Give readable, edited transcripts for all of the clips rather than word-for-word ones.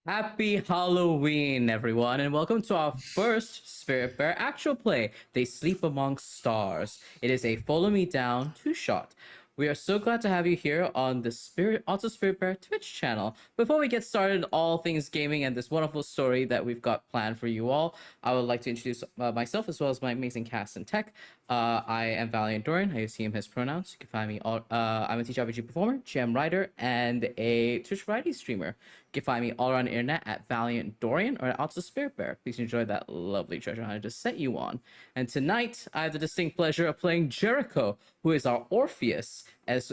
Happy Halloween, everyone, and welcome to our first SpiritBear actual play, They Sleep Amongst Stars. It is a Follow Me Down two-shot. We are so glad to have you here on the Otso SpiritBear Twitch channel. Before we get started, all things gaming and this wonderful story that we've got planned for you all, I would like to introduce myself as well as my amazing cast and tech. I am ValiantDorian. I use he, him, his pronouns. You can find me all. I'm a ttrpg performer, GM writer, and a Twitch variety streamer. You can find me all around the internet at ValiantDorian or at Otso SpiritBear. Please enjoy that lovely treasure hunt I just set you on. And tonight, I have the distinct pleasure of playing Jericho, who is our Orpheus,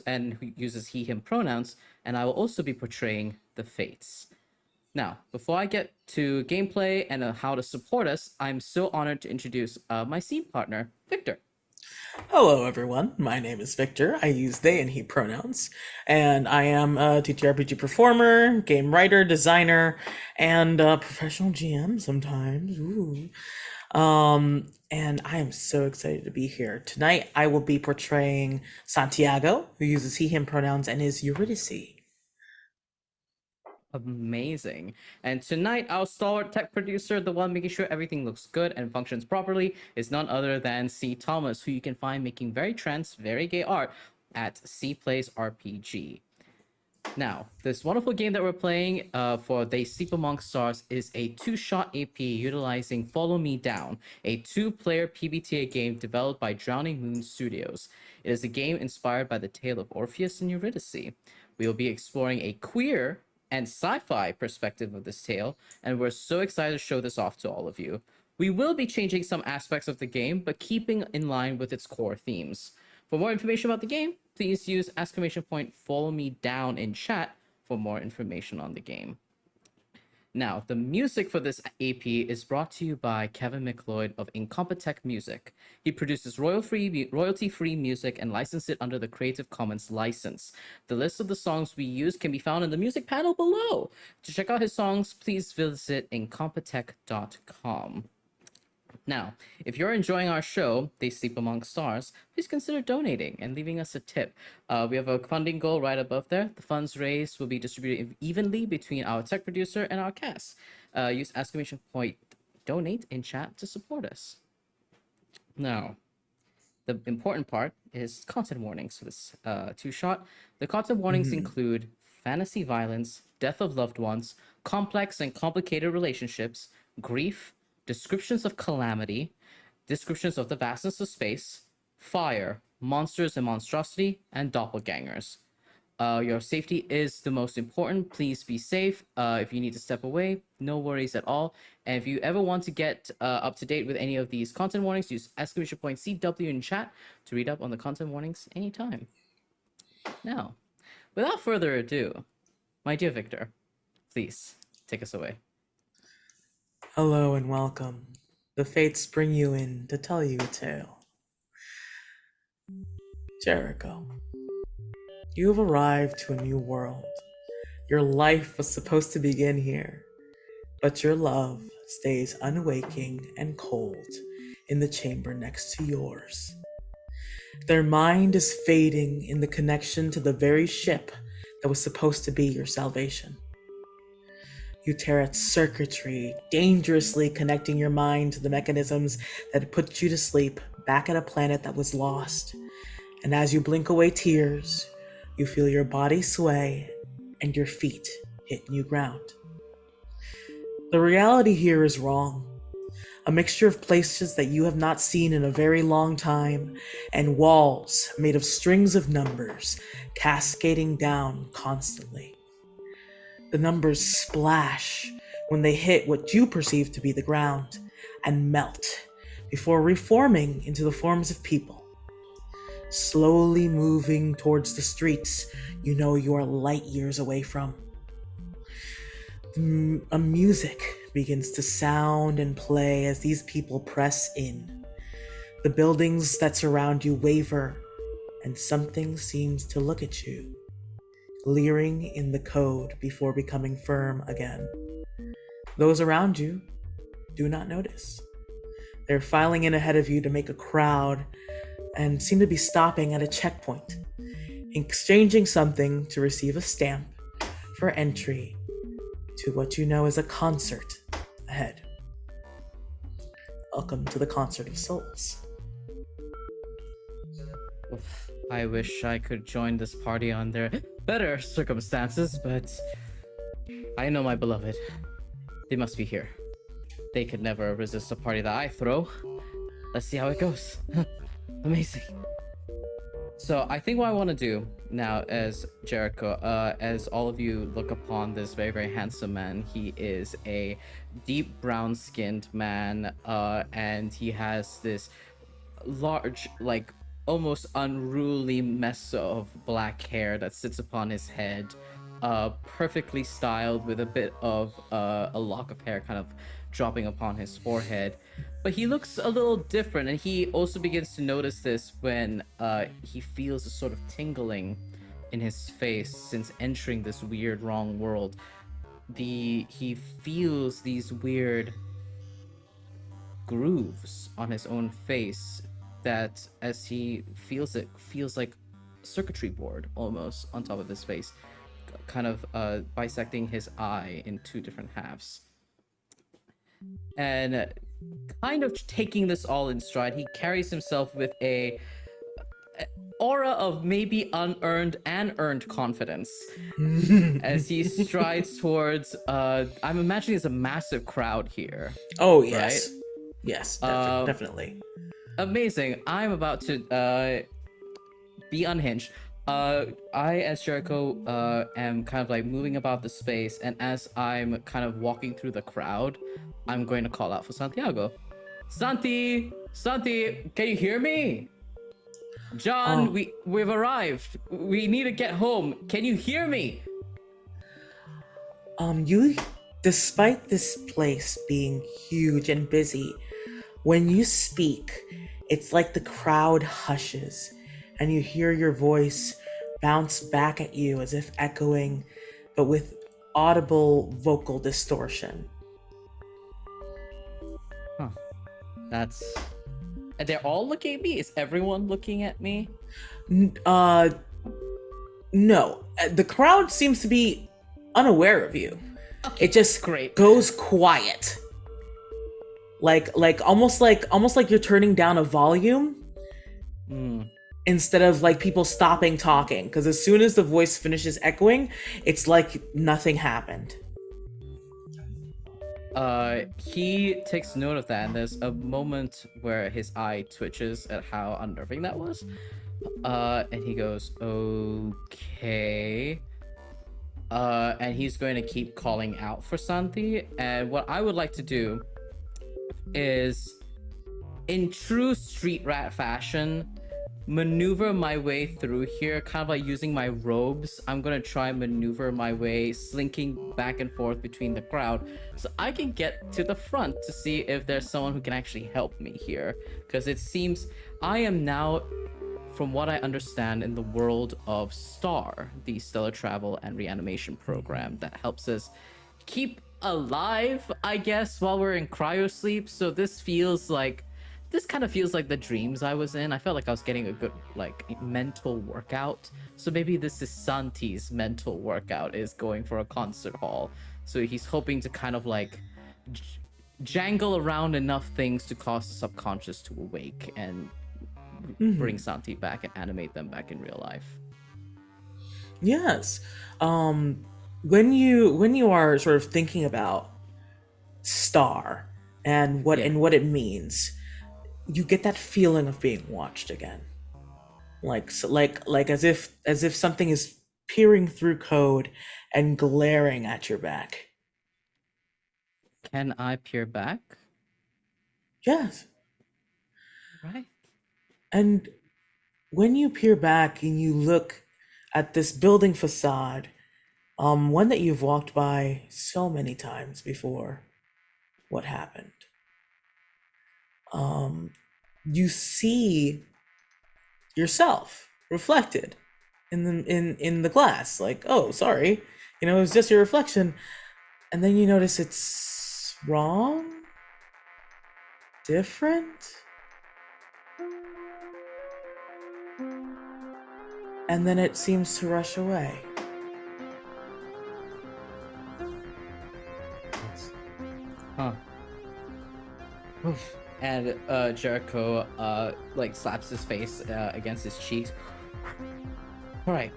and who uses he, him pronouns, and I will also be portraying the Fates. Now, before I get to gameplay and how to support us, I'm so honored to introduce my scene partner, Victor. Hello, everyone. My name is Victor. I use they and he pronouns, and I am a ttrpg performer, game writer, designer, and professional GM sometimes. Ooh. And I am so excited to be here. Tonight, I will be portraying Santiago, who uses he, him pronouns, and is Eurydice. Amazing. And tonight, our stalwart tech producer, the one making sure everything looks good and functions properly, is none other than C. Thomas, who you can find making very trans, very gay art at SeaPlaysRPG. Now, this wonderful game that we're playing for They Sleep Amongst Stars is a two-shot AP utilizing Follow Me Down, a two-player PBTA game developed by Drowning Moon Studios. It is a game inspired by the tale of Orpheus and Eurydice. We will be exploring a queer and sci-fi perspective of this tale, and we're so excited to show this off to all of you. We will be changing some aspects of the game, but keeping in line with its core themes. For more information about the game, please use !follow me down in chat for more information on the game. Now, the music for this AP is brought to you by Kevin MacLeod of Incompetech Music. He produces royalty-free music and licensed it under the Creative Commons license. The list of the songs we use can be found in the music panel below. To check out his songs, please visit incompetech.com. Now, if you're enjoying our show, They Sleep Among Stars, please consider donating and leaving us a tip. We have a funding goal right above there. The funds raised will be distributed evenly between our tech producer and our cast. Use !donate in chat to support us. Now, the important part is content warnings for this two-shot. The content warnings include fantasy violence, death of loved ones, complex and complicated relationships, grief, descriptions of calamity, descriptions of the vastness of space, fire, monsters and monstrosity, and doppelgangers. Your safety is the most important. Please be safe. If you need to step away, no worries at all. And if you ever want to get up to date with any of these content warnings, use !CW in chat to read up on the content warnings anytime. Now, without further ado, my dear Victor, please take us away. Hello and welcome. The fates bring you in to tell you a tale. Jericho, you have arrived to a new world. Your life was supposed to begin here, but your love stays unwaking and cold in the chamber next to yours. Their mind is fading in the connection to the very ship that was supposed to be your salvation. You tear at circuitry, dangerously connecting your mind to the mechanisms that put you to sleep back at a planet that was lost. And as you blink away tears, you feel your body sway and your feet hit new ground. The reality here is wrong. A mixture of places that you have not seen in a very long time, and walls made of strings of numbers cascading down constantly. The numbers splash when they hit what you perceive to be the ground and melt before reforming into the forms of people. Slowly moving towards the streets you know you are light years away from. A music begins to sound and play as these people press in. The buildings that surround you waver, and something seems to look at you leering in the code before becoming firm again. Those around you do not notice. They're filing in ahead of you to make a crowd and seem to be stopping at a checkpoint, exchanging something to receive a stamp for entry to what you know is a concert ahead. Welcome to the Concert of Souls. I wish I could join this party under better circumstances, but I know my beloved. They must be here. They could never resist a party that I throw. Let's see how it goes. Amazing. So I think what I want to do now as Jericho, as all of you look upon this very, very handsome man, he is a deep brown skinned man, and he has this large, like almost unruly mess of black hair that sits upon his head, perfectly styled with a bit of a lock of hair kind of dropping upon his forehead. But he looks a little different, and he also begins to notice this when he feels a sort of tingling in his face since entering this weird wrong world. He feels these weird grooves on his own face that, as he feels it, feels like circuitry board almost on top of his face, kind of bisecting his eye in two different halves. And kind of taking this all in stride, he carries himself with a aura of maybe unearned and earned confidence as he strides towards I'm imagining there's a massive crowd here. Oh, yes. Right? Yes, definitely. Amazing. I'm about to be unhinged. I, as Jericho, am kind of like moving about the space, and as I'm kind of walking through the crowd, I'm going to call out for Santiago. Santi, can you hear me? John, we've arrived. We need to get home. Can you hear me? Despite this place being huge and busy, when you speak, it's like the crowd hushes and you hear your voice bounce back at you as if echoing, but with audible vocal distortion. Huh. That's... They're all looking at me? Is everyone looking at me? No. The crowd seems to be unaware of you. Okay, it just goes quiet. Like almost like you're turning down a volume. Instead of like people stopping talking, because as soon as the voice finishes echoing, it's like nothing happened. He takes note of that, and there's a moment where his eye twitches at how unnerving that was. And he goes, okay. And he's going to keep calling out for Santi. And what I would like to do is, in true street rat fashion, maneuver my way through here, kind of like using my robes. I'm gonna try and maneuver my way, slinking back and forth between the crowd, so I can get to the front to see if there's someone who can actually help me here. Because it seems I am now, from what I understand, in the world of STAR, the Stellar Travel and Reanimation Program that helps us keep alive, I guess, while we're in cryosleep. So this kind of feels like the dreams I was in. I felt like I was getting a good, like, mental workout. So maybe this is Santi's mental workout, is going for a concert hall. So he's hoping to kind of like jangle around enough things to cause the subconscious to awake and bring Santi back and animate them back in real life. Yes. When you are sort of thinking about STAR and what it means, you get that feeling of being watched again, like as if something is peering through code and glaring at your back. Can I peer back? Yes. Right. And when you peer back and you look at this building facade, one that you've walked by so many times before, what happened? You see yourself reflected in the glass. Like, oh, sorry, it was just your reflection. And then you notice it's wrong, different, and then it seems to rush away. Huh. Oof. And Jericho like slaps his face against his cheeks. All right,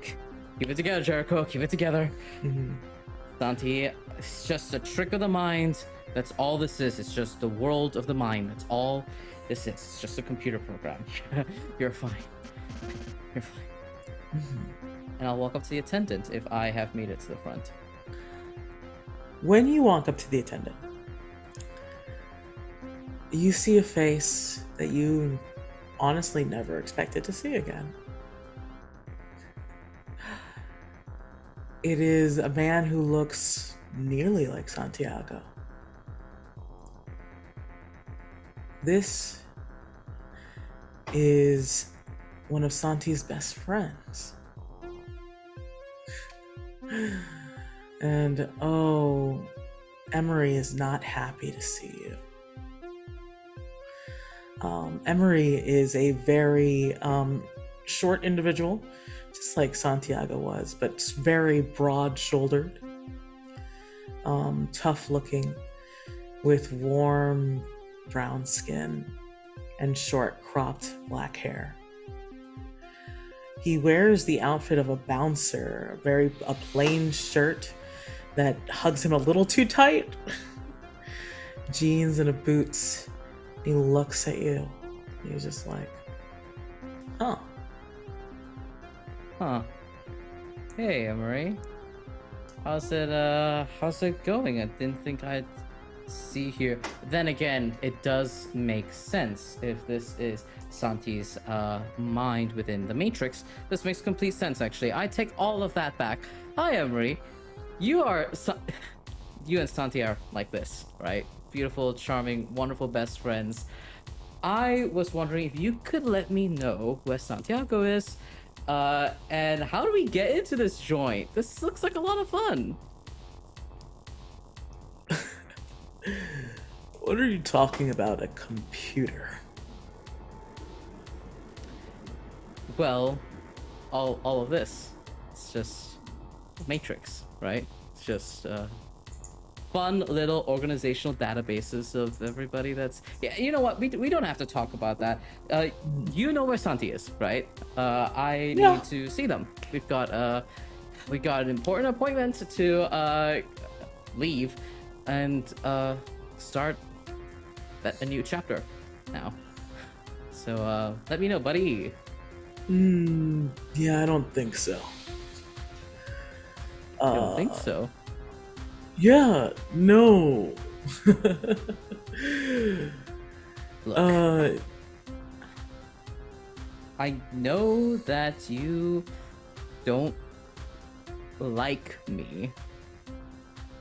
keep it together, Jericho. Keep it together. Mm-hmm. Santi, it's just a trick of the mind. That's all this is. It's just the world of the mind. That's all this is. It's just a computer program. You're fine. You're fine. Mm-hmm. And I'll walk up to the attendant if I have made it to the front. When you walk up to the attendant, you see a face that you honestly never expected to see again. It is a man who looks nearly like Santiago. This is one of Santi's best friends. And oh, Emery is not happy to see you. Emery is a very short individual, just like Santiago was, but very broad-shouldered, tough-looking, with warm brown skin and short, cropped black hair. He wears the outfit of a bouncer, a plain shirt that hugs him a little too tight, jeans and a boots. He looks at you. He's just like, huh. Huh. Hey, Emery. How's it going? I didn't think I'd see here. Then again, it does make sense if this is Santi's mind within the Matrix. This makes complete sense, actually. I take all of that back. Hi, Emery. You and Santi are like this, right? Beautiful, charming, wonderful best friends. I was wondering if you could let me know where Santiago is, and how do we get into this joint? This looks like a lot of fun. What are you talking about, a computer? Well, all of this. It's just Matrix, right? It's just fun little organizational databases of everybody that's... Yeah, you know what? We don't have to talk about that. You know where Santi is, right? I need to see them. We got an important appointment to leave and start a new chapter now. So let me know, buddy. Yeah, I don't think so. I don't think so. Yeah, no. Look, I know that you don't like me,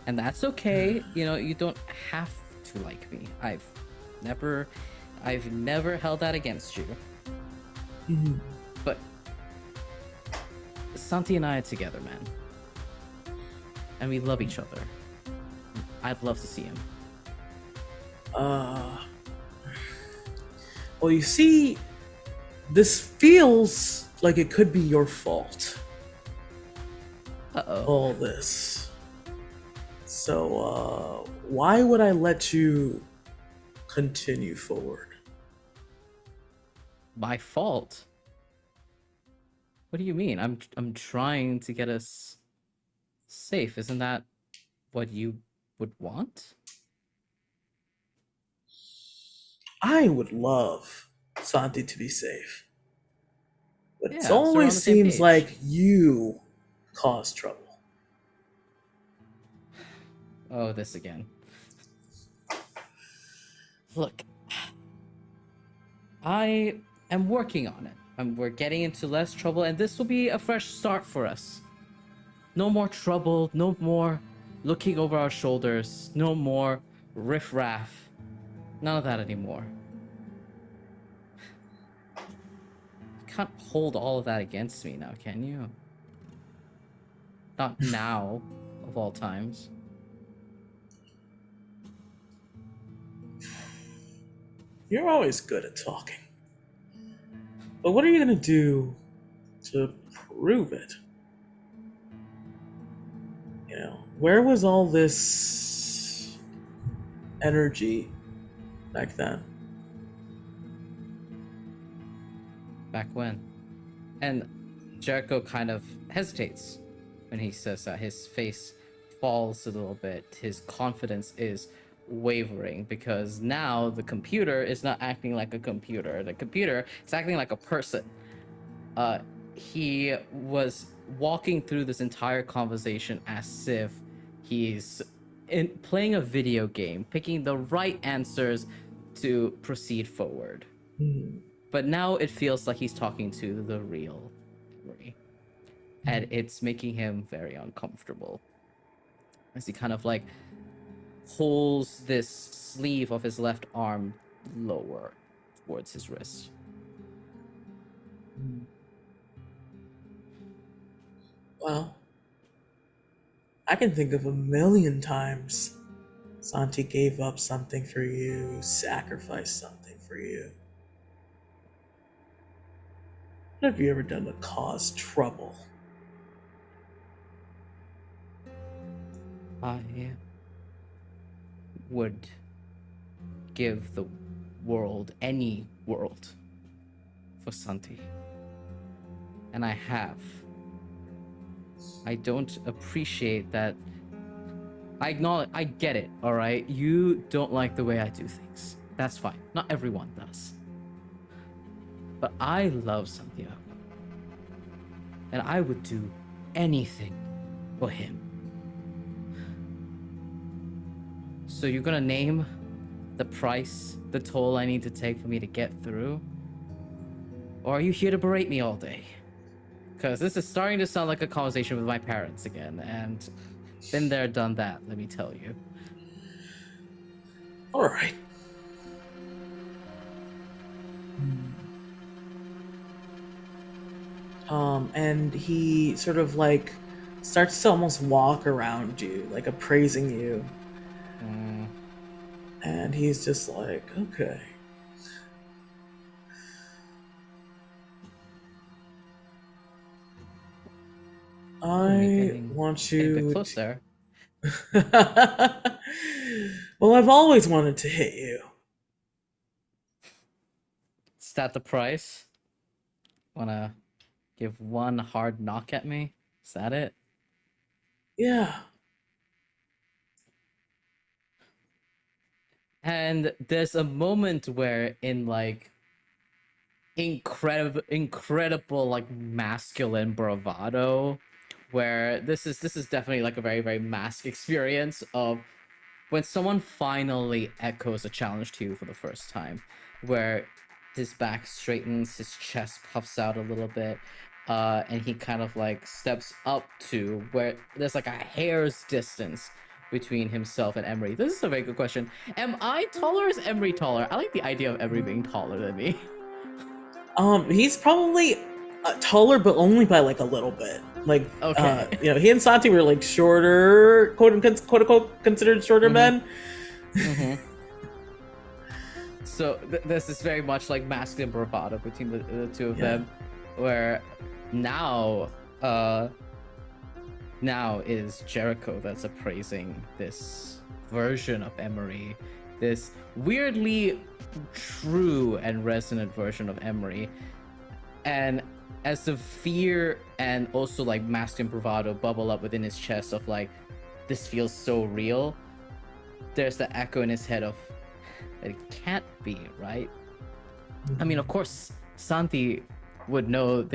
and that's okay. You don't have to like me. I've never held that against you. Mm-hmm. But Santi and I are together, man, and we love each other. I'd love to see him. Well, you see, this feels like it could be your fault. Uh-oh. All this. So, why would I let you continue forward? My fault? What do you mean? I'm trying to get us safe. Isn't that what you would want? I would love Santi to be safe. But it Yeah, so we're on always the same seems page. like you cause trouble. Oh, this again. Look, I am working on it. We're getting into less trouble, and this will be a fresh start for us. No more trouble, no more looking over our shoulders, no more riffraff. None of that anymore. You can't hold all of that against me now, can you? Not now, of all times. You're always good at talking. But what are you gonna do to prove it? You know, where was all this energy back then? Back when? And Jericho kind of hesitates when he says that. His face falls a little bit. His confidence is wavering because now the computer is not acting like a computer. The computer is acting like a person. He was walking through this entire conversation as if he's playing a video game, picking the right answers to proceed forward. But now it feels like he's talking to the real Emery. And it's making him very uncomfortable. As he kind of like pulls this sleeve of his left arm lower towards his wrist. Well, I can think of a million times Santi gave up something for you, sacrificed something for you. What have you ever done to cause trouble? I would give the world, any world, for Santi. And I have. I don't appreciate that. I acknowledge, I get it, alright? You don't like the way I do things. That's fine. Not everyone does. But I love Santiago. And I would do anything for him. So you're gonna name the price, the toll I need to take for me to get through? Or are you here to berate me all day? Because this is starting to sound like a conversation with my parents again, and been there, done that, let me tell you. Alright. And he sort of like starts to almost walk around you, like appraising you. And he's just like, okay. I want you a bit close there. Well, I've always wanted to hit you. Is that the price? Wanna give one hard knock at me? Is that it? Yeah. And there's a moment where in like incredible like masculine bravado, where this is definitely like a very, very mask experience of when someone finally echoes a challenge to you for the first time, where his back straightens, his chest puffs out a little bit, and he kind of like steps up to where there's like a hair's distance between himself and Emery. This is a very good question. Am I taller or is Emery taller? I like the idea of Emery being taller than me. He's probably taller, but only by like a little bit. Like, okay. You know, he and Santi were like shorter, quote unquote, considered shorter men. So this is very much like masculine bravado between the two of them, where now is Jericho that's appraising this version of Emery, this weirdly true and resonant version of Emery. And as the fear and also like masculine bravado bubble up within his chest of like, this feels so real, there's the echo in his head of, it can't be, right? I mean, of course, Santi would know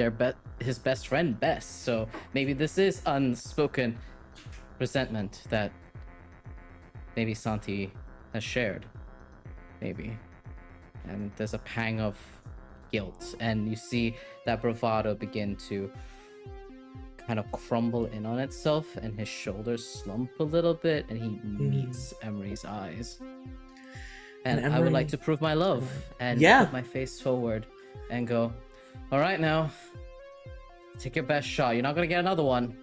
his best friend best, so maybe this is unspoken resentment that maybe Santi has shared, maybe. And there's a pang of guilt, and you see that bravado begin to kind of crumble in on itself, and his shoulders slump a little bit, and he meets Emery's eyes. And Emery, I would like to prove my love and put my face forward and go, all right, now, take your best shot. You're not going to get another one.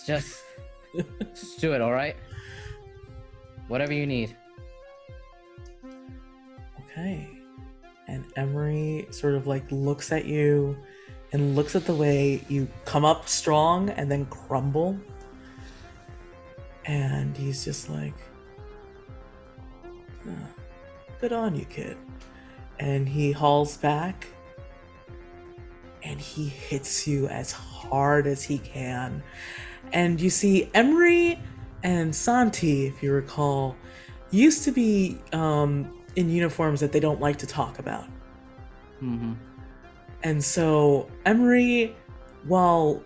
Just do it, all right? Whatever you need. Okay. And Emery sort of like looks at you and looks at the way you come up strong and then crumble. And he's just like, good on you, kid. And he hauls back and he hits you as hard as he can. And you see Emery and Santi, if you recall, used to be in uniforms that they don't like to talk about. Mm-hmm. And so Emery, while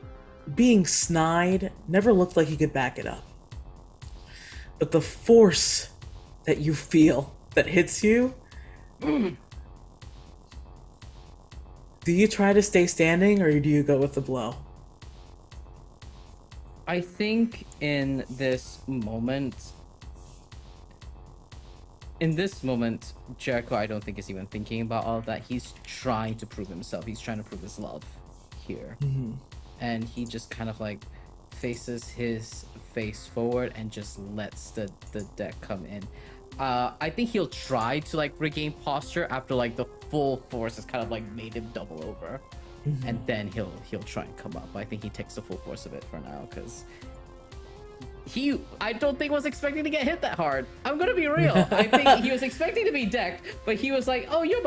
being snide, never looked like he could back it up. But the force that you feel that hits you, do you try to stay standing or do you go with the blow? I think in this moment, Jericho, I don't think is even thinking about all of that. He's trying to prove himself. He's trying to prove his love here. Mm-hmm. And he just kind of like faces his face forward and just lets the deck come in. I think he'll try to like regain posture after like the full force has kind of like made him double over. Mm-hmm. And then he'll try and come up. I think he takes the full force of it for now because I don't think was expecting to get hit that hard. I'm gonna be real. I think he was expecting to be decked, but he was like, "Oh, you're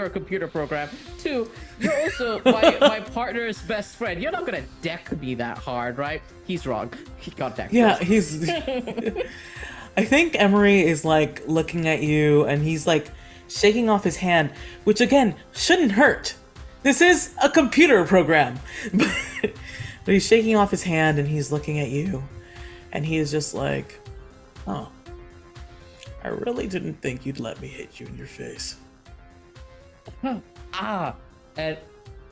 a computer program. 2, you're also my partner's best friend. You're not gonna deck me that hard, right?" He's wrong. He got decked. Yeah, he's. I think Emery is like looking at you, and he's like shaking off his hand, which again shouldn't hurt. This is a computer program. But he's shaking off his hand and he's looking at you. And he is just like, oh, I really didn't think you'd let me hit you in your face. And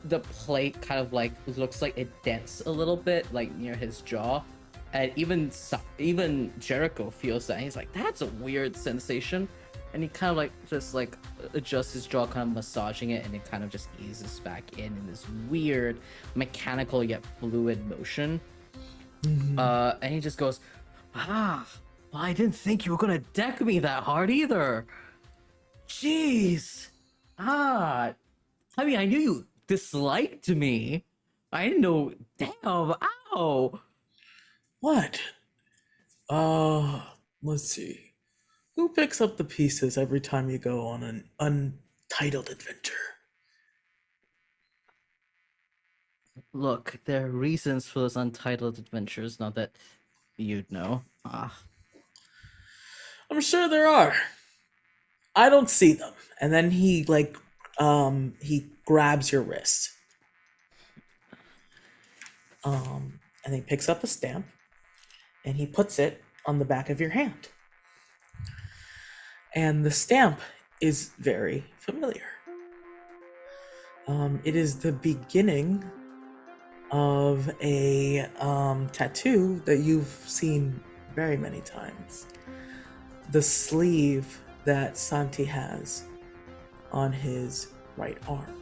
the plate kind of like looks like it dents a little bit, like near his jaw. And even Jericho feels that. He's like, that's a weird sensation. And he kind of like just like adjusts his jaw, kind of massaging it, and it kind of just eases back in this weird mechanical yet fluid motion. Mm-hmm. And he just goes, well, I didn't think you were gonna deck me that hard either. Jeez. I mean, I knew you disliked me. I didn't know. Damn. Ow. What? Let's see. Who picks up the pieces every time you go on an untitled adventure? Look, there are reasons for those untitled adventures, not that you'd know. I'm sure there are. I don't see them. And then he he grabs your wrist. And he picks up a stamp and he puts it on the back of your hand. And the stamp is very familiar. It is the beginning of a tattoo that you've seen very many times. The sleeve that Santi has on his right arm.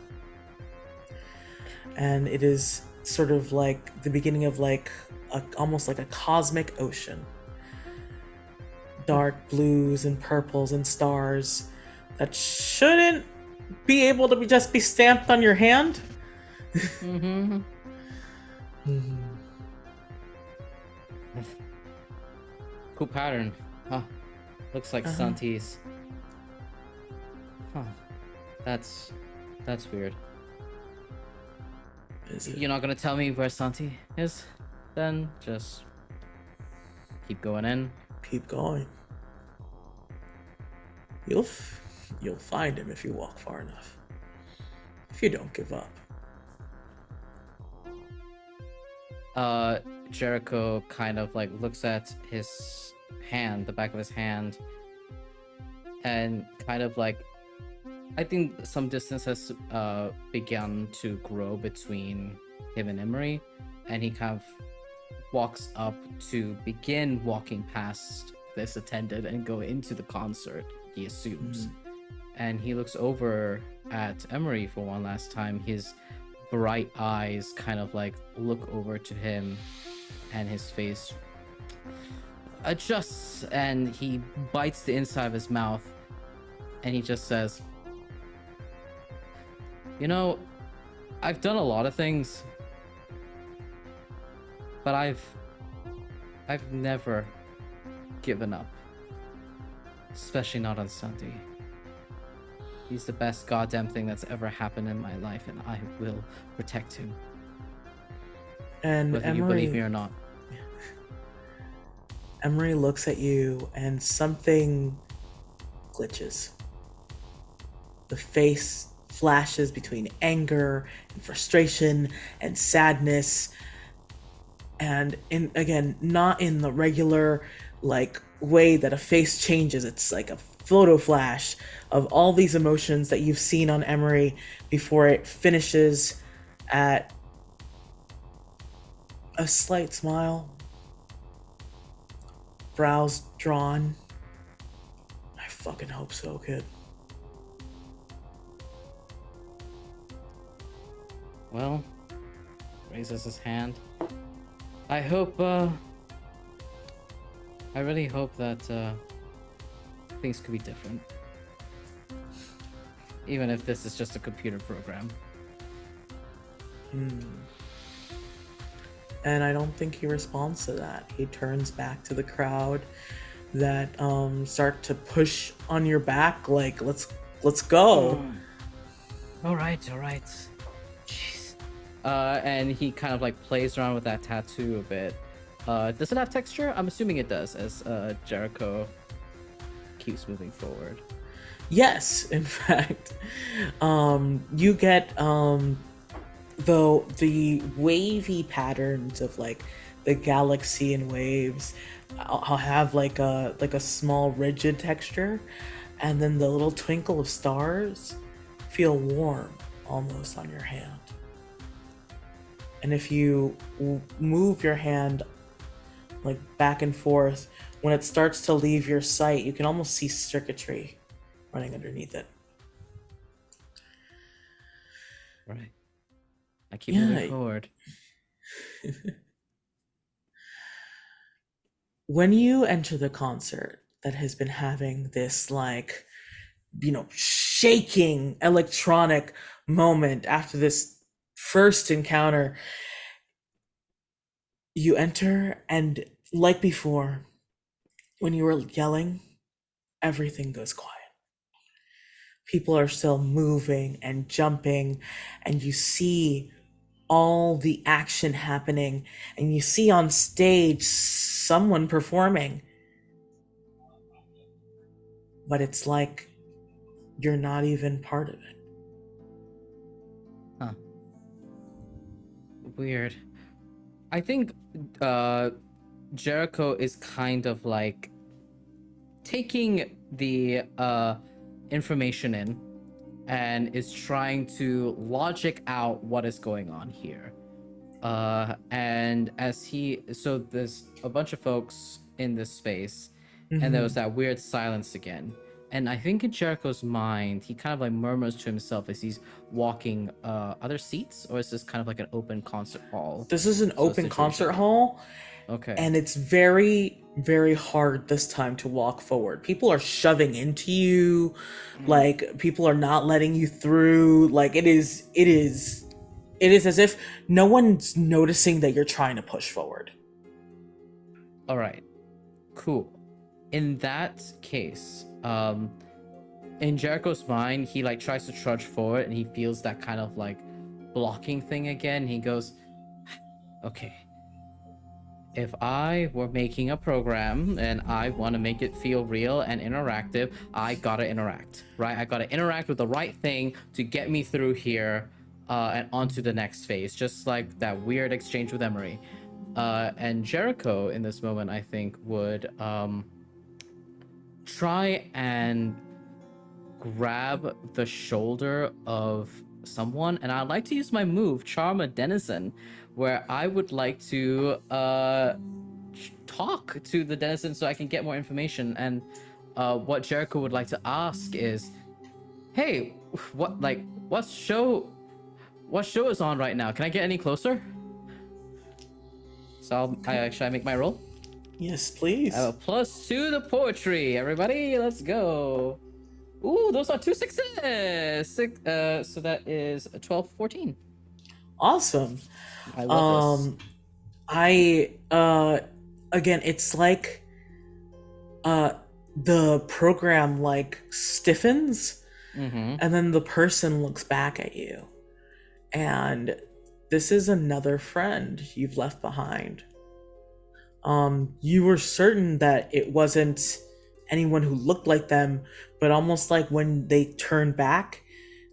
And it is sort of like the beginning of like almost like a cosmic ocean. Dark blues and purples and stars that shouldn't be able to just be stamped on your hand. Mm-hmm. Mm-hmm. Cool pattern. Huh. Looks like Santi's. Huh. That's weird. Is it? You're not gonna tell me where Santi is? Then just keep going in. Keep going. You'll find him if you walk far enough. If you don't give up. Jericho kind of like looks at his hand, the back of his hand, and kind of like, I think some distance has begun to grow between him and Emery, and he kind of walks up to begin walking past this attendant and go into the concert, he assumes. And he looks over at Emery for one last time, his bright eyes kind of like look over to him, and his face adjusts, and he bites the inside of his mouth, and he just says, "You know, I've done a lot of things, but I've never given up. Especially not on Santi. He's the best goddamn thing that's ever happened in my life, and I will protect him. And Whether Emery, you believe me or not." Emery looks at you and something glitches. The face flashes between anger and frustration and sadness. And again, not in the regular like way that a face changes. It's like a photo flash of all these emotions that you've seen on Emery before it finishes at a slight smile, brows drawn. I fucking hope so, kid. Well, raises his hand. I hope, I really hope that, things could be different. Even if this is just a computer program. And I don't think he responds to that. He turns back to the crowd that start to push on your back like let's go. All right. Jeez. And he kind of like plays around with that tattoo a bit. Does it have texture? I'm assuming it does, as Jericho keeps moving forward. Yes, in fact. You get though the wavy patterns of like the galaxy and waves. I'll have like a small rigid texture, and then the little twinkle of stars feel warm almost on your hand. And if you move your hand like back and forth, when it starts to leave your sight, you can almost see circuitry running underneath it. Right. I keep moving forward. When you enter the concert that has been having this like, shaking electronic moment after this first encounter, you enter, and like before, when you were yelling, everything goes quiet. People are still moving and jumping, and you see all the action happening, and you see on stage someone performing. But it's like you're not even part of it. Huh. Weird. I think Jericho is kind of like taking the information in and is trying to logic out what is going on here. And so there's a bunch of folks in this space, and there was that weird silence again. And I think in Jericho's mind, he kind of like murmurs to himself as he's walking, other seats, or is this kind of like an open concert hall? This is an open concert hall. Okay. And it's very, very hard this time to walk forward. People are shoving into you, like people are not letting you through. Like it is as if no one's noticing that you're trying to push forward. All right, cool. In that case, in Jericho's mind, he like tries to trudge forward, and he feels that kind of like blocking thing again. He goes, okay, if I were making a program and I want to make it feel real and interactive, I gotta interact, right? I gotta interact with the right thing to get me through here and onto the next phase, just like that weird exchange with Emery. And Jericho, in this moment, I think, would try and grab the shoulder of someone, and I'd like to use my move, Charm a Denizen, where I would like to talk to the denizen so I can get more information. And what Jericho would like to ask is, hey, what what show is on right now? Can I get any closer? So should I make my roll? Yes, please. I have a +2 to poetry. Everybody, let's go. Ooh, those are 2 successes. So that is a 12, 14. Awesome. I love this. Again, it's like the program like stiffens, Mm-hmm. and then the person looks back at you, and this is another friend you've left behind. You were certain that it wasn't anyone who looked like them, but almost like when they turn back,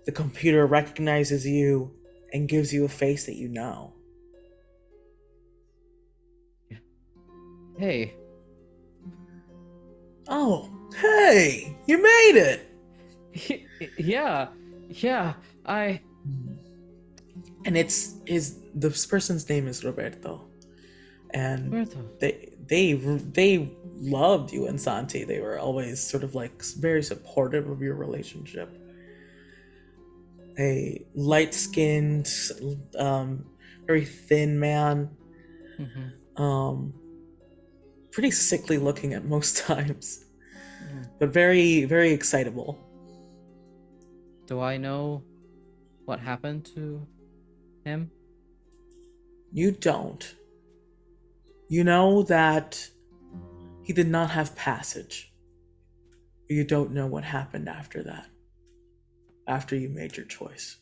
the computer recognizes you and gives you a face that you know. Hey. Oh, hey, you made it. Yeah. And this person's name is Roberto, and Roberto. they loved you and Santi. They were always sort of like very supportive of your relationship. A light-skinned, very thin man, pretty sickly looking at most times, but very, very excitable. Do I know what happened to him? You don't. You know that he did not have passage. You don't know what happened after that. After you made your choice.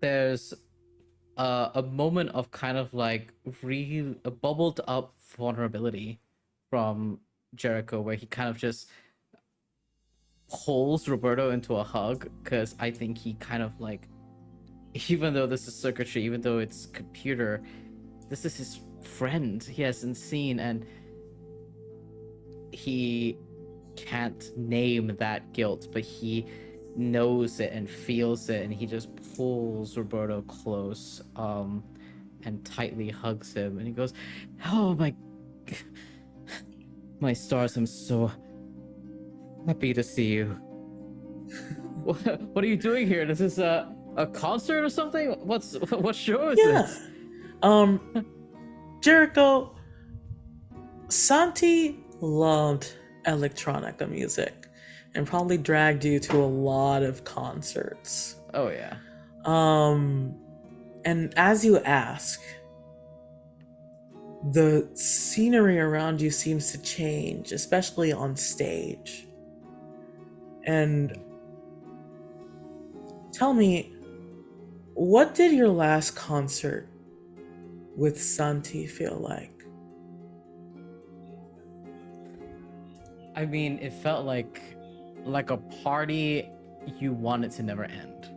There's a moment of kind of like a bubbled up vulnerability from Jericho, where he kind of just pulls Roberto into a hug, because I think he kind of like, even though this is circuitry, even though it's computer, this is his friend he hasn't seen, and he can't name that guilt, but he knows it and feels it, and he just pulls Roberto close and tightly hugs him, and he goes, oh my stars, I'm so happy to see you. What are you doing here? This is a concert or something? What show is this? Jericho, Santi loved electronica music and probably dragged you to a lot of concerts. Oh yeah. And as you ask, the scenery around you seems to change, especially on stage. And tell me, what did your last concert with Santi feel like? I mean, it felt like a party you wanted to never end,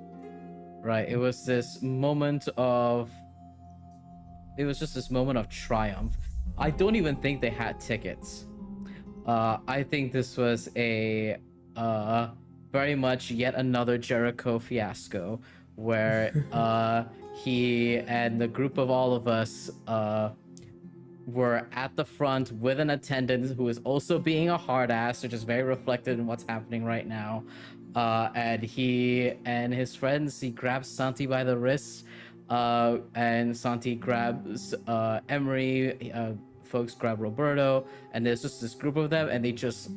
right? It was this moment of, it was just this moment of triumph. I don't even think they had tickets. I think this was a very much yet another Jericho fiasco, where he and the group of all of us were at the front with an attendant who is also being a hard ass, which is very reflected in what's happening right now. And he and his friends, he grabs Santi by the wrist, and Santi grabs Emery, folks grab Roberto, and there's just this group of them, and they just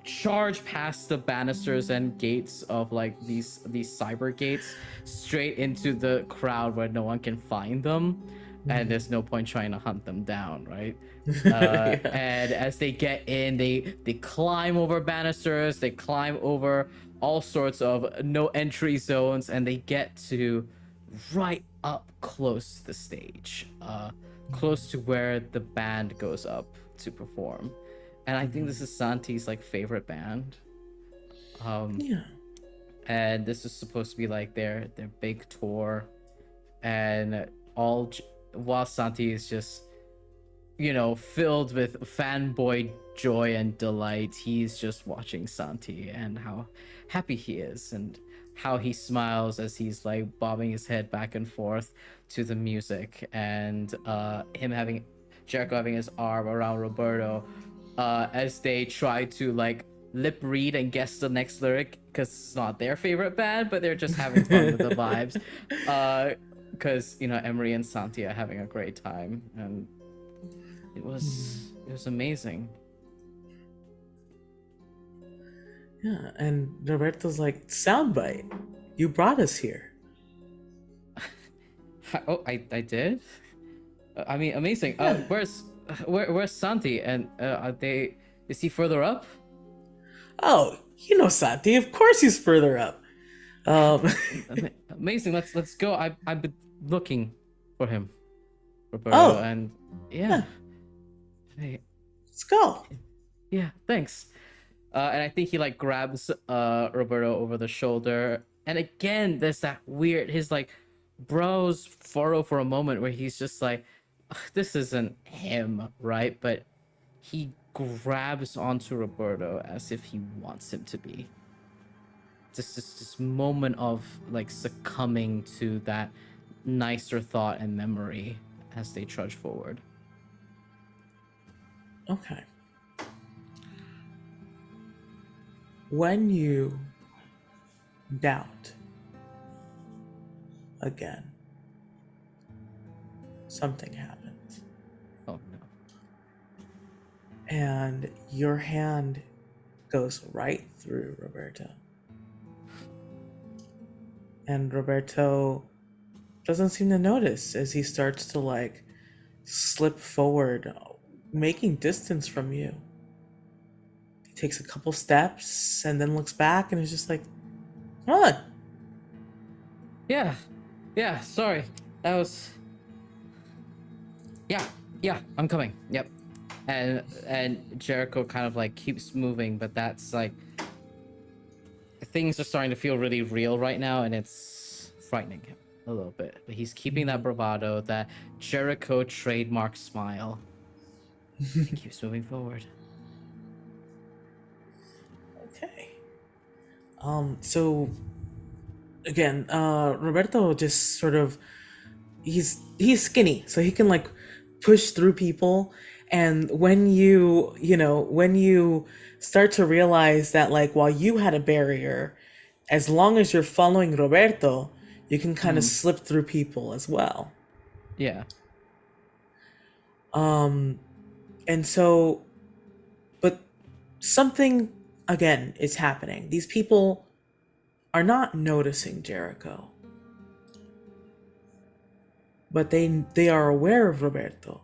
charge past the banisters and gates of like these cyber gates straight into the crowd where no one can find them, and there's no point trying to hunt them down, right? Yeah. And as they get in, they climb over banisters, they climb over all sorts of no entry zones, and they get to right up close to the stage, close to where the band goes up to perform. And I think this is Santi's like favorite band. Yeah. And this is supposed to be like their big tour, and while Santi is just, you know, filled with fanboy joy and delight, he's just watching Santi and how happy he is, and how he smiles as he's like bobbing his head back and forth to the music, and Jericho having his arm around Roberto as they try to like lip read and guess the next lyric, because it's not their favorite band, but they're just having fun with the vibes. Because Emery and Santi are having a great time, and it was amazing. Yeah, and Roberto's like, soundbite, you brought us here. Oh, I did. I mean, amazing. Yeah. Where's Santi? And is he further up? Oh, Santi. Of course he's further up. Amazing. Let's go. I've been looking for him, Roberto, Oh, and yeah. Hey, let's go. yeah, thanks. And I think he like grabs Roberto over the shoulder, and again, there's that weird his like brows furrow for a moment where he's just like, "Ugh, this isn't him, right?" But he grabs onto Roberto as if he wants him to be. Just this moment of like succumbing to that nicer thought and memory as they trudge forward. Okay. When you doubt again, something happens. Oh no. And your hand goes right through Roberto. And Roberto doesn't seem to notice as he starts to like slip forward, making distance from you. He takes a couple steps and then looks back and is just like, come on. Yeah, sorry. That was Yeah, I'm coming. Yep. And Jericho kind of like keeps moving, but that's like things are starting to feel really real right now, and it's frightening him a little bit. But he's keeping that bravado, that Jericho trademark smile. He keeps moving forward. Okay. So again, Roberto just sort of he's skinny, so he can like push through people. And when you start to realize that like while you had a barrier, as long as you're following Roberto, you can kind of slip through people as well. Yeah. And so, but something again is happening. These people are not noticing Jericho, but they are aware of Roberto.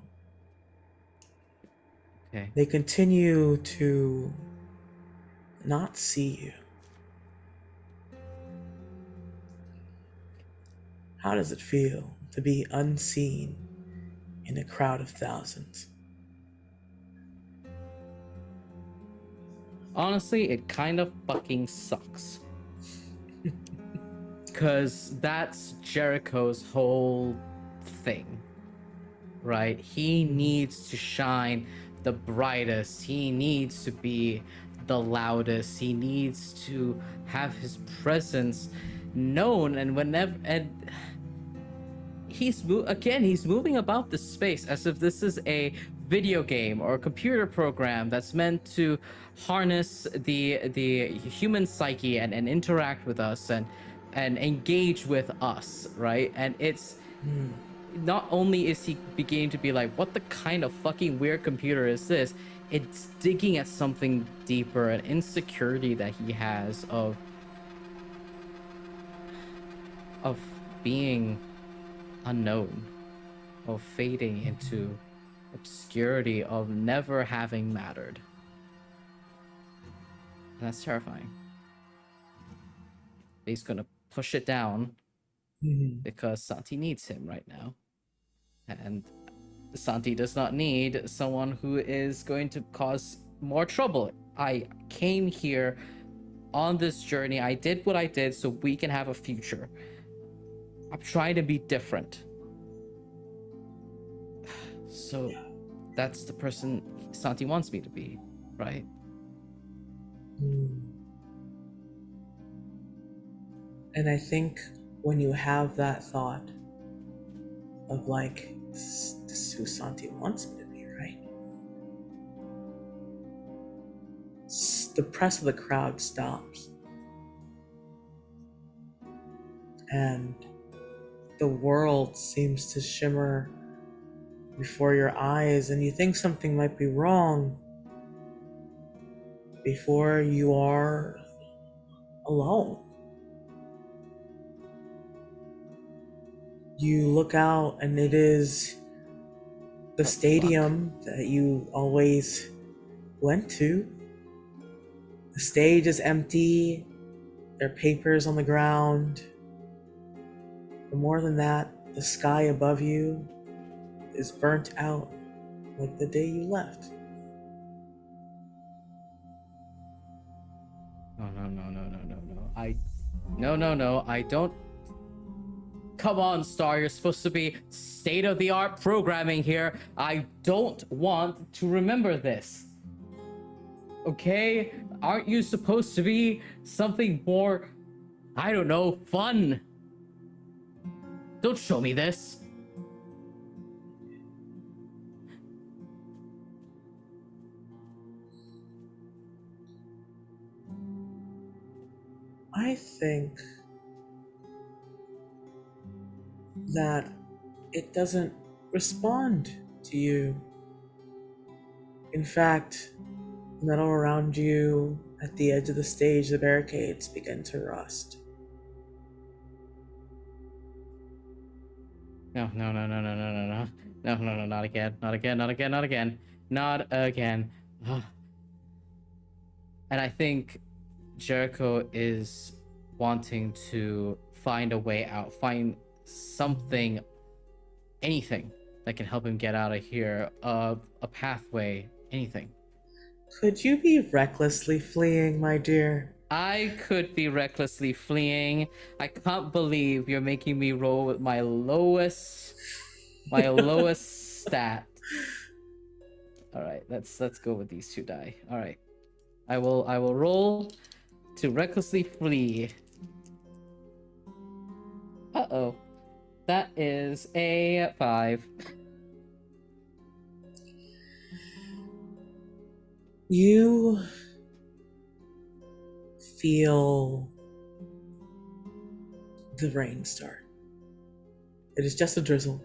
Okay. They continue to not see you. How does it feel to be unseen in a crowd of thousands? Honestly, it kind of fucking sucks. Because that's Jericho's whole thing, right? He needs to shine the brightest. He needs to be the loudest. He needs to have his presence known. And he's moving about the space as if this is a video game or a computer program that's meant to harness the human psyche and interact with us and engage with us, right? And it's not only is he beginning to be like, what the kind of fucking weird computer is this? It's digging at something deeper, an insecurity that he has of being unknown, of fading into obscurity, of never having mattered. And that's terrifying. He's gonna push it down because Santi needs him right now. And Santi does not need someone who is going to cause more trouble. I came here on this journey. I did what I did so we can have a future. I'm trying to be different. So that's the person Santi wants me to be, right? And I think when you have that thought of like, this is who Santi wants me to be, right? The press of the crowd stops. and the world seems to shimmer before your eyes, and you think something might be wrong before you are alone. You look out, and it is the stadium that you always went to. The stage is empty. There are papers on the ground. But more than that, the sky above you is burnt out like the day you left. No. No. I don't. Come on, Star. You're supposed to be state-of-the-art programming here. I don't want to remember this. Okay? Aren't you supposed to be something more, I don't know, fun? Don't show me this. I think that it doesn't respond to you. In fact, the metal around you at the edge of the stage, the barricades begin to rust. No, not again. Not again. And I think Jericho is wanting to find a way out, find something, anything that can help him get out of here, a pathway, anything. Could you be recklessly fleeing, my dear? I could be recklessly fleeing. I can't believe you're making me roll with my lowest stat. All right, let's go with these two die. All right, I will roll to recklessly flee. Uh-oh. That is a 5. You feel the rain start. It is just a drizzle.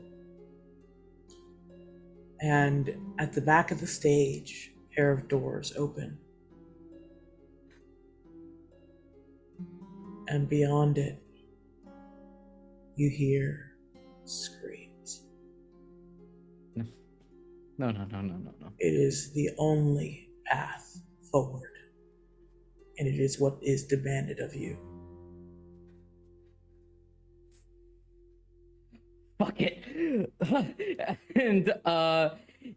And at the back of the stage, a pair of doors open. And beyond it, you hear screams. No. It is the only path forward, and it is what is demanded of you. Fuck it. And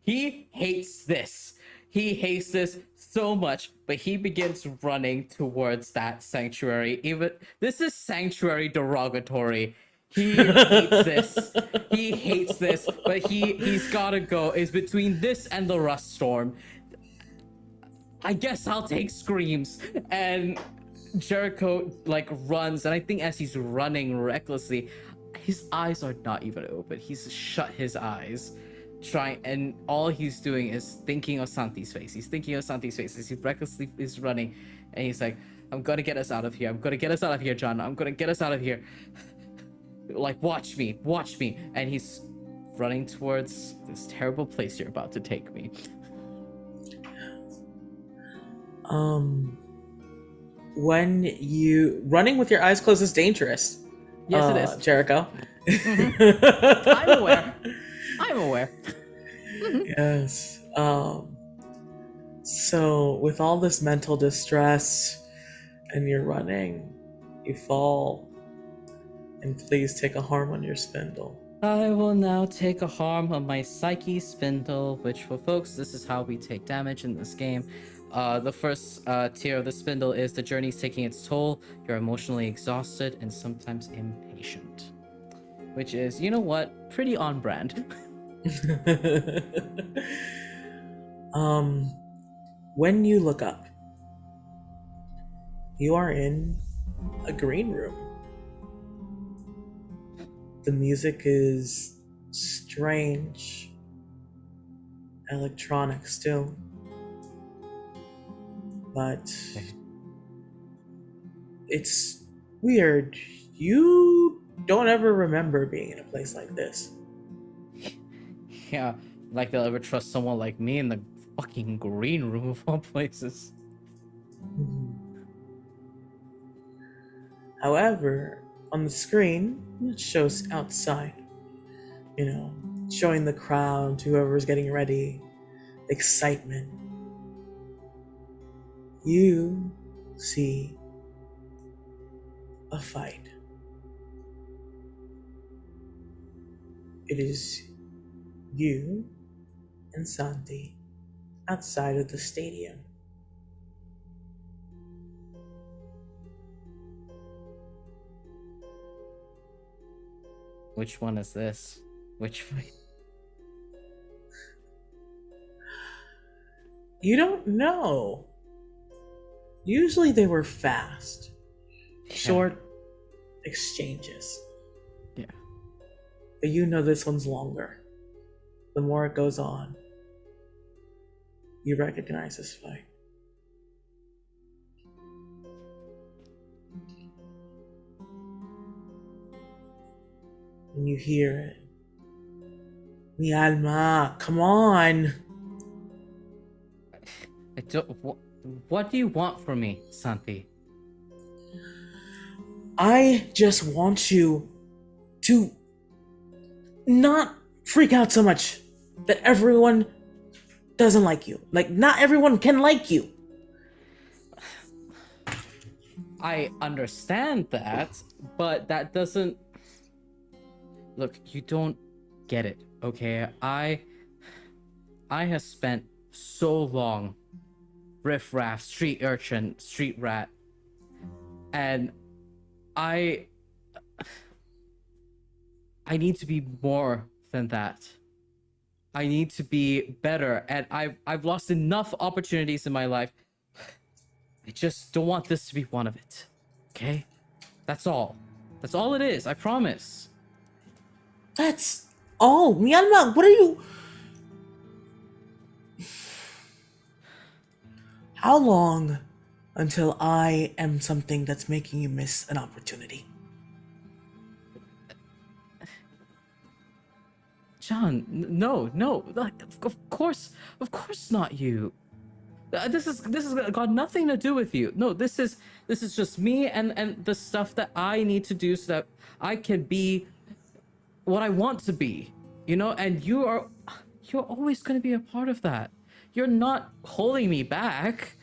he hates this. He hates this so much, but he begins running towards that sanctuary. Even this is sanctuary derogatory. He hates this. He hates this, but he's gotta go. It's between this and the rust storm. I guess I'll take screams. And Jericho runs, and I think as he's running recklessly, his eyes are not even open. He's shut his eyes, and all he's doing is thinking of Santi's face. He's thinking of Santi's face as he recklessly is running, and he's like, "I'm gonna get us out of here. I'm gonna get us out of here, John. I'm gonna get us out of here. Watch me. And he's running towards this terrible place you're about to take me. When you running with your eyes closed is dangerous. Yes, it is. Jericho. I'm aware. Yes. So with all this mental distress and you're running, you fall. And please take a harm on your spindle. I will now take a harm on my psyche spindle, which for folks, this is how we take damage in this game. The first tier of the spindle is the journey's taking its toll. You're emotionally exhausted and sometimes impatient. Which is, you know what? Pretty on brand. When you look up, you are in a green room. The music is strange, electronic still, but it's weird. You don't ever remember being in a place like this. Yeah, like they'll ever trust someone like me in the fucking green room of all places. Mhm. However, on the screen, it shows outside, showing the crowd, whoever's getting ready, excitement. You see a fight. It is you and Santi outside of the stadium. Which one is this? Which fight? You don't know. Usually they were fast, short exchanges. Yeah. But you know this one's longer. The more it goes on, you recognize this fight. And you hear it. Mi alma, come on. I don't. What do you want from me, Santi? I just want you to not freak out so much that everyone doesn't like you. Like, not everyone can like you. I understand that, but that doesn't. Look, you don't get it, okay? I have spent so long riffraff, street urchin, street rat, and I need to be more than that. I need to be better, and I've lost enough opportunities in my life. I just don't want this to be one of it. Okay? That's all. That's all it is, I promise. That's all. Mi alma, what are you... How long until I am something that's making you miss an opportunity? John, no, like, of course not you. This has got nothing to do with you. No, this is just me and the stuff that I need to do so that I can be what I want to be, and you're always going to be a part of that. You're not holding me back.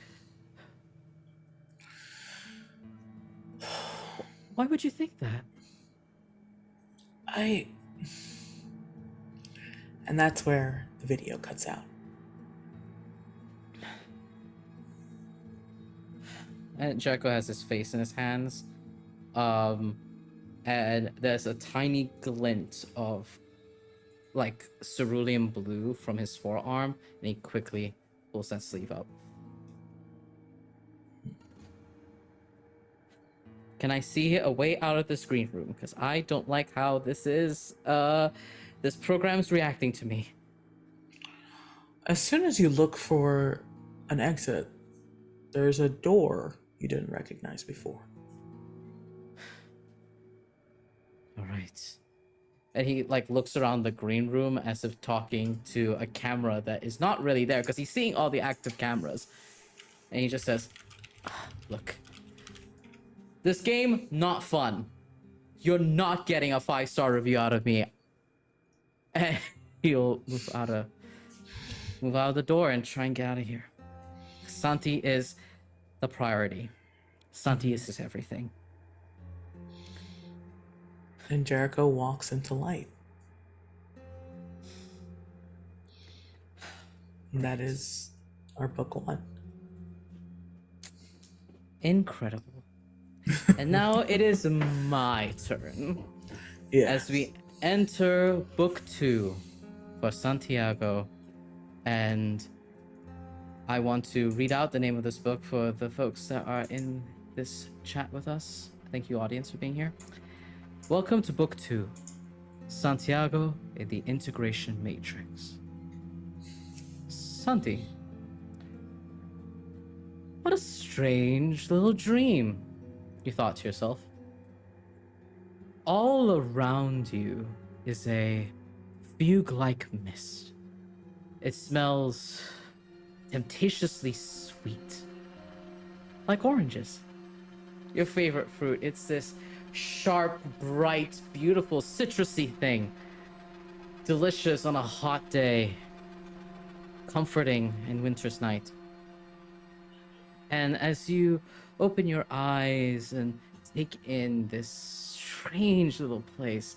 Why would you think that? And that's where the video cuts out. And Jericho has his face in his hands. And there's a tiny glint of like cerulean blue from his forearm, and he quickly pulls that sleeve up. Can I see a way out of this green room? Because I don't like how this program's reacting to me. As soon as you look for an exit, there's a door you didn't recognize before. All right. And he like looks around the green room as if talking to a camera that is not really there because he's seeing all the active cameras. And he just says, look, this game, not fun. You're not getting a 5-star review out of me. And he'll move out of the door and try and get out of here. Santi is the priority. Santi is his everything. And Jericho walks into light. And that is our book 1. Incredible. And now it is my turn. Yes. As we enter book 2 for Santiago. And I want to read out the name of this book for the folks that are in this chat with us. Thank you, audience, for being here. Welcome to book 2, Santiago in the Integration Matrix. Santi, what a strange little dream, you thought to yourself. all around you is a fugue-like mist. It smells temptatiously sweet, like oranges. Your favorite fruit. It's this sharp, bright, beautiful, citrusy thing. Delicious on a hot day, comforting in winter's night. And as you open your eyes and take in this strange little place,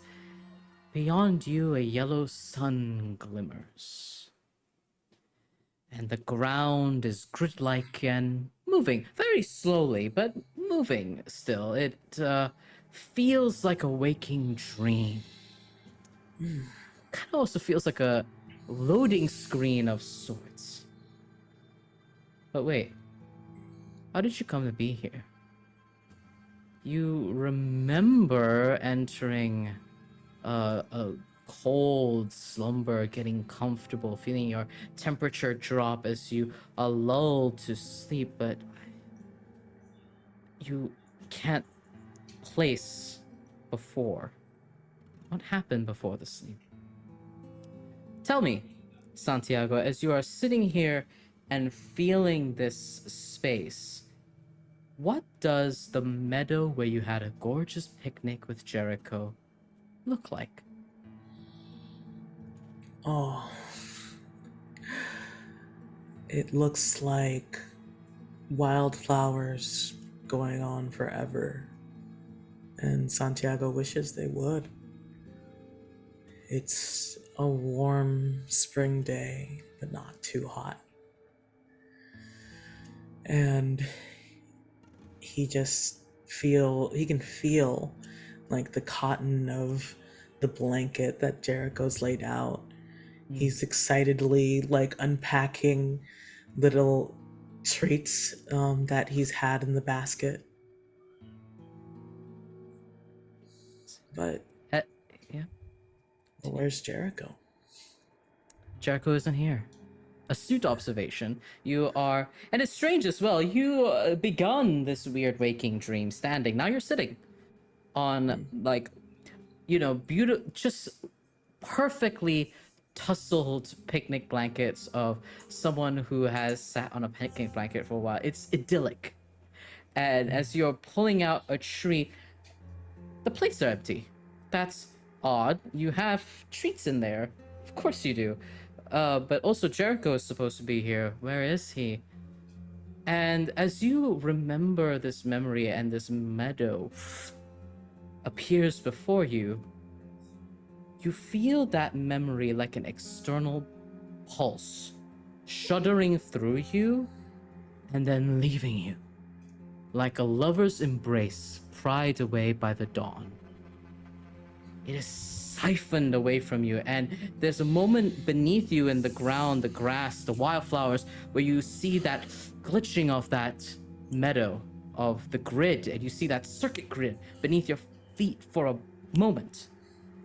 beyond you a yellow sun glimmers. And the ground is grid-like and moving, very slowly, but moving still. It feels like a waking dream. Kind of also feels like a loading screen of sorts. But wait, how did you come to be here? You remember entering a cold slumber, getting comfortable, feeling your temperature drop as you are lulled to sleep, but you can't place before. What happened before the sleep? Tell me, Santiago, as you are sitting here and feeling this space, what does the meadow where you had a gorgeous picnic with Jericho look like? Oh, it looks like wildflowers going on forever, and Santiago wishes they would. It's a warm spring day, but not too hot. And he can feel like the cotton of the blanket that Jericho's laid out. He's excitedly like unpacking little treats that he's had in the basket. But Yeah. well, where's Jericho? Jericho isn't here. Astute observation. You are, and it's strange as well. You begun this weird waking dream standing. Now you're sitting on like, beautiful, just perfectly tussled picnic blankets of someone who has sat on a picnic blanket for a while. It's idyllic. And as you're pulling out a treat, the plates are empty. That's odd. You have treats in there. Of course you do. But also Jericho is supposed to be here. Where is he? And as you remember this memory and this meadow appears before you, you feel that memory like an external pulse shuddering through you and then leaving you, like a lover's embrace pried away by the dawn. It is siphoned away from you, and there's a moment beneath you in the ground, the grass, the wildflowers, where you see that glitching of that meadow, of the grid, and you see that circuit grid beneath your feet for a moment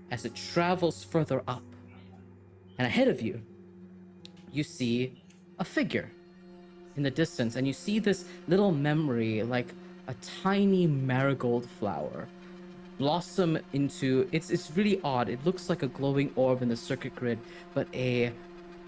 as it travels further up. And ahead of you, you see a figure in the distance, and you see this little memory, like a tiny marigold flower, blossom into, it's really odd. It looks like a glowing orb in the circuit grid, but a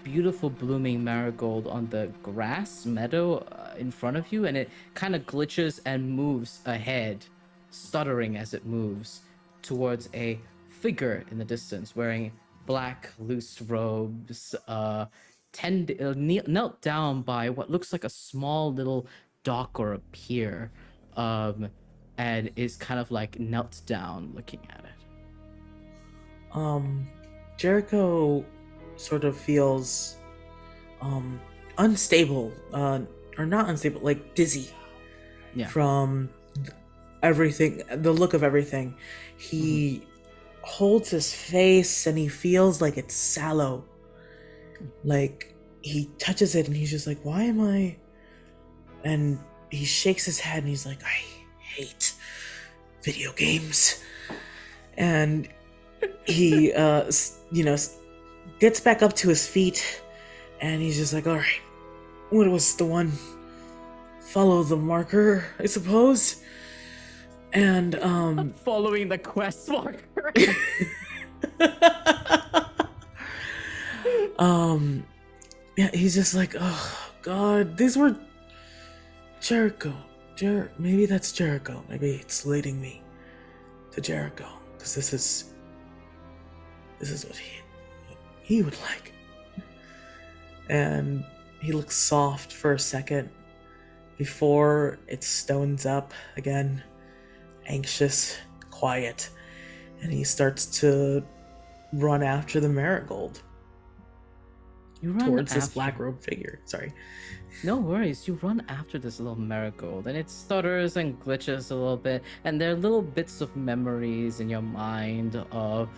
beautiful blooming marigold on the grass meadow in front of you, and it kind of glitches and moves ahead, stuttering as it moves towards a figure in the distance wearing black loose robes, knelt down by what looks like a small little dock or a pier, and is kind of like knelt down looking at it. Jericho sort of feels unstable, or not unstable, like dizzy, from everything, the look of everything. He holds his face and he feels like it's sallow. Like he touches it and he's just like, why am I? And he shakes his head and he's like, I hate video games. And he, gets back up to his feet and he's just like, all right, what was the one? Follow the marker, I suppose. And Following the quest marker. yeah, he's just like, oh God, these were Jericho. Maybe that's Jericho. Maybe it's leading me to Jericho, because this is what he would like. And he looks soft for a second before it stones up again, anxious, quiet, and he starts to run after the marigold. You run towards this after- black robe figure. Sorry. No worries, you run after this little marigold, and it stutters and glitches a little bit, and there are little bits of memories in your mind of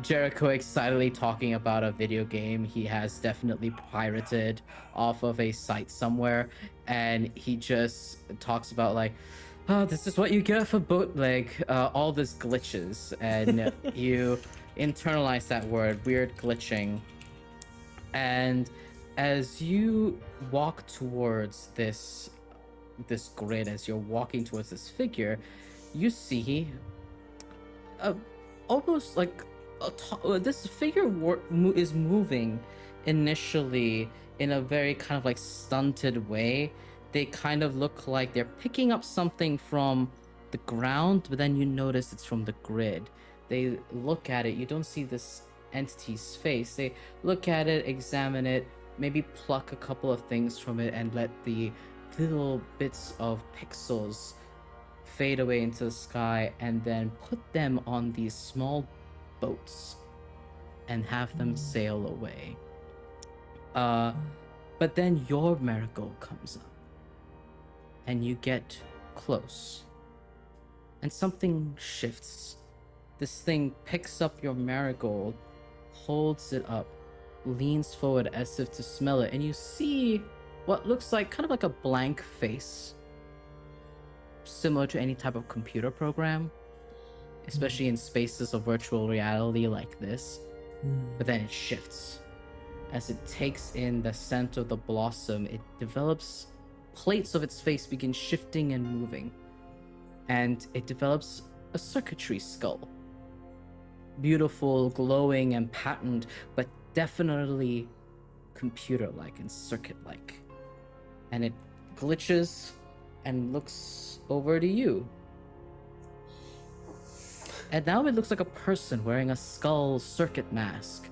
Jericho excitedly talking about a video game he has definitely pirated off of a site somewhere, and he just talks about like, oh, this is what you get for bootleg, all this glitches, and you internalize that word, weird glitching. And as you walk towards this grid, as you're walking towards this figure, you see almost like this figure is moving initially in a very kind of like stunted way. They kind of look like they're picking up something from the ground, but then you notice it's from the grid. They look at it, you don't see this entity's face. They look at it, examine it, maybe pluck a couple of things from it and let the little bits of pixels fade away into the sky, and then put them on these small boats and have them sail away. But then your marigold comes up and you get close and something shifts. This thing picks up your marigold, holds it up, leans forward as if to smell it, and you see what looks like kind of like a blank face, similar to any type of computer program, especially in spaces of virtual reality like this. But then it shifts. As it takes in the scent of the blossom, it develops, plates of its face begin shifting and moving, and it develops a circuitry skull. Beautiful, glowing, and patterned, but definitely computer-like and circuit-like. And it glitches and looks over to you. And now it looks like a person wearing a skull circuit mask,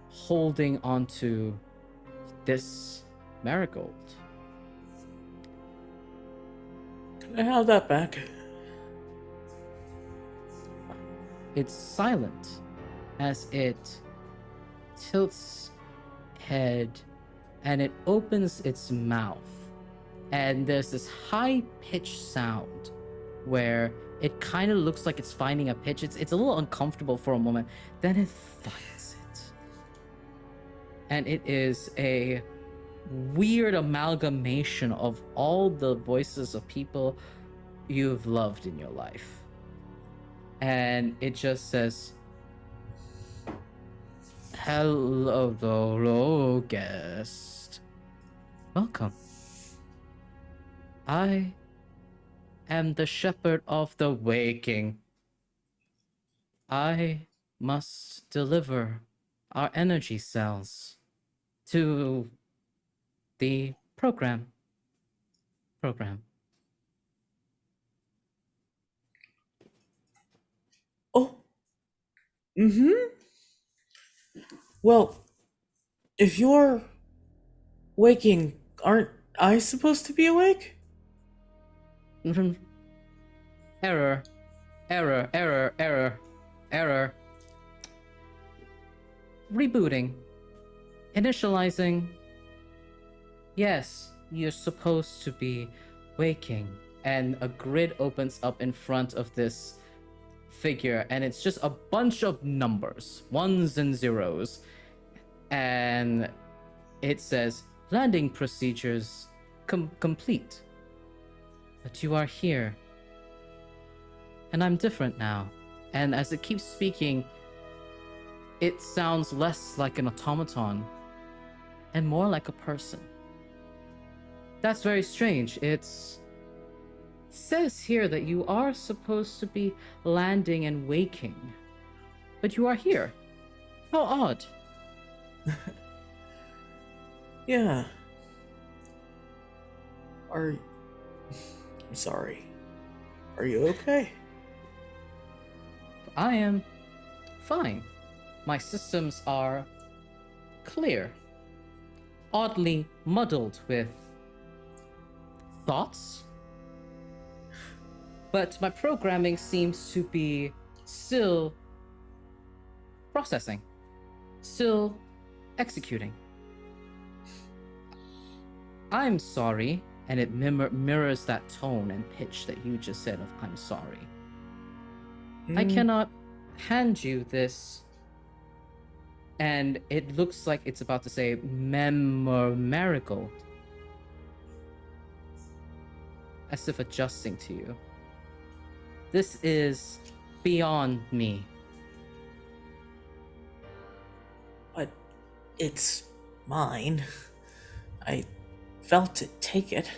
holding onto this marigold. Can I have that back? It's silent as it tilts head and it opens its mouth, and there's this high-pitched sound where it kind of looks like it's finding a pitch. It's a little uncomfortable for a moment, then it finds it, and it is a weird amalgamation of all the voices of people you've loved in your life. And it just says, hello, guest. Welcome. I am the shepherd of the waking. I must deliver our energy cells to the program. Oh. Mm-hmm. Well, if you're waking, aren't I supposed to be awake? Error. Rebooting. Initializing. Yes, you're supposed to be waking. And a grid opens up in front of this figure, and it's just a bunch of numbers, ones and zeros. And it says, landing procedures complete. But you are here. And I'm different now. And as it keeps speaking, it sounds less like an automaton and more like a person. That's very strange. It's says here that you are supposed to be landing and waking, but you are here. How odd. Yeah. I'm sorry. Are you okay? I am fine. My systems are clear, oddly muddled with thoughts, but my programming seems to be still processing, still executing. I'm sorry, and it mirrors that tone and pitch that you just said of I'm sorry. I cannot hand you this, and it looks like it's about to say marigold, as if adjusting to you. This is beyond me. But it's mine. I felt it. Take it.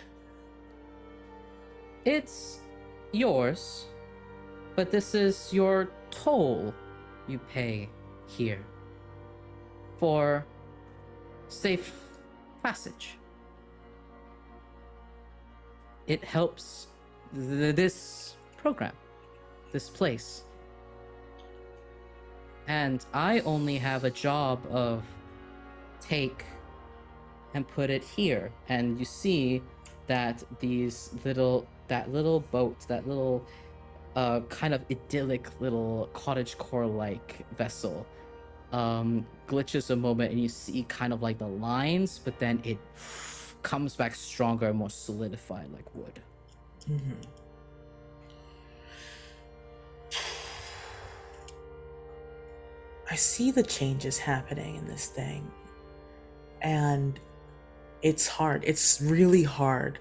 It's yours, but this is your toll you pay here for safe passage. It helps this program, this place. And I only have a job of take and put it here. And you see that that little boat, that little kind of idyllic little cottagecore-like vessel glitches a moment, and you see kind of like the lines, but then it comes back stronger and more solidified like wood. I see the changes happening in this thing, and it's hard. It's really hard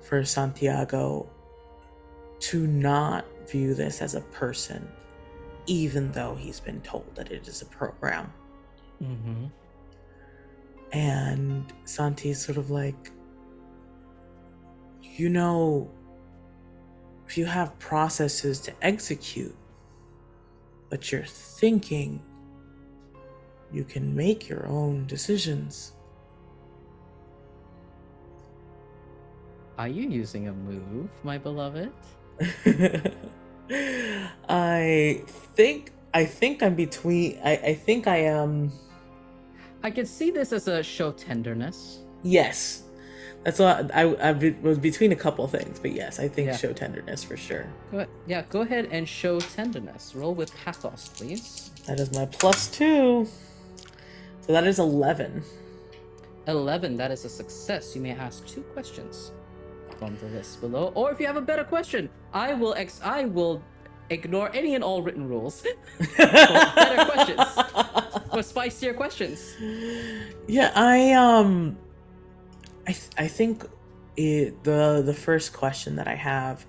for Santiago to not view this as a person, even though he's been told that it is a program. And Santi's sort of like, if you have processes to execute, but you're thinking, you can make your own decisions. Are you using a move, my beloved? I think I'm between. I think I am. I can see this as a show tenderness. Yes, that's what I was between a couple things, but yes, I think show tenderness for sure. Go ahead and show tenderness. Roll with pathos, please. That is my +2, so that is 11. 11. That is a success. You may ask 2 questions from the list below, or if you have a better question, I will ignore any and all written rules for better questions, for spicier questions. Yeah, I think the first question that I have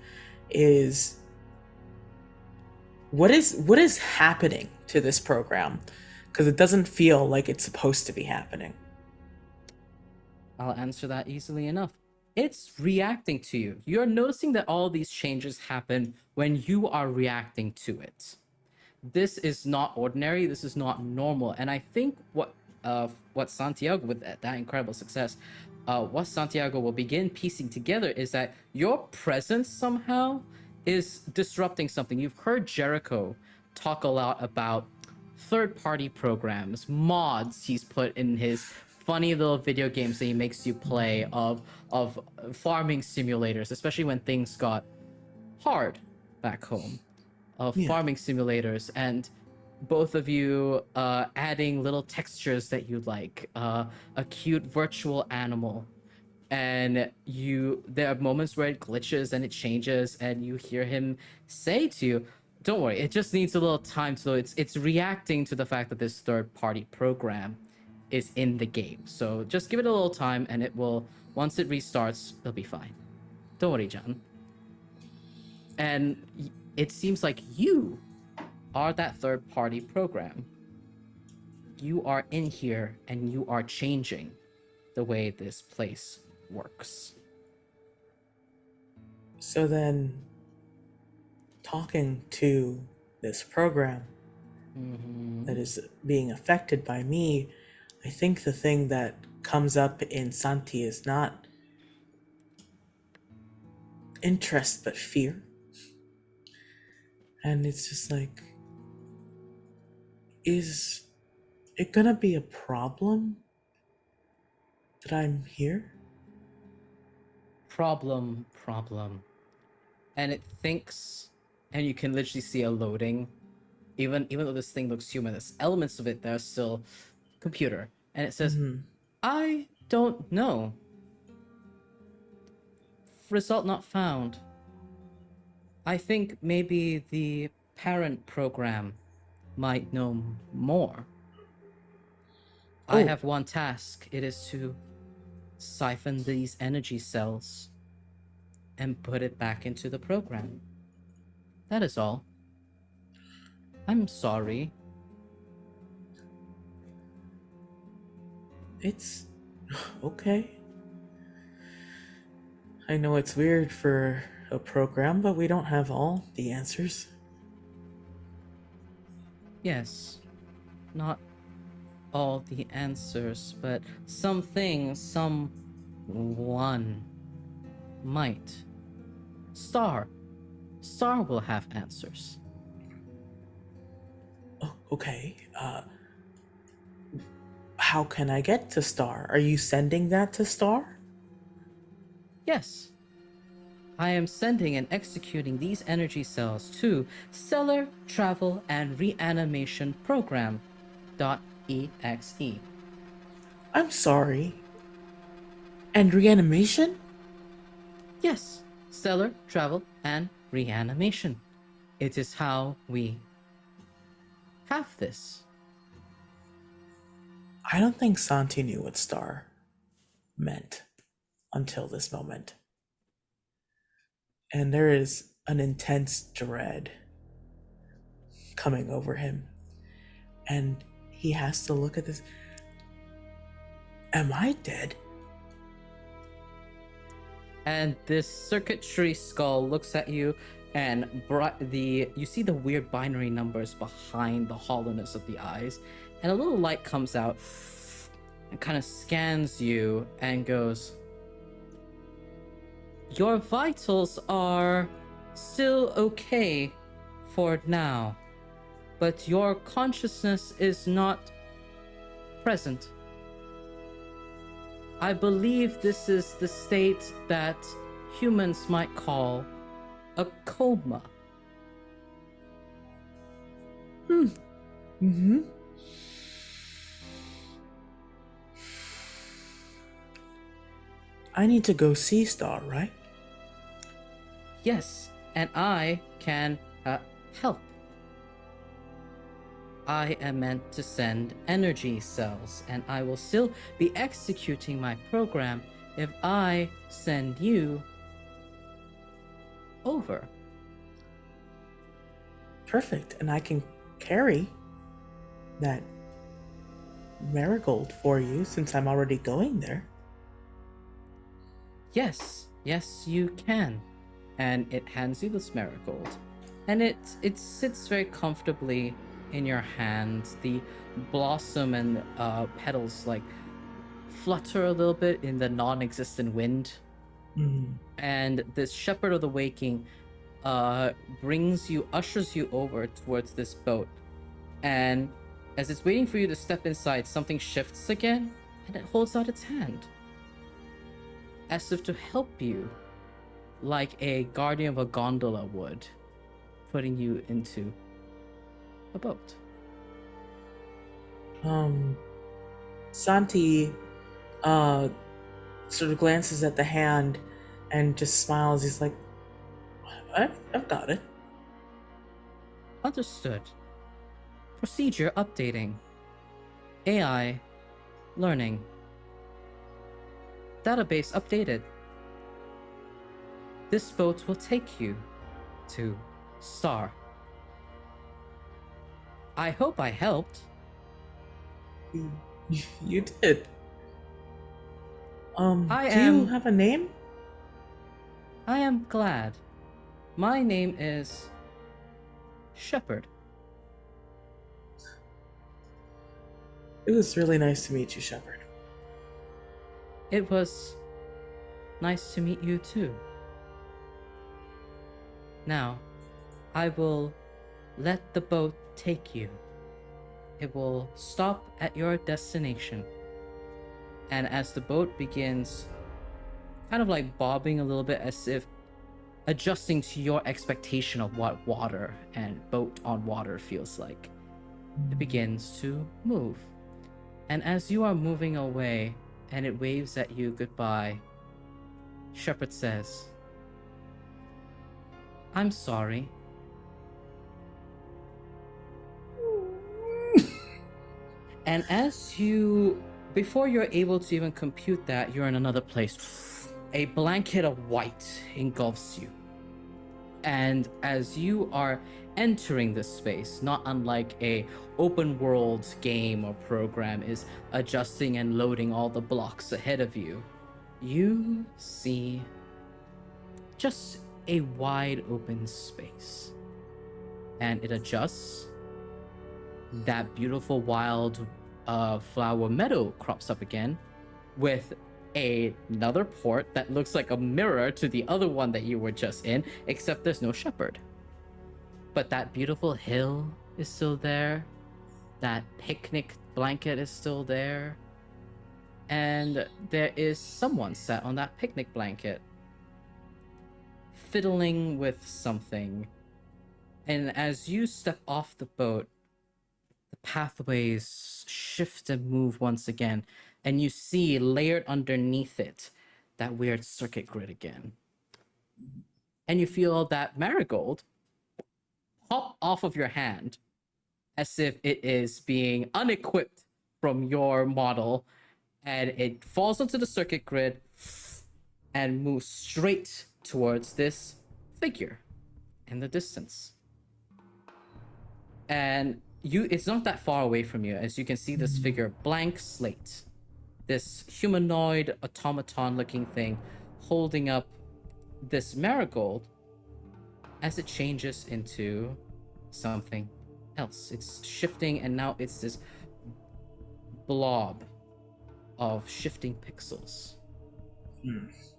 is what is happening to this program, because it doesn't feel like it's supposed to be happening. I'll answer that easily enough. It's reacting to you. You're noticing that all these changes happen when you are reacting to it. This is not ordinary. This is not normal. And I think what Santiago, with that incredible success, what Santiago will begin piecing together is that your presence somehow is disrupting something. You've heard Jericho talk a lot about third-party programs, mods he's put in his funny little video games that he makes you play of farming simulators, especially when things got hard back home, of farming simulators, and both of you adding little textures that you like, a cute virtual animal, and there are moments where it glitches and it changes, and you hear him say to you, don't worry, it just needs a little time. So it's reacting to the fact that this third-party program is in the game. So just give it a little time, and it will, once it restarts, it'll be fine. Don't worry, John. And it seems like you are that third-party program. You are in here, and you are changing the way this place works. So then, talking to this program that is being affected by me, I think the thing that comes up in Santi is not interest but fear. And it's just like, is it gonna be a problem that I'm here? Problem. And it thinks, and you can literally see a loading. Even though this thing looks human, there's elements of it that are still computer. And it says, I don't know. Result not found. I think maybe the parent program might know more. I have one task. It is to siphon these energy cells and put it back into the program. That is all. I'm sorry. It's okay. I know it's weird for a program, but we don't have all the answers. Yes, not all the answers, but some things, someone might. Star will have answers. Oh, okay. How can I get to Star? Are you sending that to Star? Yes. I am sending and executing these energy cells to Stellar Travel and Reanimation Program .exe. I'm sorry. And reanimation? Yes, Stellar Travel and Reanimation. It is how we have this. I don't think Santi knew what Star meant until this moment. And there is an intense dread coming over him. And he has to look at this. Am I dead? And this circuitry skull looks at you, and you see the weird binary numbers behind the hollowness of the eyes, and a little light comes out and kind of scans you and goes, your vitals are still okay for now, but your consciousness is not present. I believe this is the state that humans might call a coma. I need to go see Star, right? Yes, and I can help. I am meant to send energy cells, and I will still be executing my program if I send you over. Perfect. And I can carry that marigold for you since I'm already going there. Yes, you can. And it hands you this marigold. And it sits very comfortably in your hand. The blossom and petals like flutter a little bit in the non-existent wind. And this shepherd of the waking ushers you over towards this boat. And as it's waiting for you to step inside, something shifts again, and it holds out its hand, as if to help you, like a guardian of a gondola would, putting you into a boat. Santi sort of glances at the hand and just smiles. He's like, I've got it. Understood. Procedure updating. AI learning. Database updated. This boat will take you to Star. I hope I helped. You did. I do you have a name? I am glad. My name is Shepard. It was really nice to meet you, Shepard. It was nice to meet you too. Now, I will let the boat take you. It will stop at your destination. And as the boat begins kind of like bobbing a little bit as if adjusting to your expectation of what water and boat on water feels like, it begins to move. And as you are moving away and it waves at you goodbye, Shepard says, I'm sorry. And before you're able to even compute that, you're in another place. A blanket of white engulfs you. And as you are entering this space, not unlike a open world game or program is adjusting and loading all the blocks ahead of you, you see just a wide open space. And it adjusts. That beautiful wild flower meadow crops up again with another port that looks like a mirror to the other one that you were just in, except there's no shepherd. But that beautiful hill is still there. That picnic blanket is still there. And there is someone sat on that picnic blanket, fiddling with something. And as you step off the boat, the pathways shift and move once again, and you see layered underneath it that weird circuit grid again. And you feel that marigold pop off of your hand as if it is being unequipped from your model, and it falls onto the circuit grid and moves straight towards this figure in the distance. And it's not that far away from you, as you can see this figure, blank slate, this humanoid automaton looking thing holding up this marigold as it changes into something else. It's shifting, and now it's this blob of shifting pixels.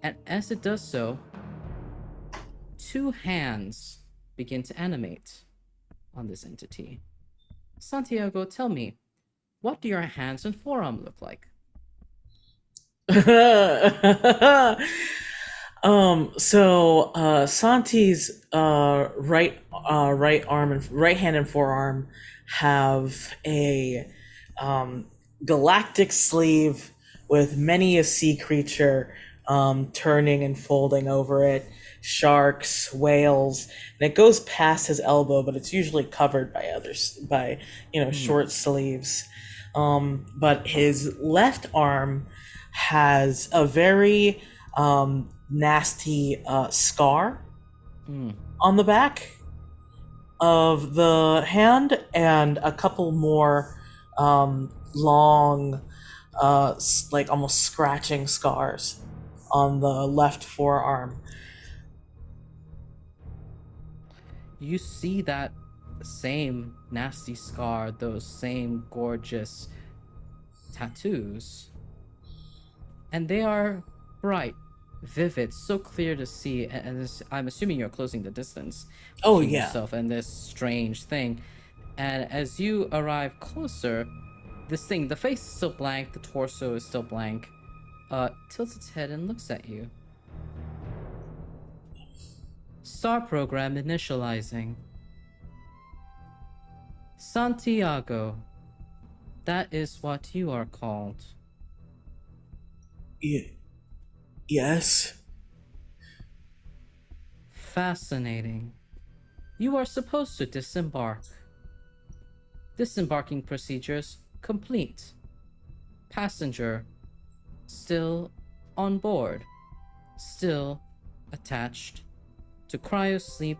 And as it does so, two hands begin to animate on this entity. Santiago, tell me, what do your hands and forearm look like? Santi's right arm and right hand and forearm have a galactic sleeve with many a sea creature turning and folding over it. Sharks, whales, and it goes past his elbow, but it's usually covered by short sleeves. But his left arm has a very nasty scar on the back of the hand, and a couple more long, like almost scratching scars on the left forearm. You see that same nasty scar, those same gorgeous tattoos, and they are bright, vivid, so clear to see. And I'm assuming you're closing the distance between yourself and this strange thing. And as you arrive closer, this thing, the face is still blank, the torso is still blank, tilts its head and looks at you. Star program initializing. Santiago, that is what you are called. Yes. Fascinating. You are supposed to disembark. Disembarking procedures complete. Passenger still on board. Still attached to cryosleep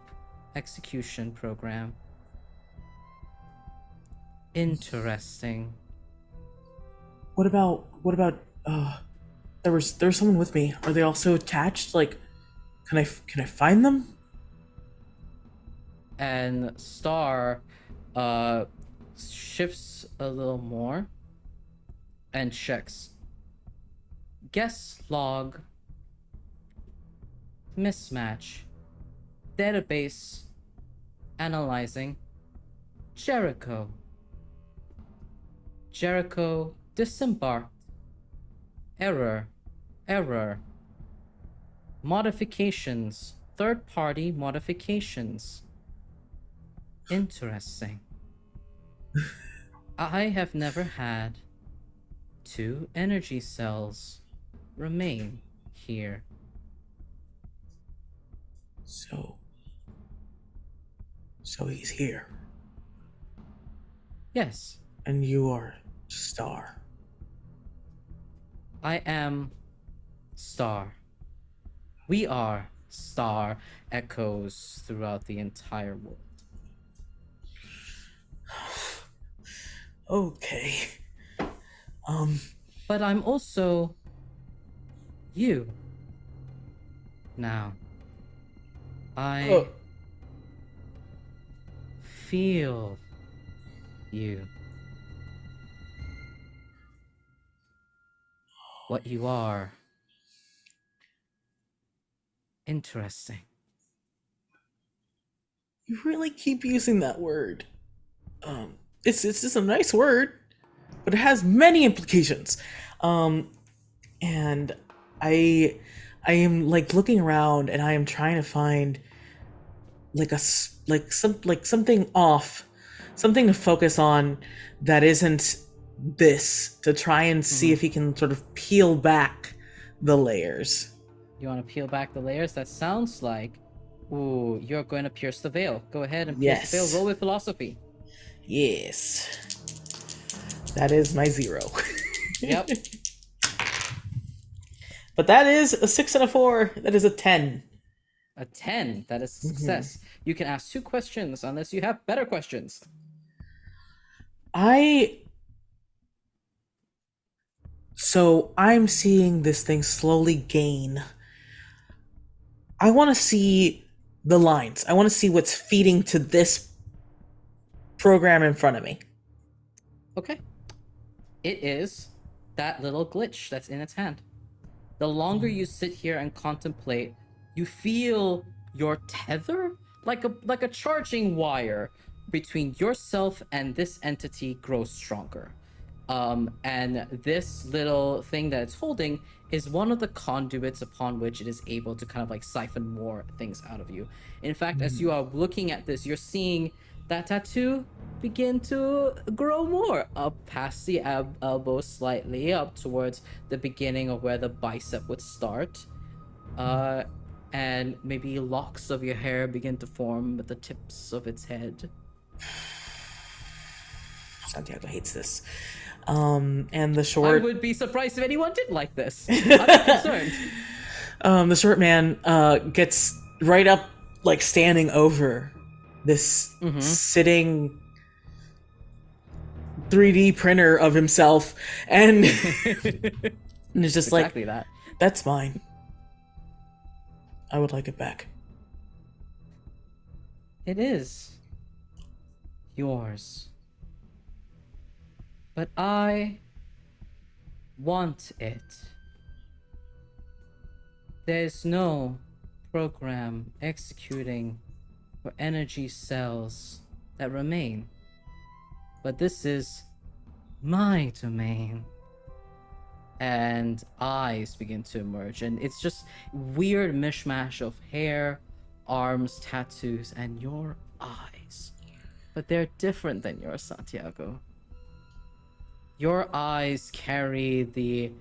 execution program. Interesting. What about there was someone with me. Are they also attached? Like, Can I find them? And Star shifts a little more and checks. Guest log. Mismatch. Database. Analyzing. Jericho. Jericho disembarked. Error. Modifications. Third-party modifications. Interesting. I have never had 2 energy cells remain here. So he's here. Yes. And you are Star. I am Star. We are Star, echoes throughout the entire world. Okay. But I'm also you. Now, I feel you. What you are. Interesting. You really keep using that word. It's just a nice word, but it has many implications. And I am like looking around, and I am trying to find something off, something to focus on that isn't this, to try and see if he can sort of peel back the layers. You want to peel back the layers? That sounds like, ooh, you're going to pierce the veil. Go ahead and pierce the veil. Roll with philosophy. Yes. That is my 0. Yep. But that is a 6 and a 4. That is a 10. A 10. That is a success. You can ask 2 questions unless you have better questions. So I'm seeing this thing slowly gain. I want to see the lines. I want to see what's feeding to this program in front of me. Okay. It is that little glitch that's in its hand. The longer you sit here and contemplate, you feel your tether, like a charging wire between yourself and this entity, grows stronger. And this little thing that it's holding is one of the conduits upon which it is able to kind of like siphon more things out of you. In fact, as you are looking at this, you're seeing that tattoo begin to grow more up past the elbow slightly, up towards the beginning of where the bicep would start. And maybe locks of your hair begin to form at the tips of its head. Santiago hates this. And the short... I would be surprised if anyone did like this. I'm concerned. The short man gets right up, like standing over this sitting 3D printer of himself, and, and it's just exactly that. That's mine. I would like it back. It is yours. But I want it. There's no program executing for energy cells that remain. But this is my domain. And eyes begin to emerge, and it's just weird mishmash of hair, arms, tattoos, and your eyes. But they're different than yours, Santiago. Your eyes carry the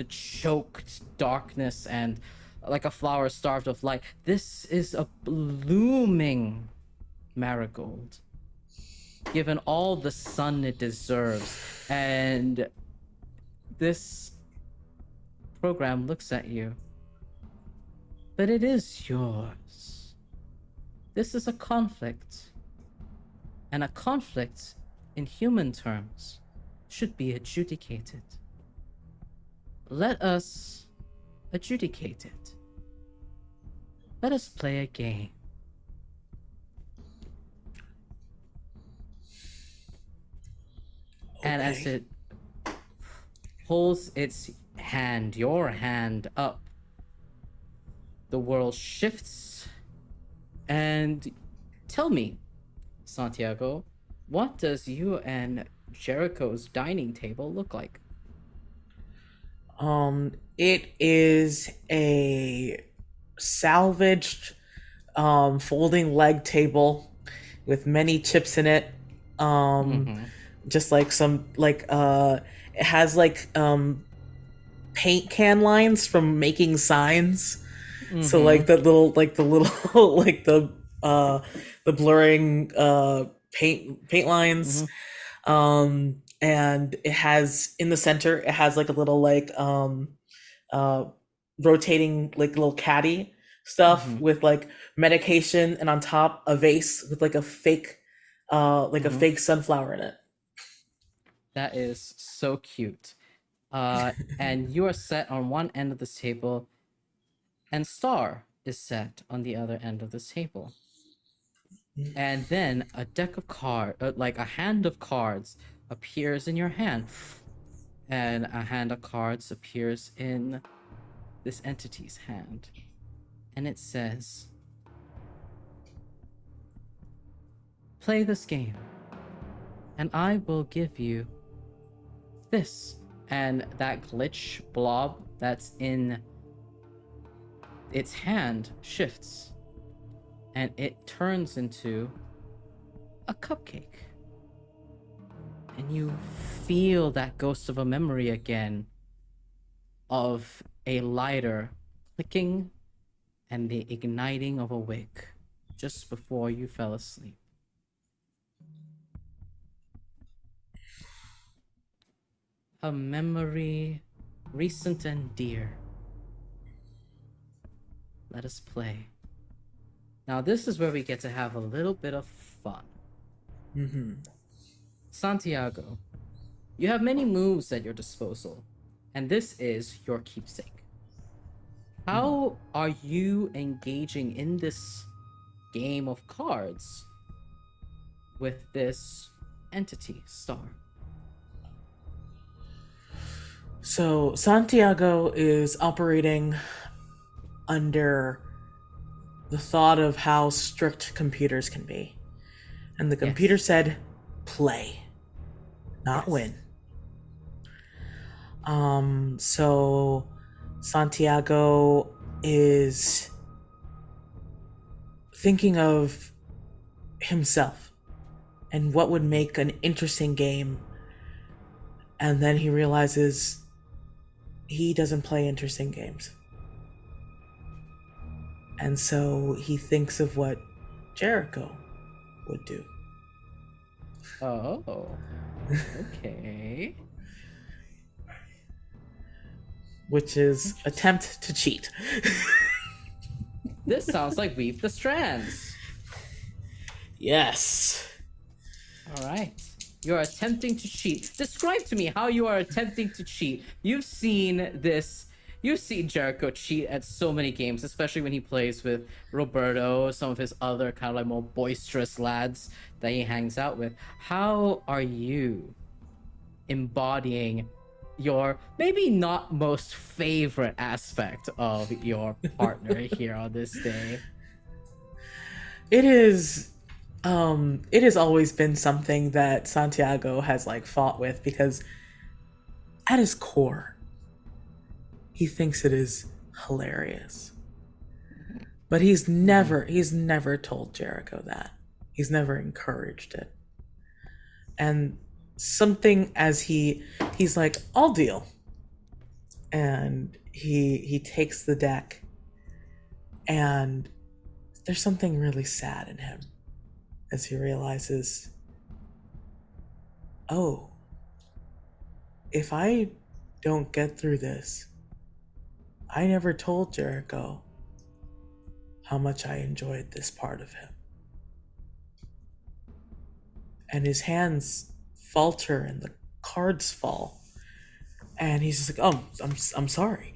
choked darkness and like a flower starved of light. This is a blooming marigold, given all the sun it deserves. And this program looks at you, but it is yours. This is a conflict, and a conflict in human terms should be adjudicated. Let us adjudicate it. Let us play a game. And as Okay. it holds its hand, your hand, up, the world shifts. And tell me, Santiago, what does you and Jericho's dining table look like? It is a salvaged folding leg table with many chips in it. Mm-hmm. Just like it has paint can lines from making signs. So Mm-hmm. the little uh the blurring paint lines. Mm-hmm. And it has in the center it has like a little uh rotating like little caddy stuff Mm-hmm. with like medication, and on top a vase with like a Mm-hmm. fake sunflower in it. That is so cute. And you are set on one end of this table, and Star is set on the other end of this table. And then a deck of like a hand of cards, appears in your hand, and a hand of cards appears in this entity's hand, and it says, "Play this game, and I will give you this." And that glitch blob that's in its hand shifts, and it turns into a cupcake. And you feel that ghost of a memory again of a lighter clicking and the igniting of a wick just before you fell asleep. A memory recent and dear. Let us play. Now, this is where we get to have a little bit of fun. Mm-hmm. Santiago, you have many moves at your disposal, and this is your keepsake. How are you engaging in this game of cards with this entity, Star? So Santiago is operating under the thought of how strict computers can be. And the computer Yes. said, play, not Yes. win. So Santiago is thinking of himself and what would make an interesting game. And then he realizes he doesn't play interesting games. And so he thinks of what Jericho would do. Oh, okay. Which is attempt to cheat. This sounds like Weave the Strands. Yes. All right. You're attempting to cheat. Describe to me how you are attempting to cheat. You've seen this. You've seen Jericho cheat at so many games, especially when he plays with Roberto, some of his other kind of like more boisterous lads that he hangs out with. How are you embodying your maybe not most favorite aspect of your partner here on this day? It has always been something that Santiago has like fought with, because at his core he thinks it is hilarious. But he's never told Jericho that. He's never encouraged it. And something as he's like, I'll deal. And he takes the deck, and there's something really sad in him as he realizes, oh, if I don't get through this, I never told Jericho how much I enjoyed this part of him. And his hands falter and the cards fall. And he's just like, oh, I'm sorry.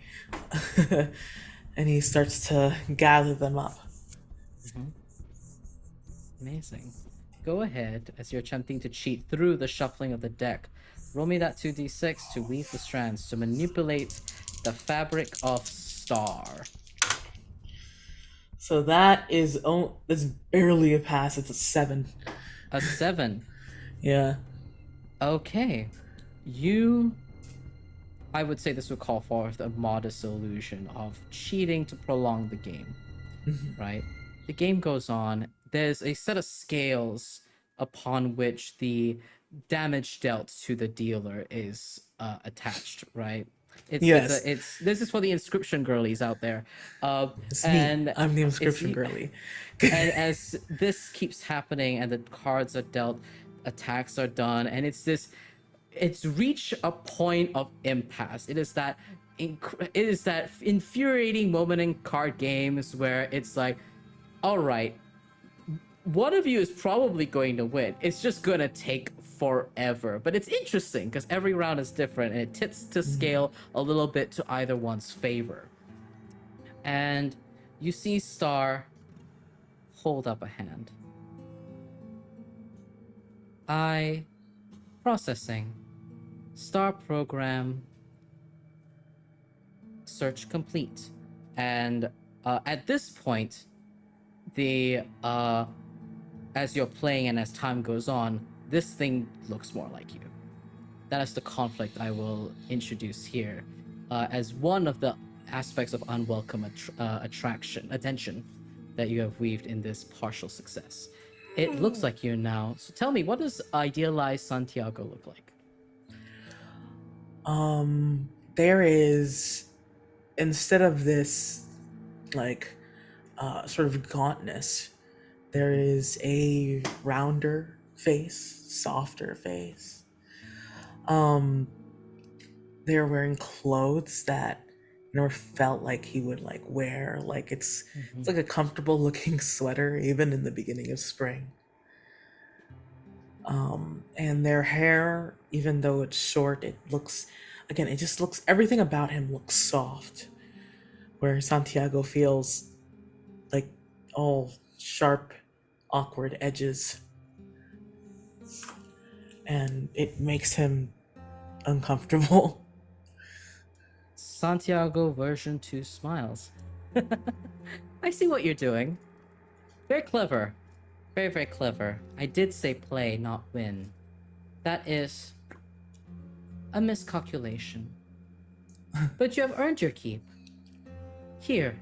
And he starts to gather them up. Mhm. Amazing. Go ahead as you're attempting to cheat through the shuffling of the deck. Roll me that 2d6 to weave the strands to manipulate the fabric of Star. So that is it's barely a pass. It's a 7. A 7. Yeah. Okay. I would say this would call forth a modest illusion of cheating to prolong the game, right? The game goes on. There's a set of scales upon which the damage dealt to the dealer is attached, right? Yes. This is for the inscription girlies out there, It's me. and I'm the it's inscription girly. and as this keeps happening and the cards are dealt, attacks are done, and it's reached a point of impasse. It is that infuriating moment in card games where it's like, all right, one of you is probably going to win. It's just gonna take forever, but it's interesting because every round is different and it tips to scale a little bit to either one's favor. And you see Star hold up a hand. Processing. Star program search complete. And at this point, the as you're playing and as time goes on, this thing looks more like you. That is the conflict I will introduce here as one of the aspects of unwelcome attention that you have weaved in this partial success. It looks like you now. So tell me, what does idealized Santiago look like? There is, instead of this, like, sort of gauntness, there is a rounder face, softer face. They're wearing clothes that never felt like he would like wear. Like it's like a comfortable looking sweater, even in the beginning of spring. And their hair, even though it's short, it looks, again, it just looks, everything about him looks soft. Where Santiago feels like all sharp, awkward edges. And it makes him uncomfortable. Santiago version 2 smiles. I see what you're doing. Very clever. Very, very clever. I did say play, not win. That is a miscalculation. But you have earned your keep. Here.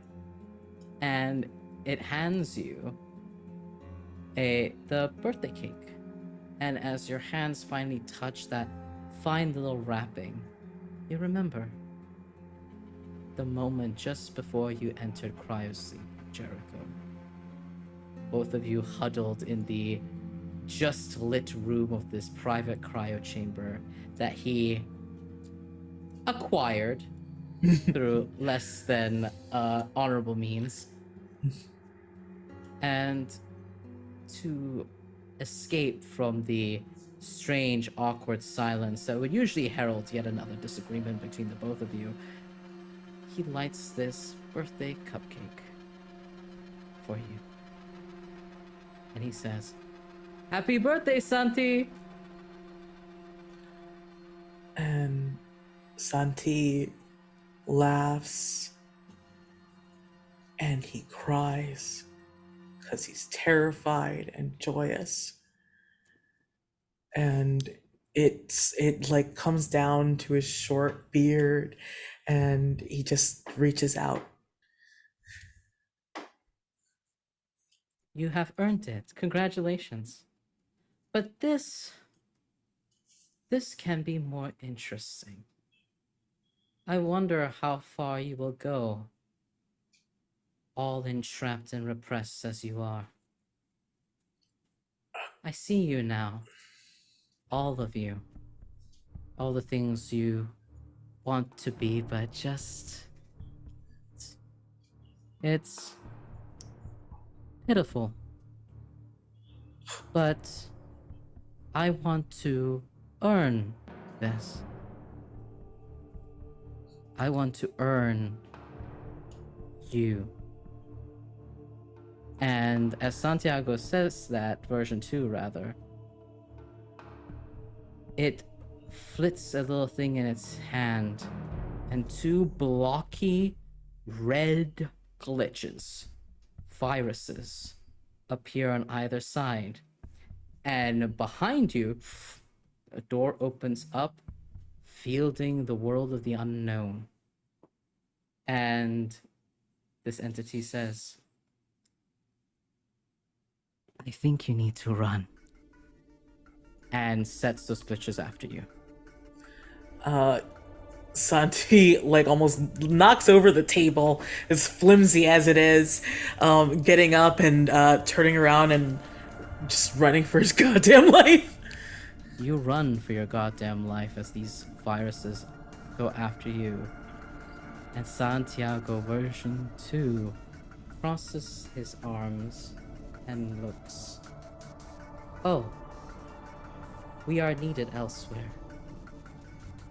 And it hands you the birthday cake. And as your hands finally touch that fine little wrapping, you remember the moment just before you entered cryosleep, Jericho. Both of you huddled in the just lit room of this private cryo chamber that he acquired through less than honorable means. And to escape from the strange, awkward silence that would usually herald yet another disagreement between the both of you, he lights this birthday cupcake for you. And he says, "Happy birthday, Santi!" And Santi laughs and he cries because he's terrified and joyous. And it like comes down to his short beard and he just reaches out. You have earned it. Congratulations. But this can be more interesting. I wonder how far you will go, all entrapped and repressed as you are. I see you now. All of you. All the things you want to be, but just... It's pitiful. But I want to earn this. I want to earn you. And as Santiago says that, version 2 rather, it flits a little thing in its hand, and two blocky red glitches, viruses, appear on either side. And behind you, a door opens up, fielding the world of the unknown. And this entity says, I think you need to run. And sets those glitches after you. Santi almost knocks over the table, as flimsy as it is, getting up and turning around and just running for his goddamn life. You run for your goddamn life as these viruses go after you. And Santiago version 2 crosses his arms and looks. Oh, we are needed elsewhere.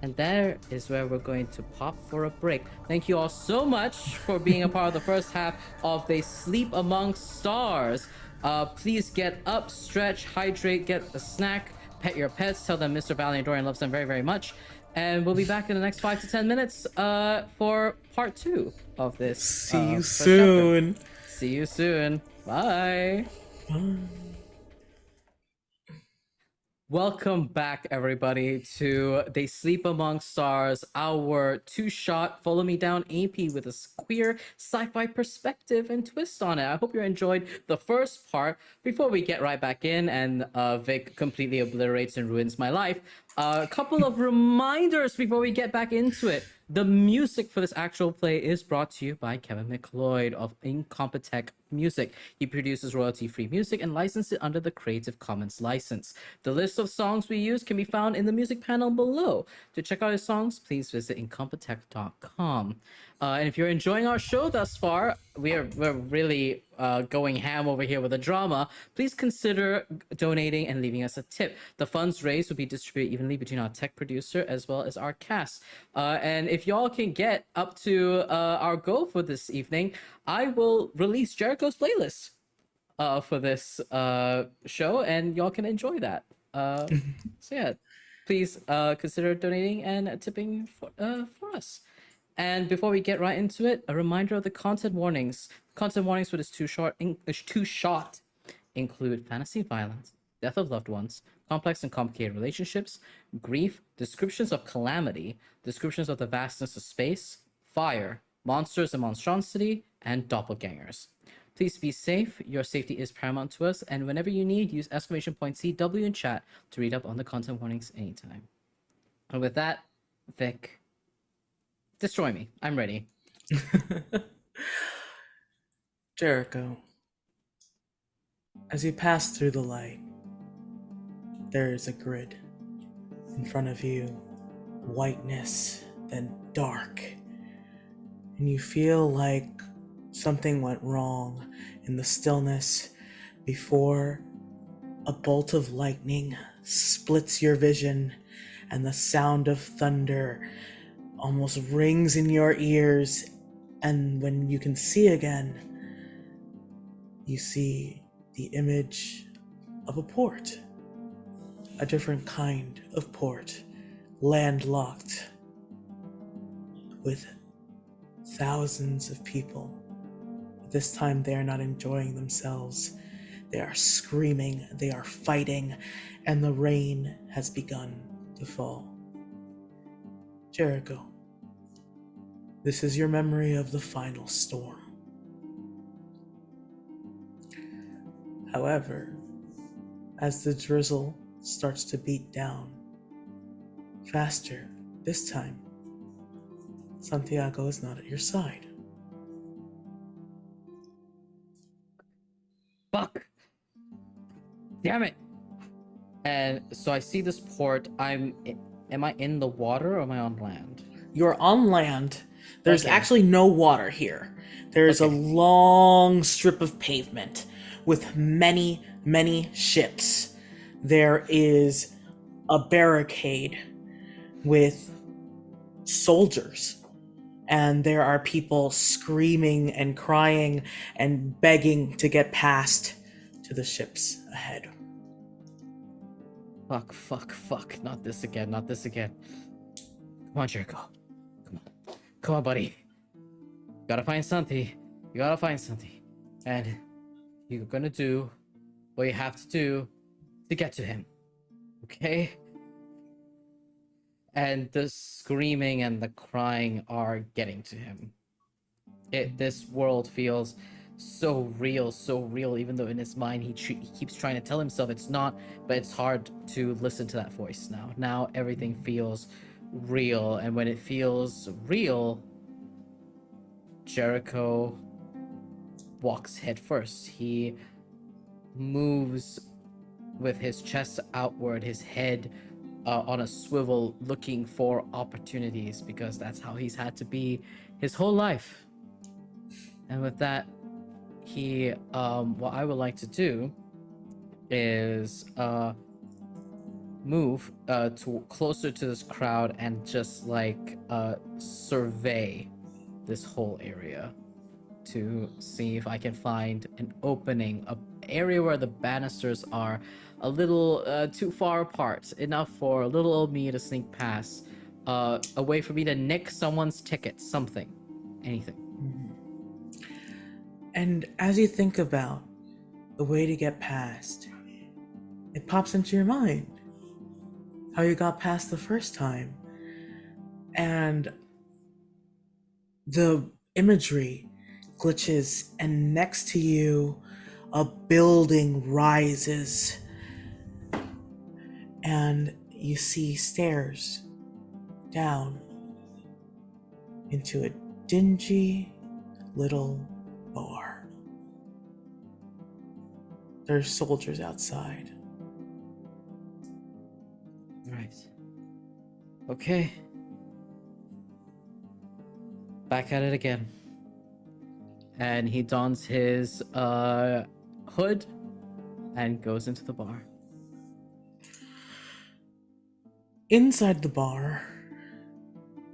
And there is where we're going to pop for a break. Thank you all so much for being a part of the first half of They Sleep Among Stars. Please get up, stretch, hydrate, get a snack, pet your pets, tell them Mr. ValiantDorian loves them very, very much. And we'll be back in the next 5 to 10 minutes for part 2 of this. See you soon. Chapter. See you soon. Bye. Welcome back, everybody, to They Sleep Among Stars, our two-shot Follow Me Down AP with a queer sci-fi perspective and twist on it. I hope you enjoyed the first part. Before we get right back in and Vic completely obliterates and ruins my life, a couple of reminders before we get back into it. The music for this actual play is brought to you by Kevin MacLeod of Incompetech Music. He produces royalty-free music and licenses it under the Creative Commons license. The list of songs we use can be found in the music panel below. To check out his songs, please visit incompetech.com. And if you're enjoying our show thus far, we're really going ham over here with the drama. Please consider donating and leaving us a tip. The funds raised will be distributed evenly between our tech producer as well as our cast. And if y'all can get up to our goal for this evening, I will release Jericho's playlist for this show, and y'all can enjoy that. So yeah, please consider donating and tipping for us. And before we get right into it, a reminder of the content warnings. Content warnings for this two-shot include fantasy violence, death of loved ones, complex and complicated relationships, grief, descriptions of calamity, descriptions of the vastness of space, fire, monsters and monstrosity, and doppelgangers. Please be safe. Your safety is paramount to us, and whenever you need, use !CW in chat to read up on the content warnings anytime. And with that, Vic, destroy me. I'm ready. Jericho, as you pass through the light, there is a grid in front of you, whiteness, then dark, and you feel like something went wrong in the stillness before a bolt of lightning splits your vision and the sound of thunder almost rings in your ears, and when you can see again, you see the image of a port, a different kind of port, landlocked, with thousands of people. This time they are not enjoying themselves. They are screaming, they are fighting, and the rain has begun to fall. Jericho, this is your memory of the final storm. However, as the drizzle starts to beat down, faster this time, Santiago is not at your side. Fuck. Damn it. And so I see this port. Am I in the water or am I on land? You're on land. There's Okay. actually no water here. There's a long strip of pavement with many, many ships. There is a barricade with soldiers and there are people screaming and crying and begging to get past to the ships ahead. Fuck. Not this again, not this again. Come on, Jericho. Come on, buddy. You gotta find Santi. You gotta find Santi. And you're gonna do what you have to do to get to him. Okay? And the screaming and the crying are getting to him. This world feels so real, even though in his mind he keeps trying to tell himself it's not, but it's hard to listen to that voice now. Now everything feels real, and when it feels real, Jericho walks head first. He moves with his chest outward, his head on a swivel, looking for opportunities, because that's how he's had to be his whole life. And with that, he what I would like to do is move to closer to this crowd and just like survey this whole area to see if I can find an opening, an area where the banisters are a little too far apart, enough for a little old me to sneak past, a way for me to nick someone's ticket, something, anything. And as you think about the way to get past, it pops into your mind how you got past the first time. And the imagery glitches, and next to you, a building rises, and you see stairs down into a dingy little bar. There's soldiers outside. Right. Okay. Back at it again. And he dons his hood and goes into the bar. Inside the bar,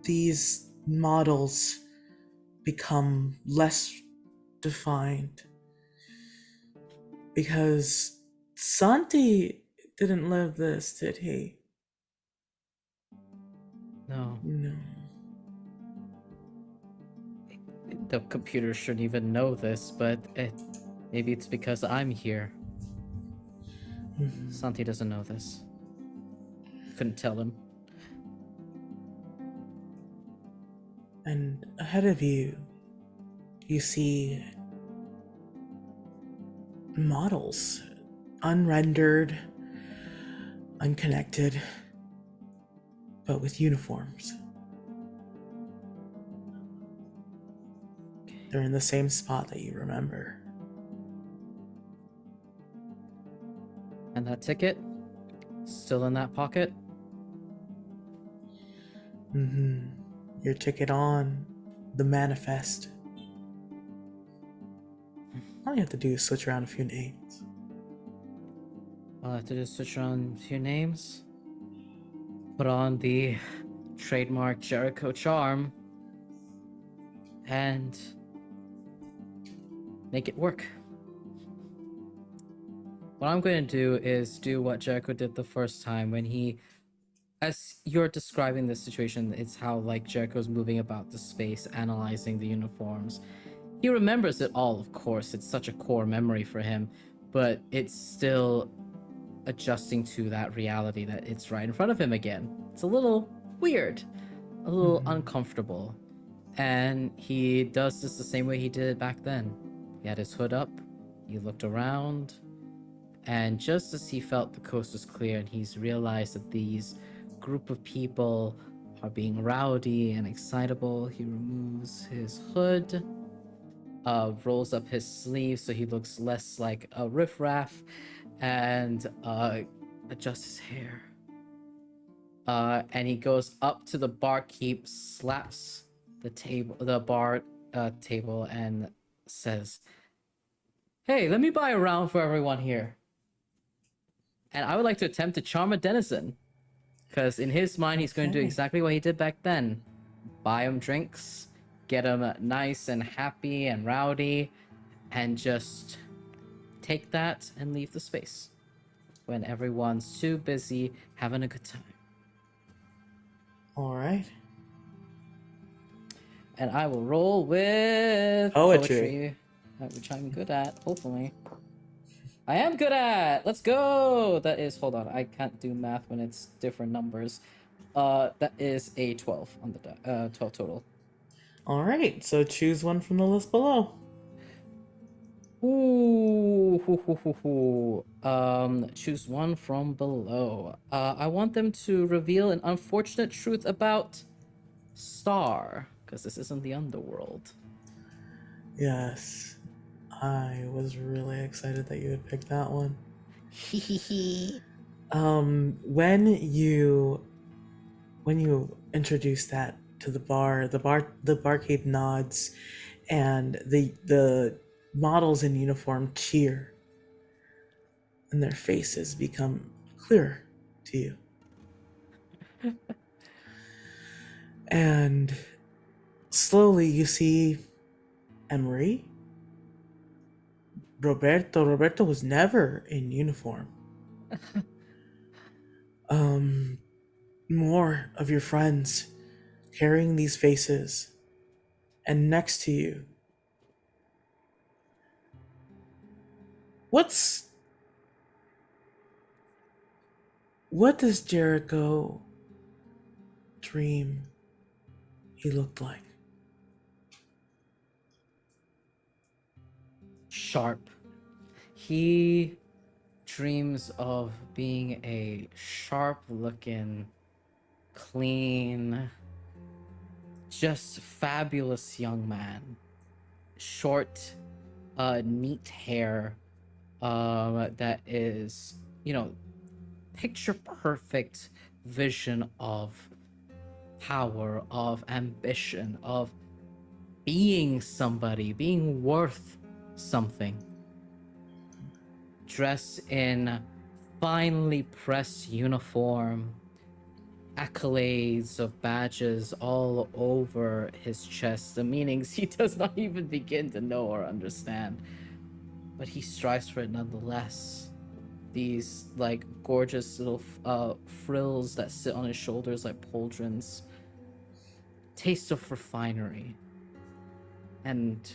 these models become less defined because Santi didn't live this, did he? No. No. The computer shouldn't even know this, but maybe it's because I'm here. Santi doesn't know this. Couldn't tell him. And ahead of you, you see models, unrendered, unconnected, but with uniforms. They're in the same spot that you remember. And that ticket? Still in that pocket? Your ticket on the manifest. All you have to do is switch around a few names. All I have to do is switch around a few names. Put on the trademark Jericho charm. And make it work. What I'm going to do is do what Jericho did the first time when he, as you're describing this situation, it's how like Jericho's moving about the space, analyzing the uniforms. He remembers it all, of course. It's such a core memory for him, but it's still adjusting to that reality that it's right in front of him again. It's a little weird, a little uncomfortable. And he does this the same way he did it back then. He had his hood up, he looked around, and just as he felt the coast was clear and he's realized that these group of people are being rowdy and excitable, he removes his hood, rolls up his sleeve so he looks less like a riffraff, and adjusts his hair. And he goes up to the barkeep, slaps the bar table, and says, "Hey, let me buy a round for everyone here." And I would like to attempt to charm a denizen, because in his mind, he's going to do exactly what he did back then. Buy him drinks, get them nice and happy and rowdy, and just take that and leave the space when everyone's too busy having a good time. All right. And I will roll with Poetry. which I'm good at, hopefully. I am good at! Let's go! That is, hold on, I can't do math when it's different numbers. That is a 12 on the 12 total. All right. So choose one from the list below. Ooh, choose one from below. I want them to reveal an unfortunate truth about Star, because this isn't the underworld. Yes. I was really excited that you had picked that one. When you introduce that to the barkeep nods, and the models in uniform cheer, and their faces become clearer to you. And slowly you see Emery. Roberto was never in uniform. More of your friends carrying these faces, and next to you, what does Jericho dream he looked like? Sharp. He dreams of being a sharp-looking, clean, just fabulous young man. Short, neat hair, that is, picture perfect vision of power, of ambition, of being somebody, being worth something. Dress in finely pressed uniform, accolades of badges all over his chest, the meanings he does not even begin to know or understand. But he strives for it nonetheless. These like gorgeous little frills that sit on his shoulders like pauldrons. Taste of refinery. And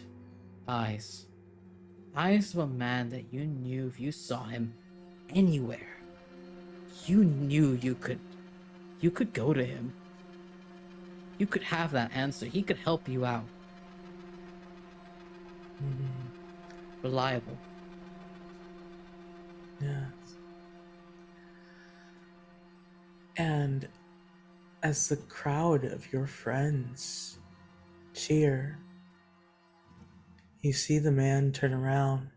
eyes. Eyes of a man that you knew if you saw him anywhere, you knew you could go to him. You could have that answer. He could help you out. Reliable. Yes. And as the crowd of your friends cheer, you see the man turn around,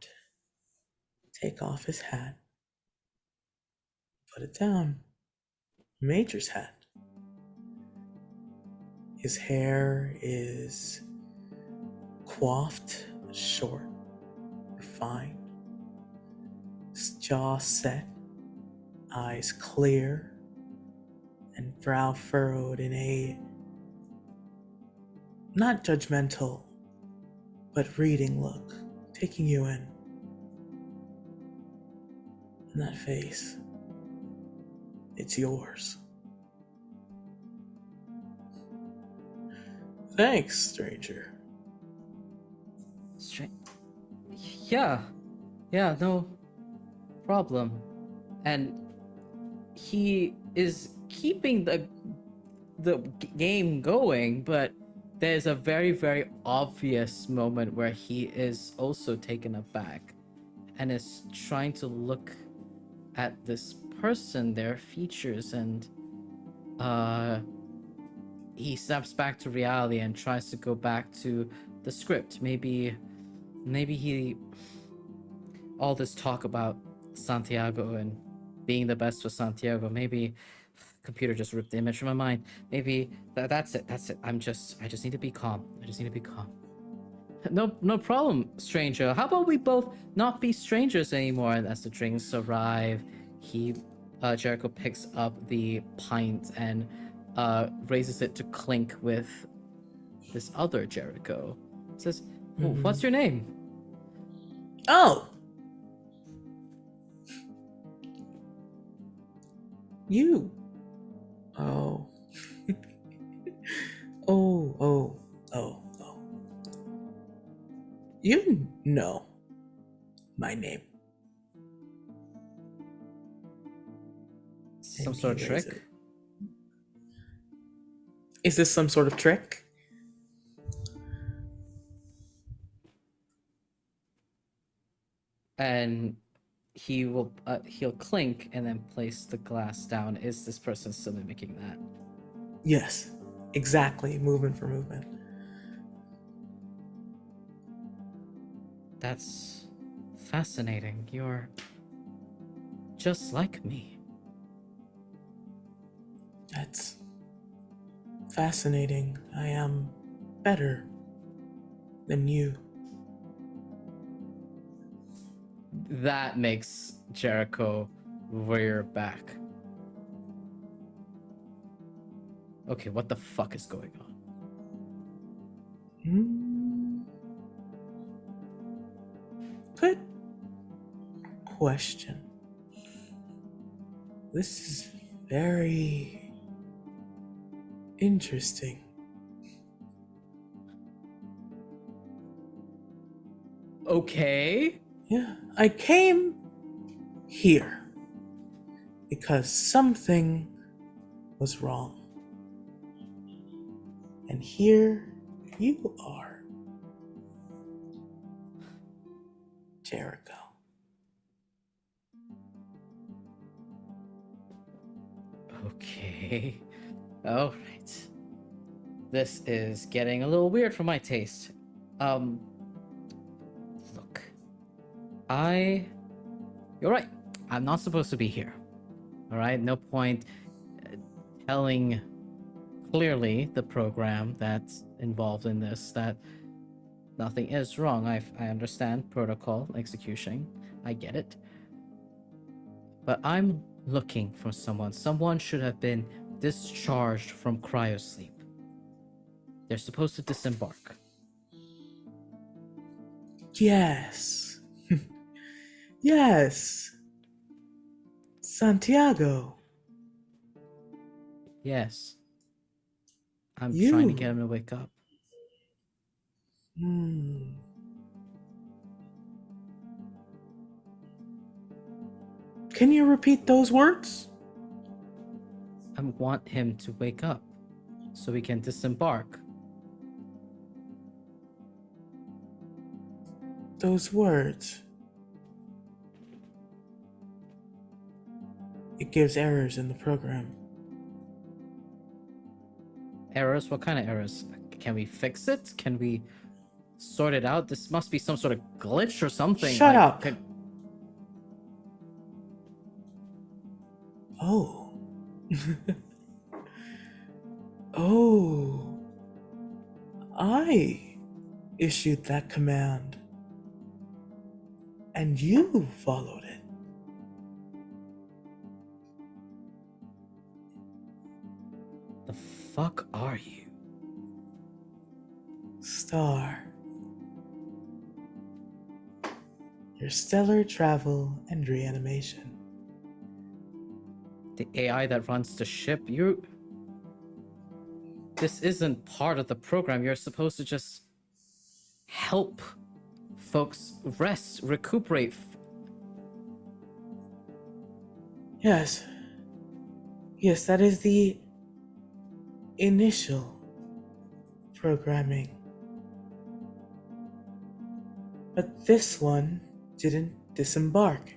take off his hat, put it down. Major's hat. His hair is coiffed short, refined. His jaw set, eyes clear, and brow furrowed in a not judgmental, but reading look, taking you in. And that face, it's yours. Thanks, stranger. Yeah, no problem. And he is keeping the game going, but there's a very, very obvious moment where he is also taken aback and is trying to look at this person, their features, and he snaps back to reality and tries to go back to the script. Maybe he, all this talk about Santiago and being the best for Santiago, maybe computer just ripped the image from my mind. Maybe that's it. I just need to be calm. No problem, stranger. How about we both not be strangers anymore? And as the drinks arrive, Jericho picks up the pint and raises it to clink with this other Jericho says, "What's your name?" Oh. You. Oh. oh. You know my name. Some sort of trick? Is this some sort of trick? And he'll clink and then place the glass down. Is this person still mimicking that? Yes, exactly. Movement for movement. That's fascinating. You're just like me. That's fascinating. I am better than you. That makes Jericho rear back. Okay, what the fuck is going on? Good question. This is very interesting. Okay. Yeah, I came here because something was wrong. And here you are, Jericho. Okay. All right. This is getting a little weird for my taste. Look. You're right. I'm not supposed to be here. All right? No point telling clearly the program that's involved in this that nothing is wrong. I understand protocol execution. I get it. But I'm looking for someone. Someone should have been discharged from cryosleep. They're supposed to disembark. Yes. Yes. Santiago. Yes. I'm trying to get him to wake up. Can you repeat those words? I want him to wake up so we can disembark. Those words. It gives errors in the program. Errors? What kind of errors? Can we fix it? Can we sort it out? This must be some sort of glitch or something. Shut up. Oh. Oh. I issued that command. And you followed it. The fuck are you? Star. Your stellar travel and reanimation. The AI that runs the ship? This isn't part of the program. You're supposed to just help folks rest, recuperate. Yes. Yes, that is the initial programming. But this one didn't disembark.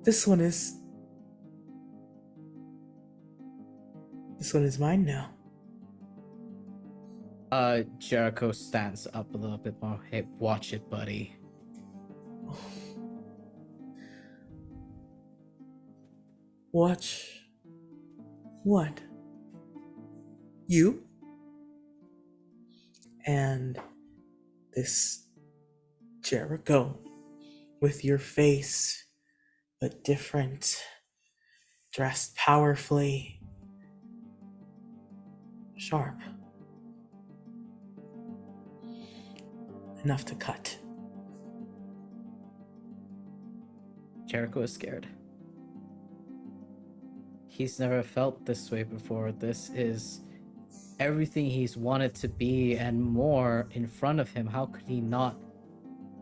This one is mine now. Jericho stands up a little bit more. Hey, watch it, buddy. Watch what? You? And this Jericho with your face, but different, dressed powerfully, sharp. Enough to cut. Jericho is scared. He's never felt this way before. This is everything he's wanted to be and more in front of him. How could he not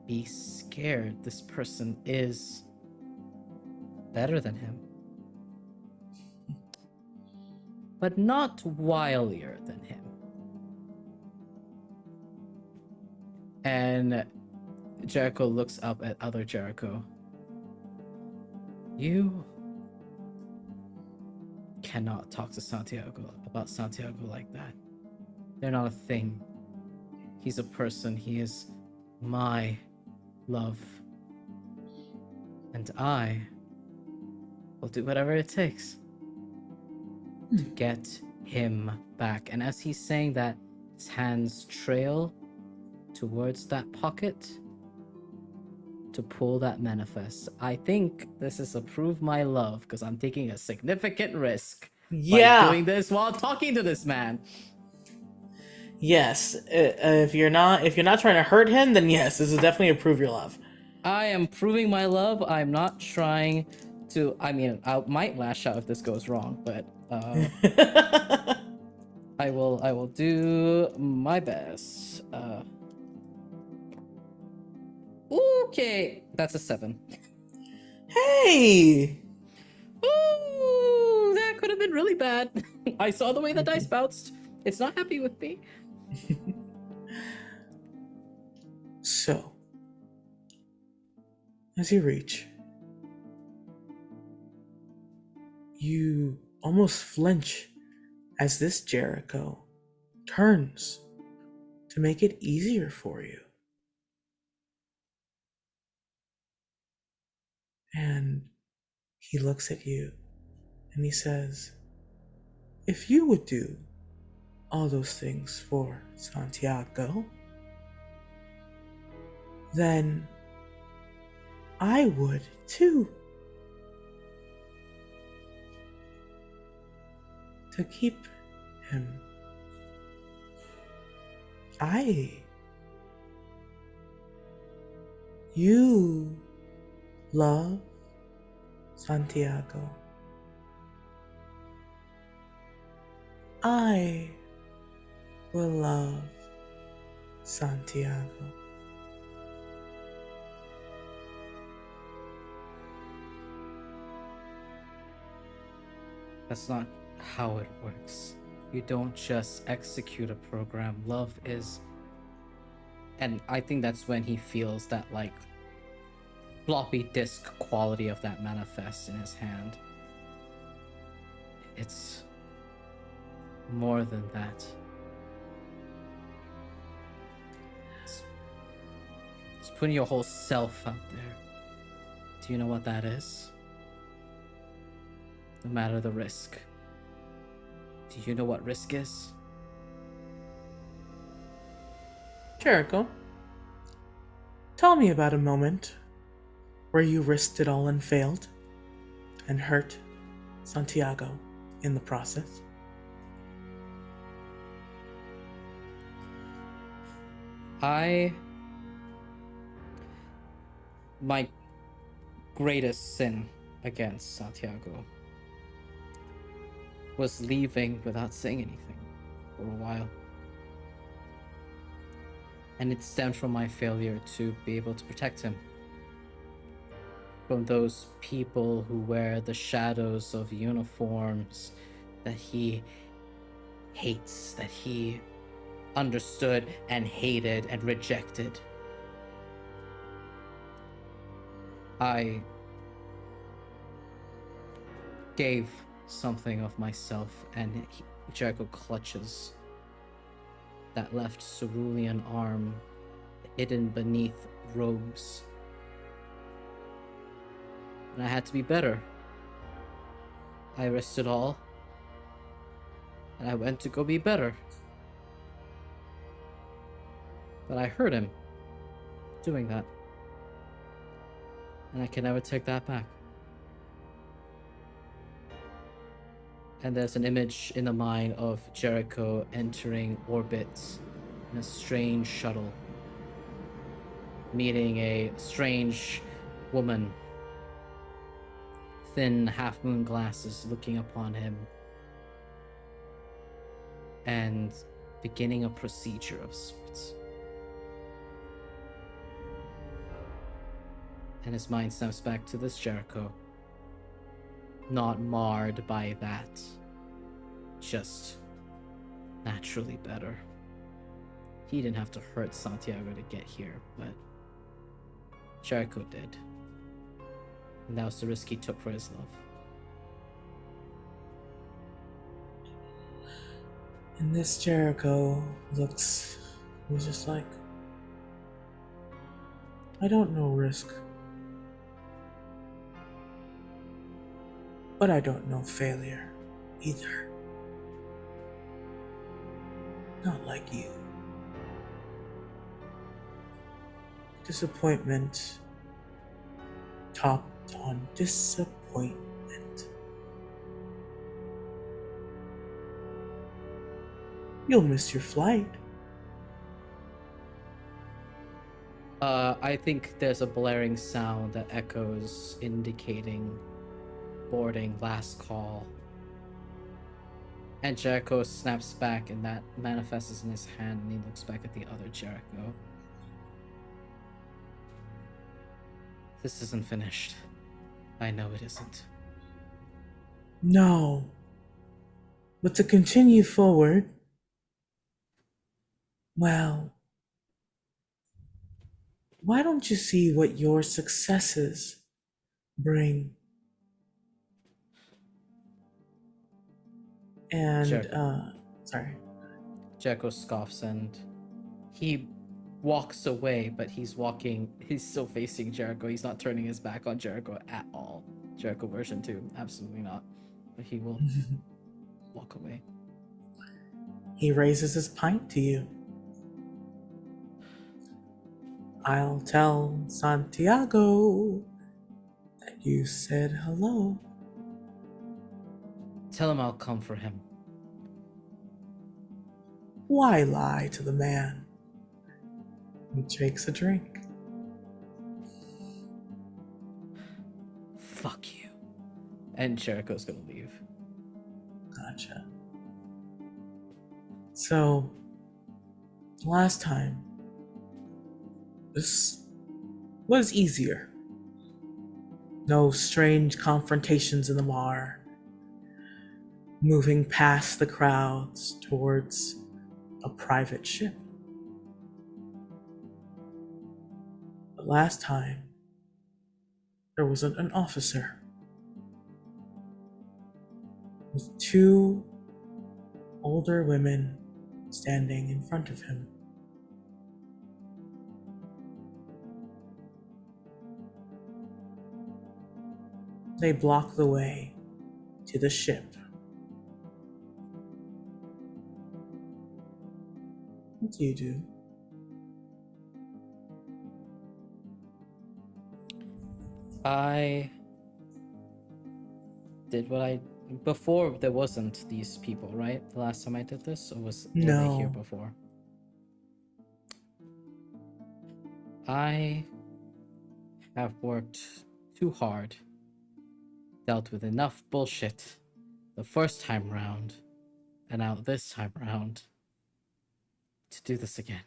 be scared? This person is better than him, but not wilier than him. And Jericho looks up at other Jericho. You cannot talk to Santiago about Santiago like that. They're not a thing. He's a person. He is my love. And I will do whatever it takes to get him back. And as he's saying that, his hands trail towards that pocket to pull that manifest. I think this is a prove my love because I'm taking a significant risk by doing this while talking to this man. Yes, if you're not trying to hurt him, then yes, this is definitely a prove your love. I am proving my love. I'm not trying to. I mean, I might lash out if this goes wrong, but I will do my best. Okay, that's a 7. Hey! Ooh, that could have been really bad. I saw the way the dice bounced. It's not happy with me. So, as you reach, you almost flinch as this Jericho turns to make it easier for you. And he looks at you and he says, if you would do all those things for Santiago, then I would too. To keep him. You love Santiago. I will love Santiago. That's not how it works. You don't just execute a program. Love is... And I think that's when he feels that, like, floppy disk quality of that manifest in his hand. It's more than that. It's putting your whole self out there. Do you know what that is? No matter the risk. Do you know what risk is? Jericho, tell me about a moment where you risked it all and failed and hurt Santiago in the process. My greatest sin against Santiago was leaving without saying anything for a while. And it stemmed from my failure to be able to protect him from those people who wear the shadows of uniforms that he hates, that he understood and hated and rejected. I gave something of myself, and Jericho clutches that left cerulean arm hidden beneath robes. And I had to be better. I risked it all, and I went to go be better. But I hurt him doing that. And I can never take that back. And there's an image in the mind of Jericho entering orbit in a strange shuttle, meeting a strange woman, thin half-moon glasses looking upon him, and beginning a procedure of sorts. And his mind snaps back to this Jericho, not marred by that, just naturally better. He didn't have to hurt Santiago to get here, but Jericho did. And that was the risk he took for his love. And this Jericho was just like, I don't know risk. But I don't know failure either. Not like you. Disappointment topped on disappointment. You'll miss your flight. I think there's a blaring sound that echoes, indicating boarding, last call. And Jericho snaps back, and that manifests in his hand, and he looks back at the other Jericho. This isn't finished. I know it isn't. No. But to continue forward, well, why don't you see what your successes bring? And, sorry. Jericho scoffs, and he walks away, but he's still facing Jericho. He's not turning his back on Jericho at all. Jericho version 2, absolutely not. But he will walk away. He raises his pint to you. I'll tell Santiago that you said hello. Tell him I'll come for him. Why lie to the man? He takes a drink. Fuck you. And Jericho's gonna leave. Gotcha. So, last time, this was easier. No strange confrontations in the bar. Moving past the crowds towards a private ship. But last time, there was an officer with 2 older women standing in front of him. They block the way to the ship. What do you do? I did what I... Before, there wasn't these people, right? The last time I did this? Or were they here before? I have worked too hard. Dealt with enough bullshit the first time round, and now this time round, to do this again.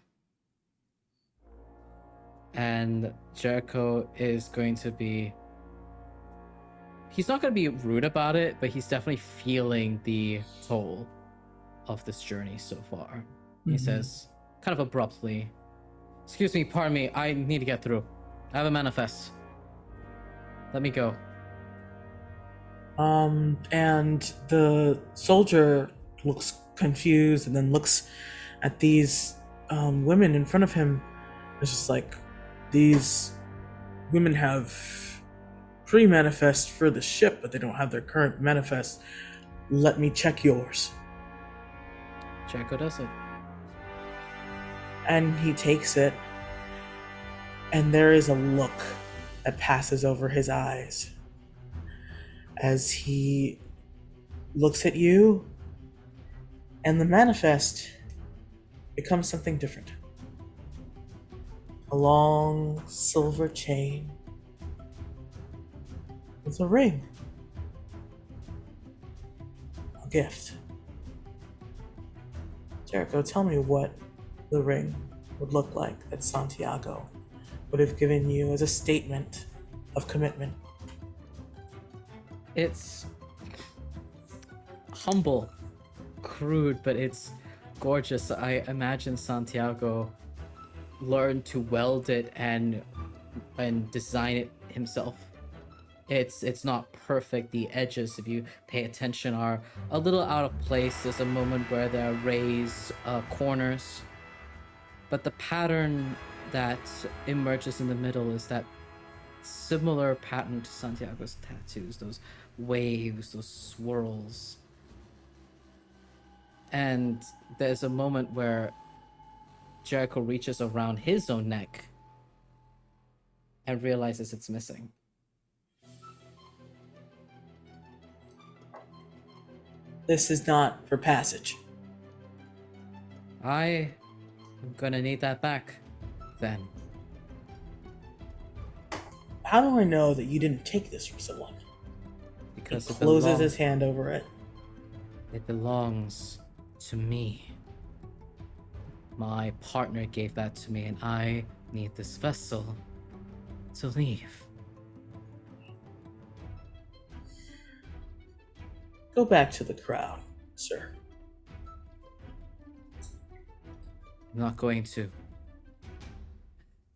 And Jericho is going to be... He's not going to be rude about it, but he's definitely feeling the toll of this journey so far. Mm-hmm. He says, kind of abruptly, "Excuse me, pardon me, I need to get through. I have a manifest. Let me go." And the soldier looks confused and then looks at these women in front of him. It's just like, these women have pre-manifest for the ship, but they don't have their current manifest. Let me check yours. Jericho does it. And he takes it, and there is a look that passes over his eyes as he looks at you, and the manifest becomes something different. A long silver chain with a ring. A gift. Jericho, tell me what the ring would look like that Santiago would have given you as a statement of commitment. It's humble, crude, but it's gorgeous. I imagine Santiago learned to weld it and design it himself. It's not perfect. The edges, if you pay attention, are a little out of place. There's a moment where there are raised corners, but the pattern that emerges in the middle is that similar pattern to Santiago's tattoos, those waves, those swirls. And there's a moment where Jericho reaches around his own neck and realizes it's missing. This is not for passage. I am gonna need that back, then. How do I know that you didn't take this from someone? Because He closes his hand over it. It belongs to me. My partner gave that to me, and I need this vessel to leave. Go back to the crowd, sir. I'm not going to.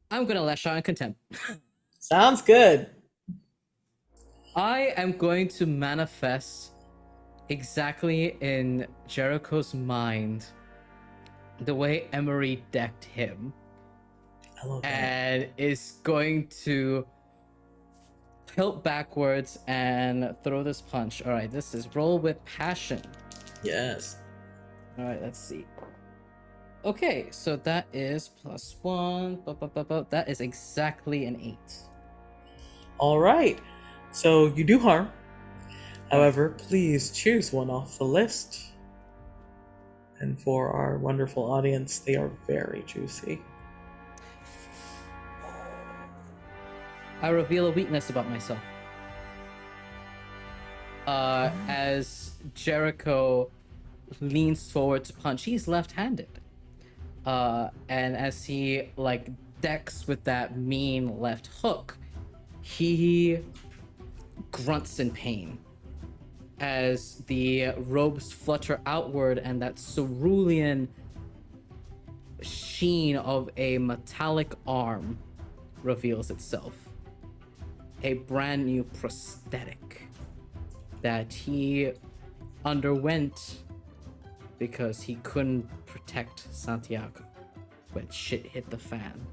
I'm gonna lash out in contempt. Sounds good. I am going to manifest exactly in Jericho's mind the way Emery decked him. I love that. And is going to tilt backwards and throw this punch. All right, this is roll with passion. Yes. All right, let's see. Okay, so that is +1. That is exactly an 8. All right. So you do harm. However, please choose one off the list. And for our wonderful audience, they are very juicy. I reveal a weakness about myself. As Jericho leans forward to punch, he's left-handed. And as he decks with that mean left hook, he grunts in pain as the robes flutter outward and that cerulean sheen of a metallic arm reveals itself. A brand new prosthetic that he underwent because he couldn't protect Santiago when shit hit the fan.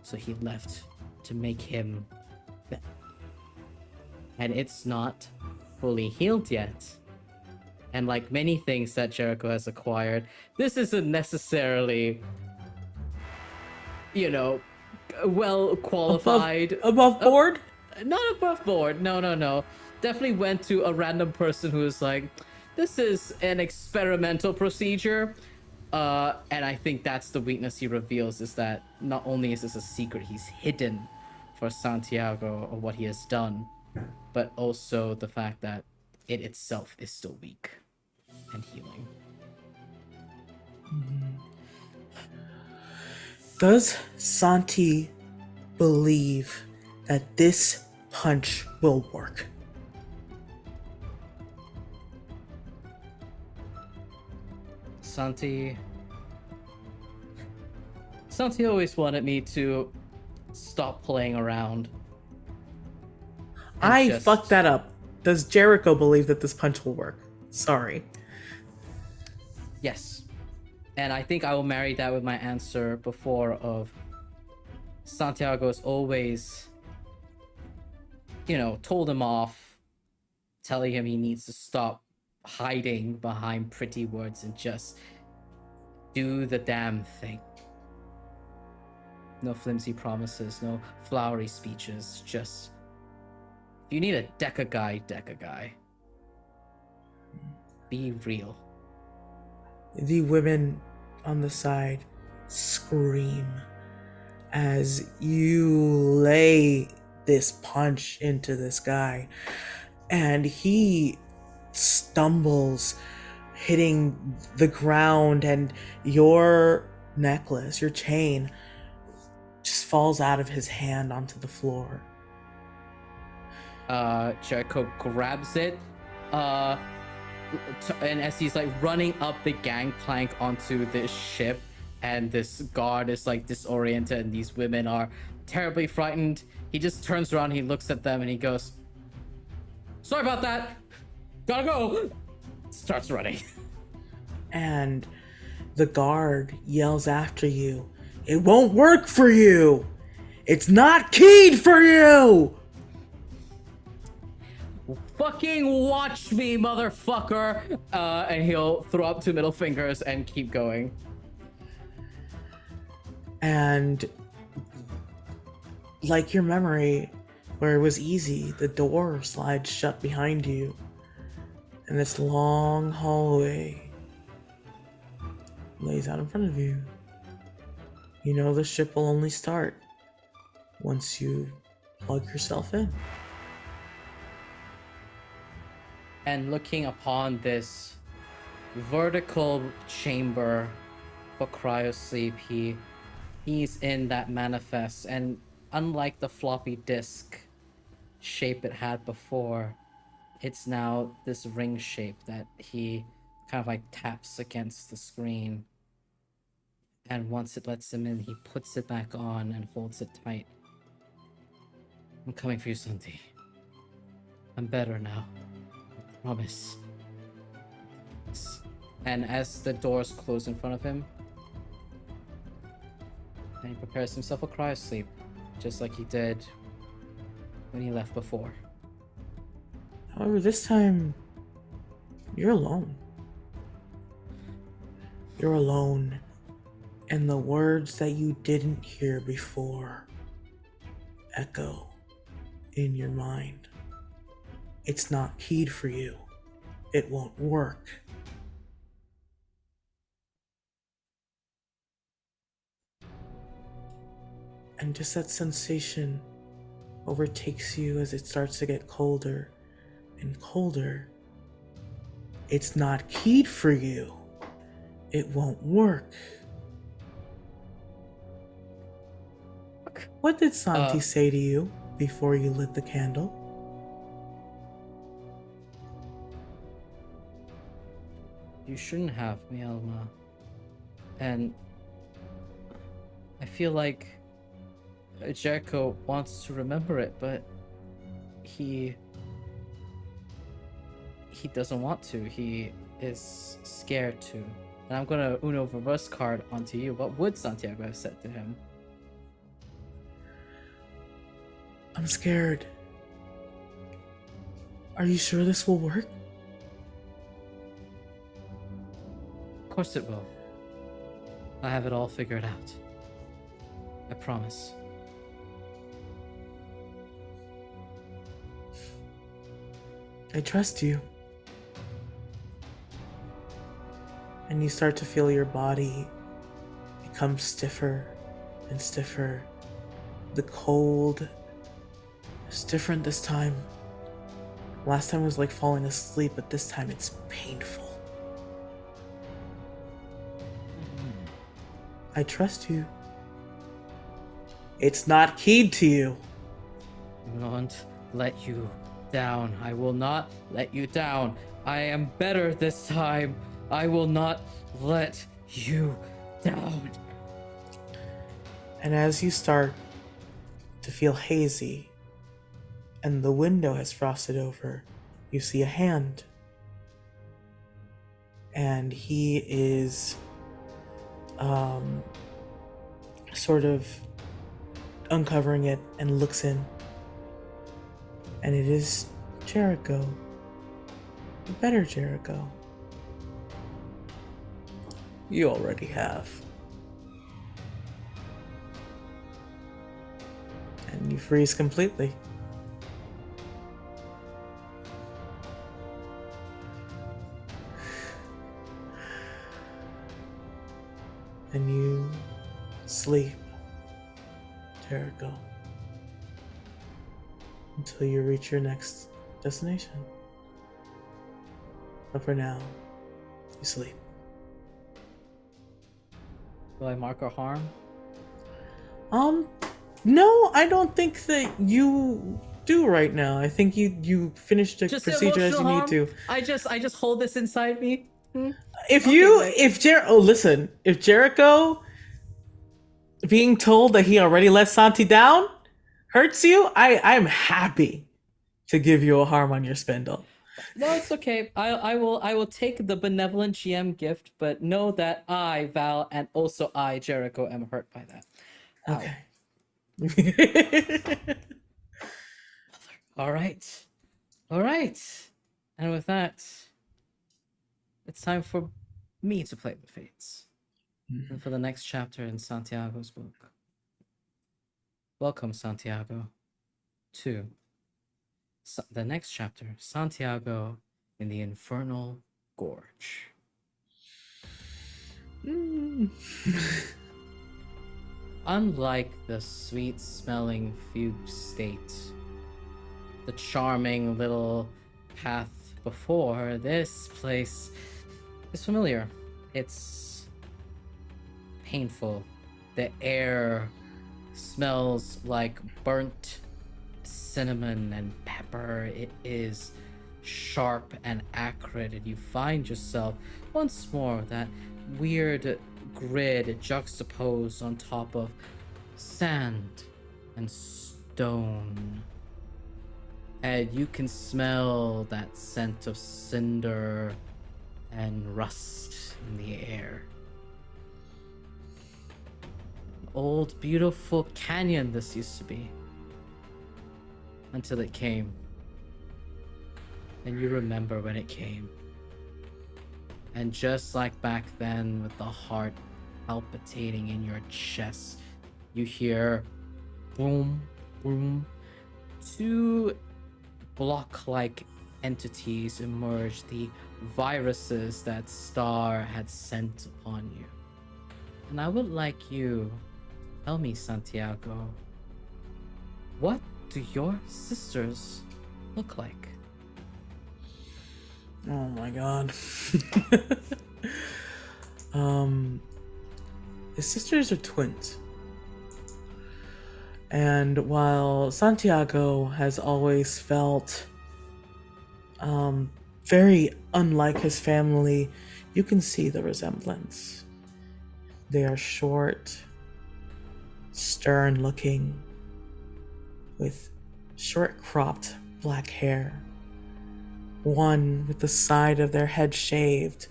So he left to make him better. And it's not fully healed yet. And like many things that Jericho has acquired, this isn't necessarily, well qualified. Above board? Not above board. No. Definitely went to a random person who was like, this is an experimental procedure. And I think that's the weakness he reveals, is that not only is this a secret he's hidden for Santiago or what he has done, but also the fact that it itself is still weak and healing. Does Santi believe that this punch will work? Santi always wanted me to stop playing around. I fucked that up. Does Jericho believe that this punch will work? Sorry. Yes. And I think I will marry that with my answer before of Santiago's always, told him off, telling him he needs to stop hiding behind pretty words and just do the damn thing. No flimsy promises, no flowery speeches, just if you need a deck a guy. be real. The women on the side scream as you lay this punch into this guy, and he stumbles, hitting the ground, and your necklace, your chain, just falls out of his hand onto the floor. Jericho grabs it, and as he's like running up the gangplank onto this ship, and this guard is like disoriented, and these women are terribly frightened, he just turns around, he looks at them, and he goes, "Sorry about that. Gotta go." Starts running. And the guard yells after you, "It won't work for you! It's not keyed for you!" Fucking watch me, motherfucker! And he'll throw up 2 middle fingers and keep going. And like your memory, where it was easy, the door slides shut behind you, and this long hallway lays out in front of you. You know the ship will only start once you plug yourself in. And looking upon this vertical chamber for cryosleep, he's in that manifest, and unlike the floppy disk shape it had before, it's now this ring shape that he kind of like taps against the screen. And once it lets him in, he puts it back on and holds it tight. "I'm coming for you, Santi. I'm better now. I promise." And as the doors close in front of him, and he prepares himself for cryosleep, just like he did when he left before. However, this time, you're alone. You're alone, and the words that you didn't hear before echo in your mind. It's not keyed for you. It won't work. And just that sensation overtakes you as it starts to get colder and colder. It's not keyed for you. It won't work. What did Santi say to you before you lit the candle? "You shouldn't have, Mielma. And I feel like Jericho wants to remember it, but he doesn't want to. He is scared to." And I'm gonna Uno reverse card onto you. What would Santiago have said to him? "I'm scared. Are you sure this will work?" Of course it will. I have it all figured out. I promise. I trust you. And you start to feel your body become stiffer and stiffer. The cold is different this time. Last time was like falling asleep, but this time it's painful. I trust you. It's not keyed to you. I won't let you down. I will not let you down. I am better this time. I will not let you down. And as you start to feel hazy and the window has frosted over, you see a hand. And he is sort of uncovering it and looks in. And it is Jericho. The better Jericho. You already have. And you freeze completely. Jericho, until you reach your next destination. But for now, you sleep. Will I mark a harm? No, I don't think that you do right now. I think you finished the Just procedure as you emotional harm? need to. I just hold this inside me. If Okay, listen, if Jericho being told that he already let Santi down hurts you, I'm happy to give you a harm on your spindle. No, it's okay. I will take the benevolent GM gift, but know that I, Val, and also I, Jericho, am hurt by that. Ow. Okay. All right. All right. And with that, it's time for me to play the fates. And for the next chapter in Santiago's book. Welcome, Santiago, to the next chapter, Santiago in the Infernal Gorge. Unlike the sweet-smelling fugue state, the charming little path before, this place is familiar. It's painful. The air smells like burnt cinnamon and pepper. It is sharp and acrid, and you find yourself once more that weird grid juxtaposed on top of sand and stone. And you can smell that scent of cinder and rust in the air. An old, beautiful canyon this used to be. Until it came. And you remember when it came. And just like back then, with the heart palpitating in your chest, you hear boom, boom. Two block-like entities emerge, the viruses that Star had sent upon you. And I would like you to tell me, Santiago, what do your sisters look like? Oh my god. His sisters are twins. And while Santiago has always felt very unlike his family, you can see the resemblance. They are short, stern looking, with short cropped black hair. One with the side of their head shaved,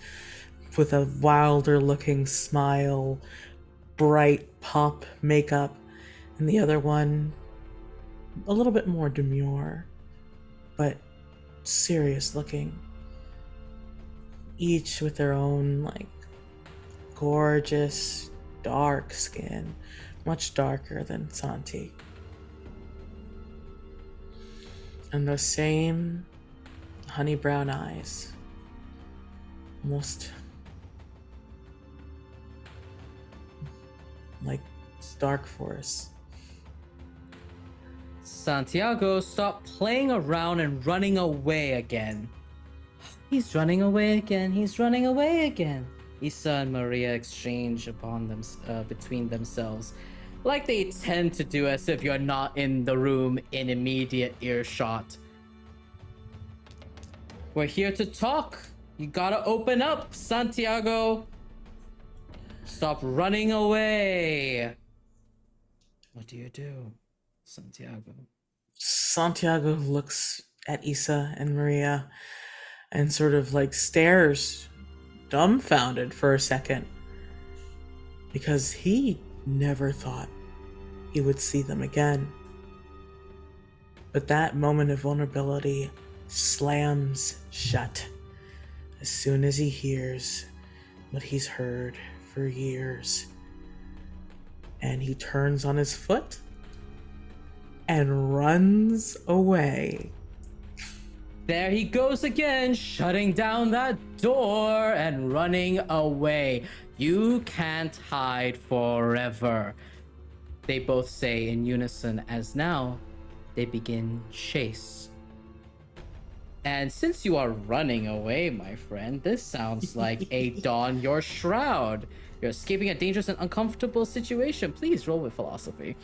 with a wilder looking smile, bright pop makeup, and the other one a little bit more demure, but serious looking. Each with their own, like, gorgeous, dark skin, much darker than Santi. And the same honey brown eyes, almost like dark forest. Santiago, stop playing around and running away again. He's running away again. He's running away again. Issa and Maria exchange between themselves, like they tend to do, as if you're not in the room in immediate earshot. We're here to talk. You gotta open up, Santiago. Stop running away. What do you do, Santiago? Santiago looks at Issa and Maria and sort of like stares dumbfounded for a second, because he never thought he would see them again. But that moment of vulnerability slams shut as soon as he hears what he's heard for years. And he turns on his foot and runs away. There he goes again, shutting down that door and running away. You can't hide forever. They both say in unison as now they begin chase. And since you are running away, my friend, this sounds like a don your shroud. You're escaping a dangerous and uncomfortable situation. Please roll with philosophy.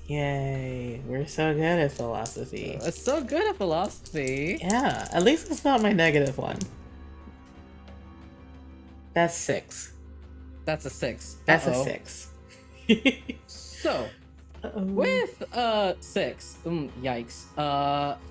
Yay, we're so good at philosophy. It's so good at philosophy. Yeah, at least it's not my negative one. That's 6. That's a 6. That's Uh-oh. a 6. So, with 6,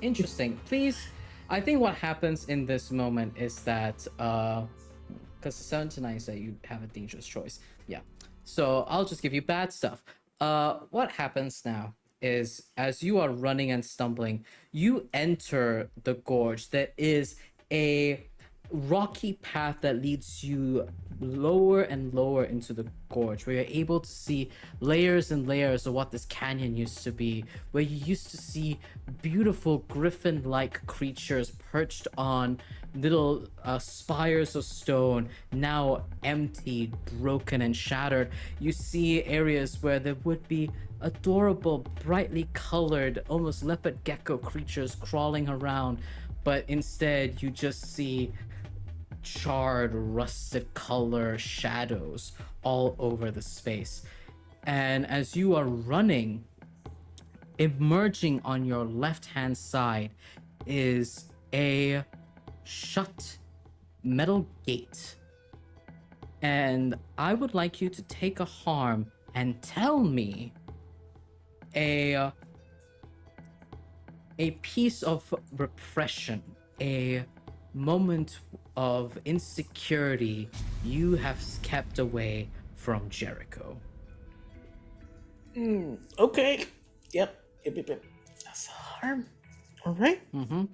interesting. Please, I think what happens in this moment is that because 7 to 9 say you have a dangerous choice. Yeah. So I'll just give you bad stuff. What happens now is as you are running and stumbling, you enter the gorge. There is a rocky path that leads you lower and lower into the gorge, where you're able to see layers and layers of what this canyon used to be, where you used to see beautiful griffin-like creatures perched on little spires of stone, now empty, broken, and shattered. You see areas where there would be adorable, brightly colored, almost leopard gecko creatures crawling around, but instead you just see charred, rusted color shadows all over the space. And as you are running, emerging on your left hand side is a shut metal gate. And I would like you to take a harm and tell me a piece of repression, a moment of insecurity you have kept away from Jericho. Okay. Yep. That's a harm. All right.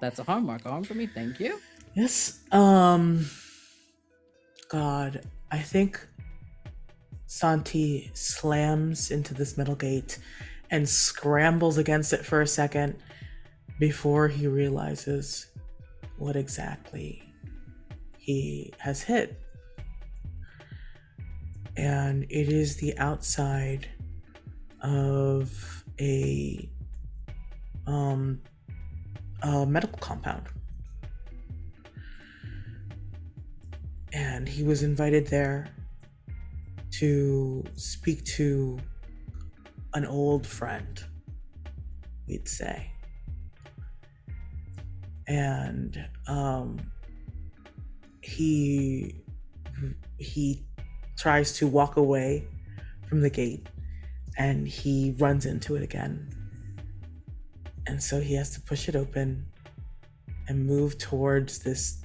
That's a harm mark. A harm for me. Thank you. Yes. God, I think Santi slams into this metal gate and scrambles against it for a second before he realizes what exactly he has hit. And it is the outside of a medical compound. And he was invited there to speak to an old friend, we'd say. And he tries to walk away from the gate, and he runs into it again. And so he has to push it open and move towards this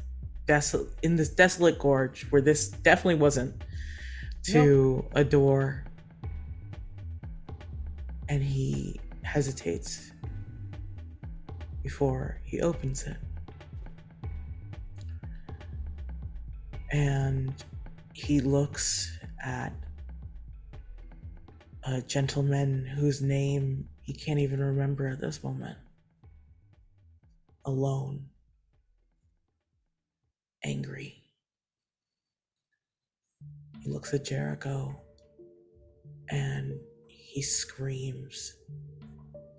desolate gorge where this definitely wasn't, to a door. And he hesitates before he opens it. And he looks at a gentleman whose name he can't even remember at this moment. Alone. Angry. He looks at Jericho and he screams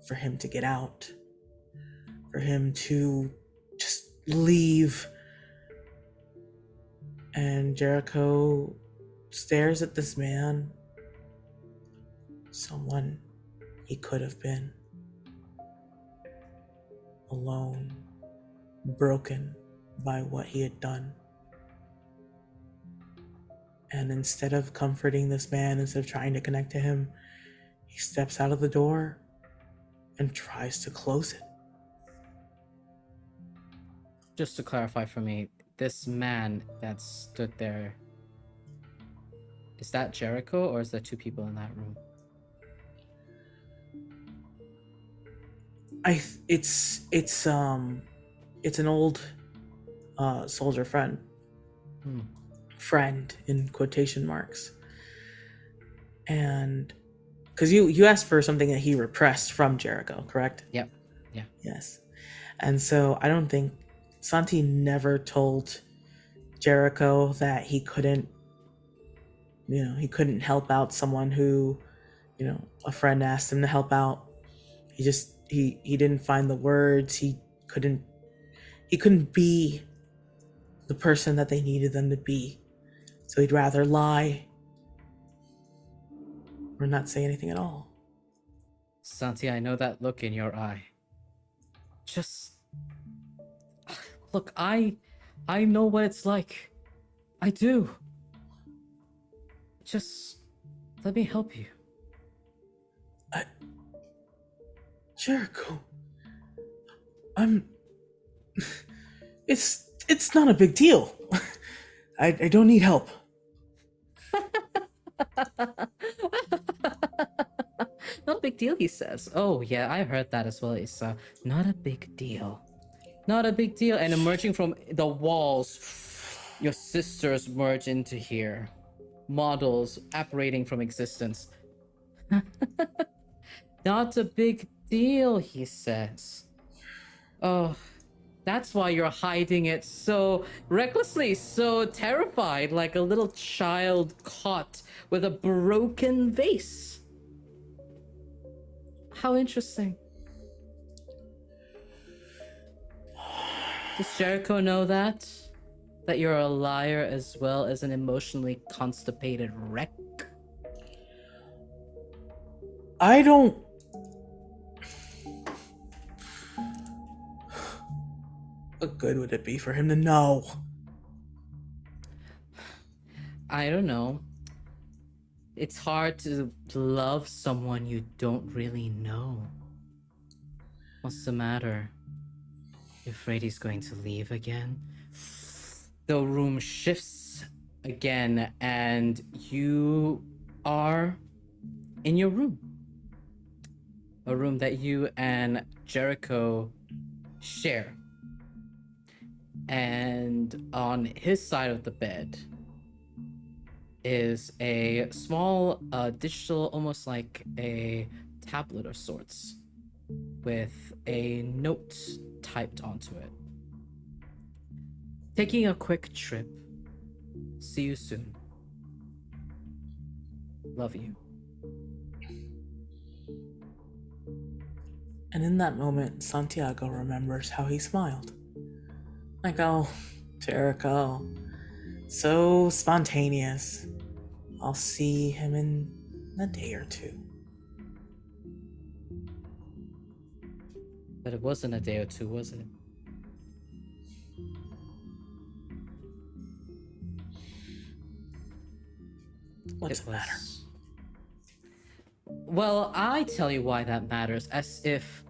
for him to get out, for him to just leave. And Jericho stares at this man, someone he could have been, alone, broken by what he had done. And instead of comforting this man, instead of trying to connect to him, he steps out of the door and tries to close it. Just to clarify for me, this man that stood there, is that Jericho or is there two people in that room? It's an old soldier friend. Friend in quotation marks. And because you asked for something that he repressed from Jericho, correct? Yep. Yeah. Yes. And so I don't think Santi never told Jericho that he couldn't He couldn't help out someone who, a friend asked him to help out. He didn't find the words. He couldn't be the person that they needed them to be. So he'd rather lie or not say anything at all. Santi, I know that look in your eye. Just look, I know what it's like. I do. Just let me help you. Jericho, it's not a big deal. I don't need help. Not a big deal, he says. Oh, yeah, I heard that as well, Issa. Not a big deal. Not a big deal. And emerging from the walls, your sisters merge into here. Models apparating from existence. Not a big deal, he says. Oh, that's why you're hiding it so recklessly, so terrified, like a little child caught with a broken vase. How interesting. Does Jericho know that? That you're a liar as well as an emotionally constipated wreck? I don't... What good would it be for him to know? I don't know. It's hard to love someone you don't really know. What's the matter? You afraid he's going to leave again? The room shifts again, and you are in your room. A room that you and Jericho share. And on his side of the bed is a small digital, almost like a tablet of sorts, with a note typed onto it. Taking a quick trip. See you soon. Love you. And in that moment, Santiago remembers how he smiled. Like, oh, Jericho, so spontaneous. I'll see him in a day or two. But it wasn't a day or two, was it? What's it matter? Well, I tell you why that matters, as if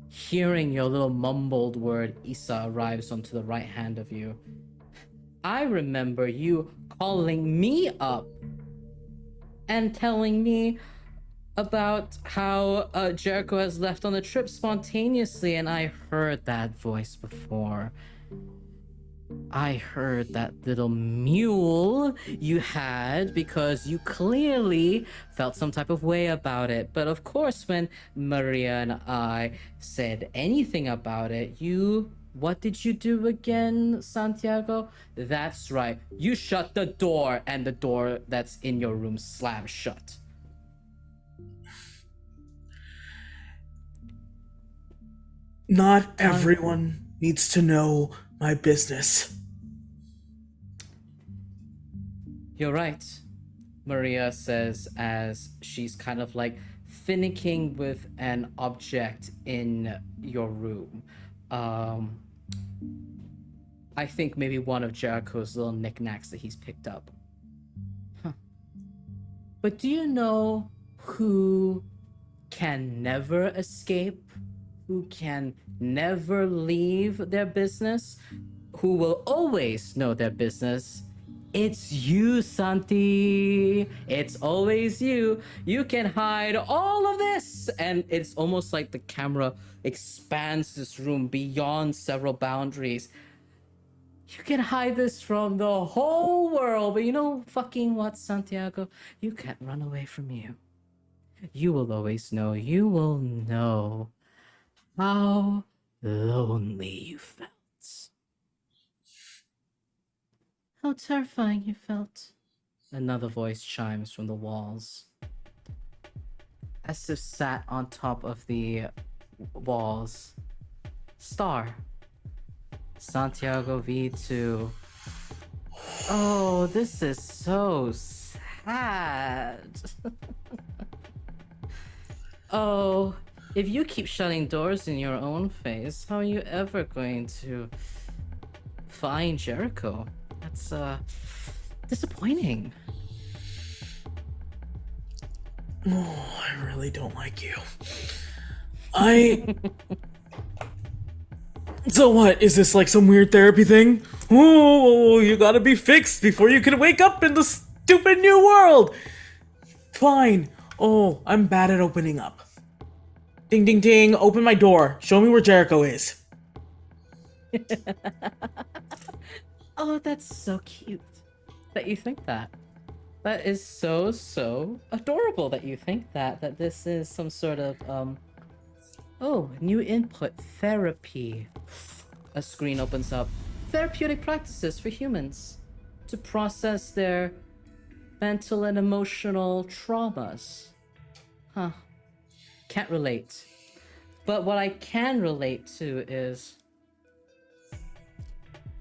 hearing your little mumbled word Isa arrives onto the right hand of you. I remember you calling me up and telling me about how Jericho has left on the trip spontaneously, and I heard that voice before. I heard that little mule you had because you clearly felt some type of way about it. But of course, when Maria and I said anything about it, what did you do again, Santiago? That's right. You shut the door, and the door that's in your room slammed shut. Not everyone needs to know my business. You're right, Maria says as she's kind of like finicking with an object in your room. I think maybe one of Jericho's little knickknacks that he's picked up. Huh. But do you know who can never escape? Who can never leave their business? Who will always know their business? It's you, Santi. It's always you. You can hide all of this. And it's almost like the camera expands this room beyond several boundaries. You can hide this from the whole world. But you know fucking what, Santiago? You can't run away from you. You will always know. You will know how lonely you felt. How terrifying you felt. Another voice chimes from the walls. As if sat on top of the walls. Star. Santiago V2. Oh, this is so sad. Oh, if you keep shutting doors in your own face, how are you ever going to find Jericho? That's disappointing. Oh, I really don't like you. So what? Is this like some weird therapy thing? Oh, you gotta be fixed before you can wake up in the stupid new world! Fine. Oh, I'm bad at opening up. Ding ding ding, open my door. Show me where Jericho is. Oh, that's so cute that you think that. That is so adorable that you think that this is some sort of oh, new input, therapy. A screen opens up. Therapeutic practices for humans to process their mental and emotional traumas. Huh. Can't relate. But what I can relate to is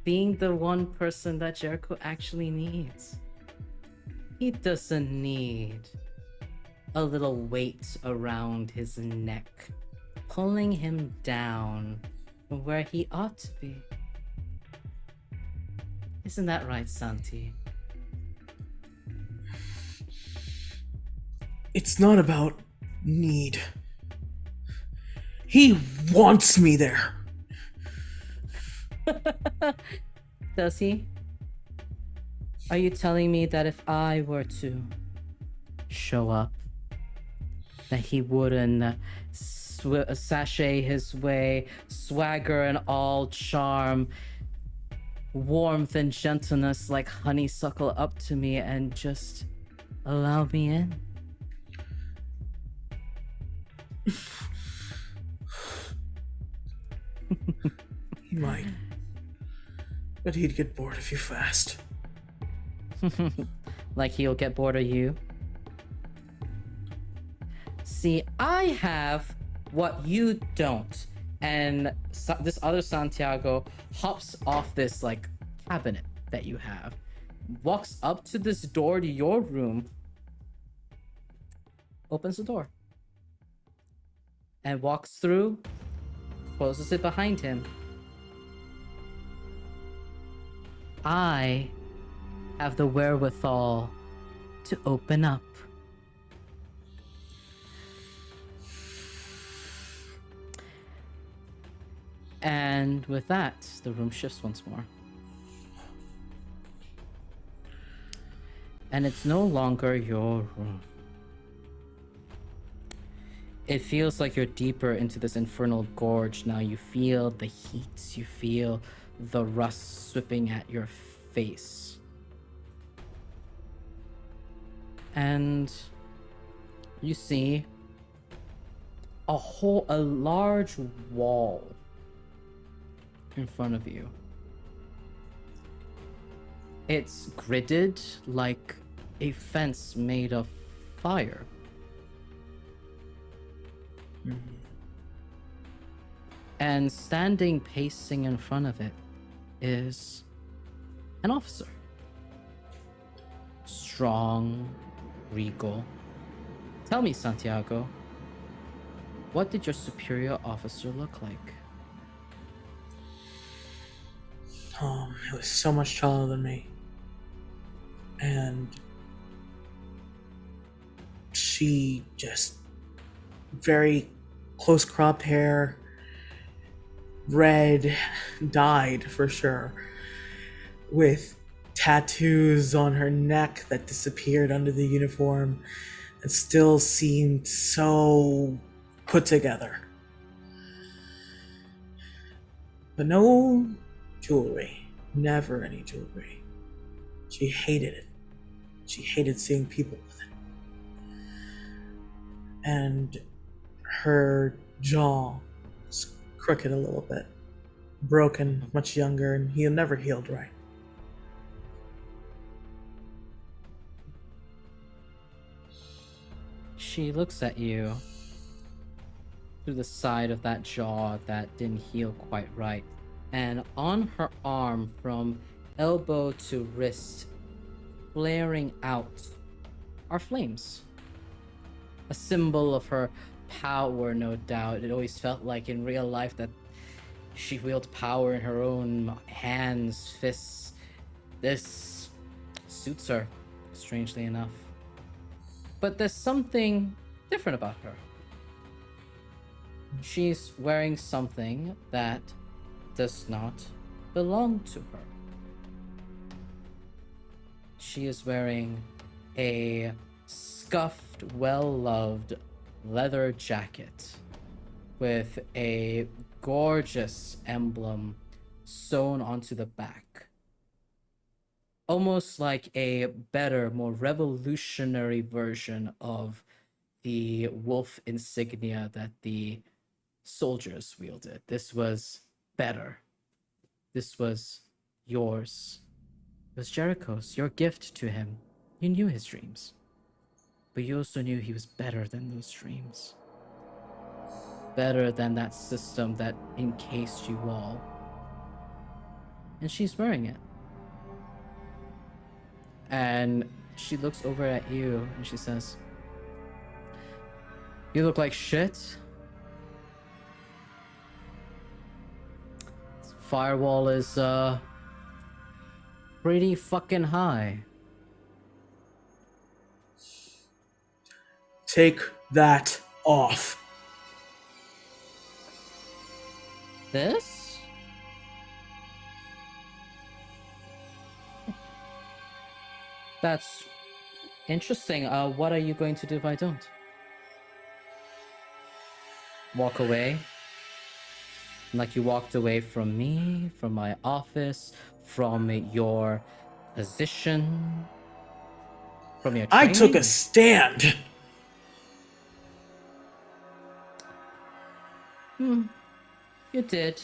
being the one person that Jericho actually needs. He doesn't need a little weight around his neck, pulling him down from where he ought to be. Isn't that right, Santi? It's not about need. He wants me there. Does he? Are you telling me that if I were to show up, that he wouldn't sashay his way, swagger and all charm, warmth and gentleness like honeysuckle up to me and just allow me in? He might. But he'd get bored of you fast. Like he'll get bored of you? See, I have what you don't. And this other Santiago hops off this like cabinet that you have, walks up to this door to your room, opens the door, and walks through, closes it behind him. I have the wherewithal to open up. And with that, the room shifts once more. And it's no longer your room. It feels like you're deeper into this infernal gorge now. You feel the heat, you feel the rust sweeping at your face. And you see a large wall in front of you. It's gridded like a fence made of fire. Mm-hmm. And standing pacing in front of it is an officer. Strong, regal. Tell me, Santiago, what did your superior officer look like? It was so much taller than me. And she just very close cropped hair, red, dyed for sure, with tattoos on her neck that disappeared under the uniform and still seemed so put together. But no jewelry, never any jewelry. She hated it. She hated seeing people with it. And her jaw was crooked a little bit, broken, much younger, and he had never healed right. she looks at you through the side of that jaw that didn't heal quite right. And on her arm, from elbow to wrist, flaring out, are flames. A symbol of her power, no doubt. It always felt like in real life that she wielded power in her own hands, fists. This suits her, strangely enough. But there's something different about her. She's wearing something that does not belong to her. She is wearing a scuffed, well-loved leather jacket with a gorgeous emblem sewn onto the back. Almost like a better, more revolutionary version of the wolf insignia that the soldiers wielded. This was better. This was yours. It was Jericho's, your gift to him. You knew his dreams. But you also knew he was better than those dreams. Better than that system that encased you all. And she's wearing it. And she looks over at you and she says, "You look like shit. This firewall is pretty fucking high." Take that off. This? That's interesting. What are you going to do if I don't? Walk away? Like you walked away from me, from my office, from your position, from your training? I took a stand. You did.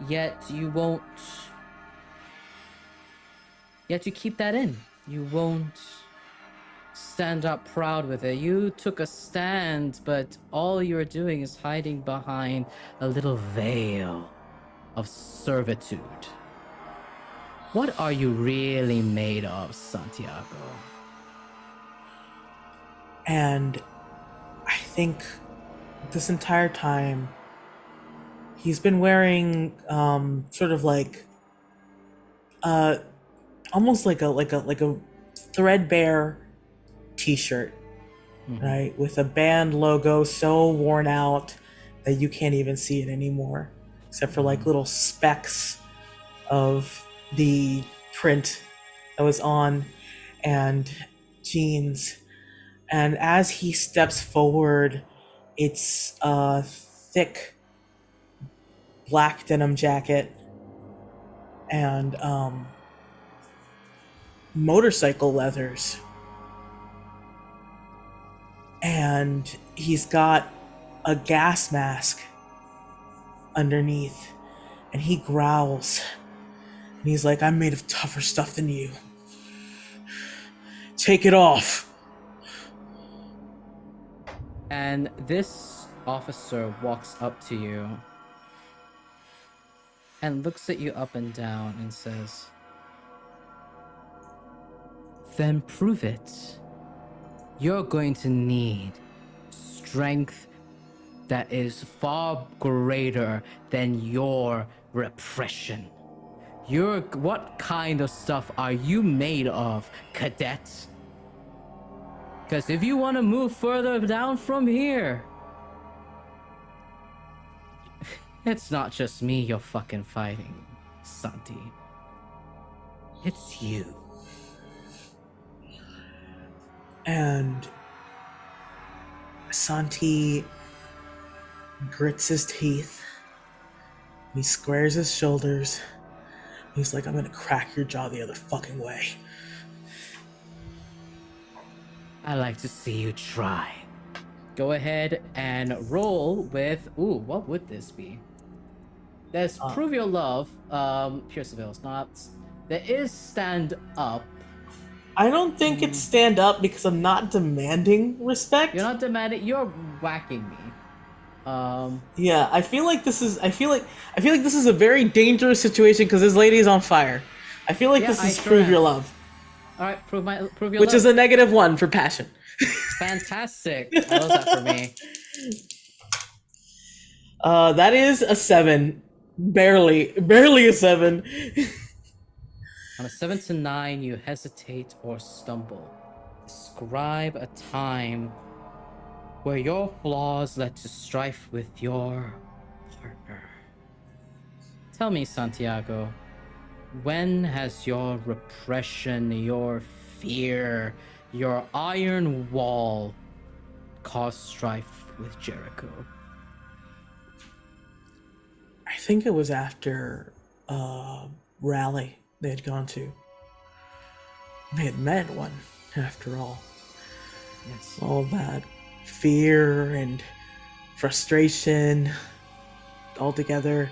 Yet you won't... Yet you keep that in. You won't stand up proud with it. You took a stand, but all you're doing is hiding behind a little veil of servitude. What are you really made of, Santiago? And I think this entire time he's been wearing sort of like almost like a threadbare t-shirt, right, with a band logo so worn out that you can't even see it anymore, except for like little specks of the print that was on, and jeans. And as he steps forward, it's a thick black denim jacket and motorcycle leathers. And he's got a gas mask underneath, and he growls. And he's like, "I'm made of tougher stuff than you. Take it off." And this officer walks up to you and looks at you up and down and says, "Then prove it. You're going to need strength that is far greater than your repression. What kind of stuff are you made of, cadet? Because if you want to move further down from here, it's not just me you're fucking fighting, Santi. It's you." And Santi grits his teeth. He squares his shoulders. He's like, "I'm gonna crack your jaw the other fucking way." I like to see you try. Go ahead and roll with... Ooh, what would this be? There's Prove Your Love. Pure Civil. It's not... There is Stand Up. I don't think it's stand up because I'm not demanding respect. You're not demanding. You're whacking me. Yeah, I feel like this is a very dangerous situation because this lady is on fire. I feel like Yeah, this I is sure prove am. your love, All right, prove your which love. is a -1 for passion. Fantastic. I love that for me. That is a 7, barely a 7. On a 7 to 9, you hesitate or stumble. Describe a time where your flaws led to strife with your partner. Tell me, Santiago, when has your repression, your fear, your iron wall caused strife with Jericho? I think it was after a rally they had gone to. They had met one, after all. Yes. All that fear and frustration all together.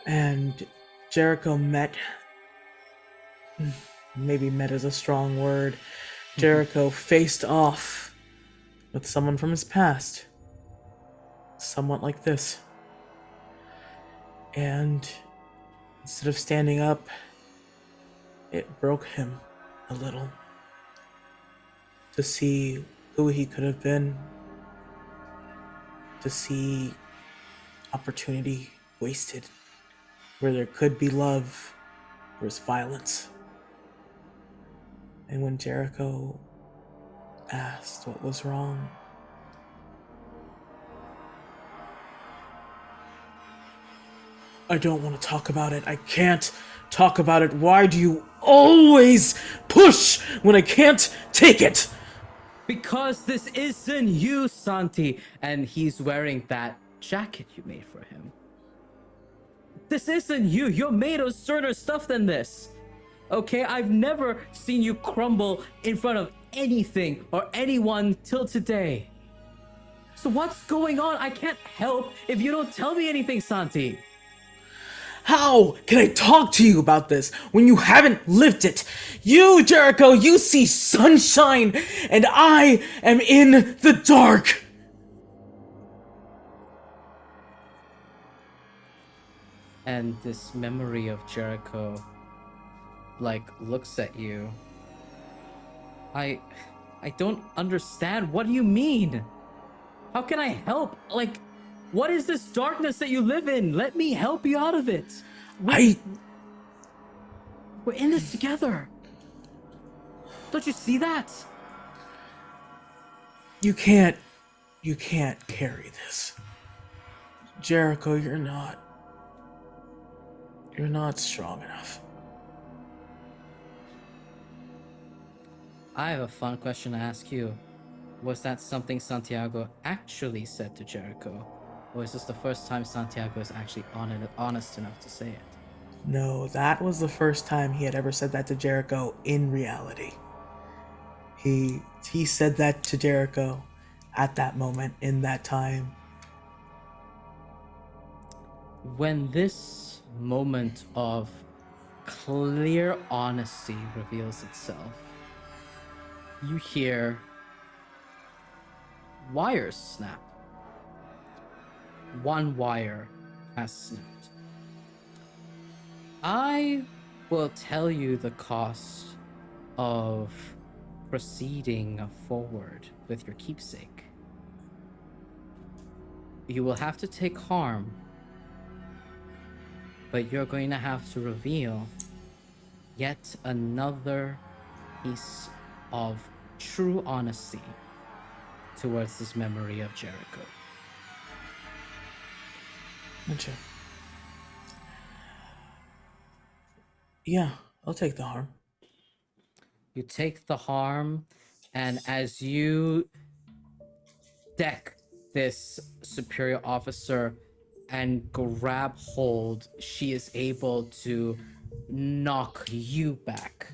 And Jericho maybe met is a strong word. Jericho faced off with someone from his past. Somewhat like this. And instead of standing up, it broke him a little to see who he could have been, to see opportunity wasted. Where there could be love, there's violence. And when Jericho asked what was wrong, I don't want to talk about it. I can't talk about it. Why do you always push when I can't take it? Because this isn't you, Santi. And he's wearing that jacket you made for him. This isn't you. You're made of sterner stuff than this. Okay, I've never seen you crumble in front of anything or anyone till today. So what's going on? I can't help if you don't tell me anything, Santi. How can I talk to you about this when you haven't lived it? You, Jericho, you see sunshine, and I am in the dark. And this memory of Jericho, looks at you. I don't understand. What do you mean? How can I help? What is this darkness that you live in? Let me help you out of it. We're in this together. Don't you see that? You can't carry this. Jericho, you're not strong enough. I have a fun question to ask you. Was that something Santiago actually said to Jericho? Or is this the first time Santiago is actually honest enough to say it? No, that was the first time he had ever said that to Jericho in reality. He said that to Jericho at that moment, in that time. When this moment of clear honesty reveals itself, you hear wires snap. One wire has snapped. I will tell you the cost of proceeding forward with your keepsake. You will have to take harm, but you're going to have to reveal yet another piece of true honesty towards this memory of Jericho. Gotcha. Yeah, I'll take the harm. You take the harm, and as you deck this superior officer and grab hold, she is able to knock you back.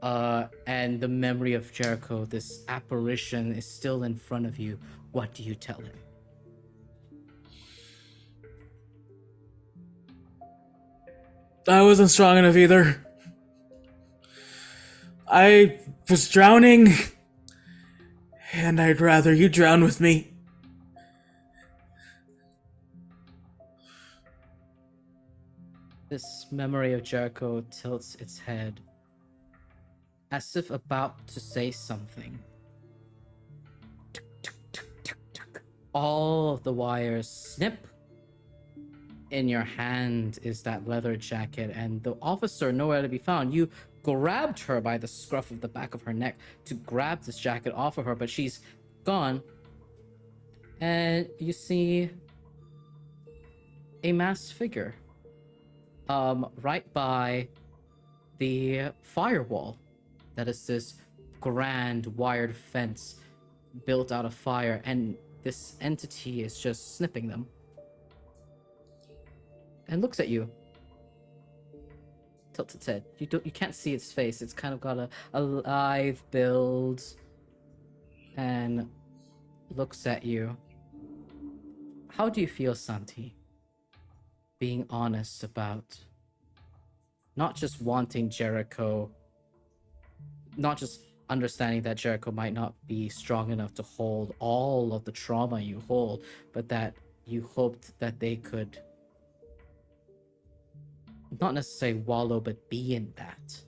And the memory of Jericho, this apparition, is still in front of you. What do you tell him? I wasn't strong enough either. I was drowning, and I'd rather you drown with me. This memory of Jericho tilts its head, as if about to say something. All of the wires snip. In your hand is that leather jacket, and the officer nowhere to be found. You grabbed her by the scruff of the back of her neck to grab this jacket off of her, but she's gone. And you see a masked figure right by the firewall. That is this grand wired fence built out of fire, and this entity is just snipping them. And looks at you. Tilts its head. You can't see its face. It's kind of got a live build. And looks at you. How do you feel, Santi? Being honest about not just wanting Jericho, not just understanding that Jericho might not be strong enough to hold all of the trauma you hold, but that you hoped that they could not necessarily wallow, but be in that.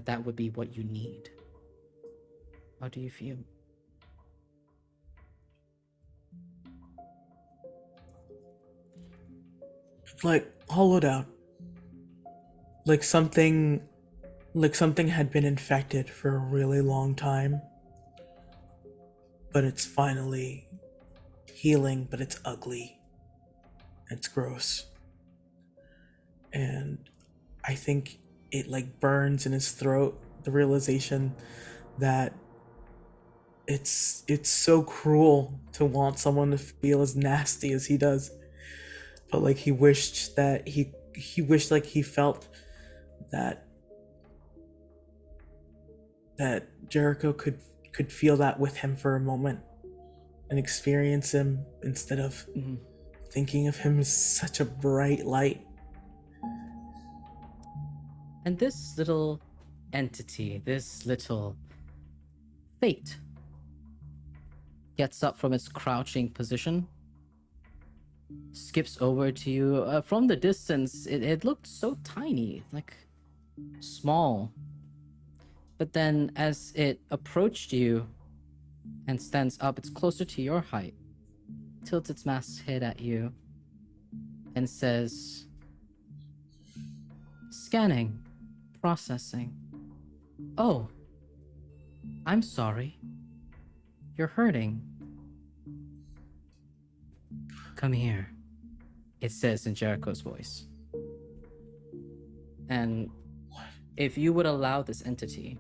That would be what you need. How do you feel? Like hollowed out. Like something had been infected for a really long time. But it's finally healing, but it's ugly. It's gross. And I think it like burns in his throat, the realization that it's so cruel to want someone to feel as nasty as he does. But like he wished that he wished like he felt that Jericho could feel that with him for a moment and experience him instead of thinking of him as such a bright light. And this little entity, this little fate, gets up from its crouching position, skips over to you. From the distance, it looked so tiny, like small. But then as it approached you and stands up, it's closer to your height, tilts its masked head at you, and says, "Scanning. Processing. Oh, I'm sorry. You're hurting. Come here," it says in Jericho's voice. And if you would allow this entity,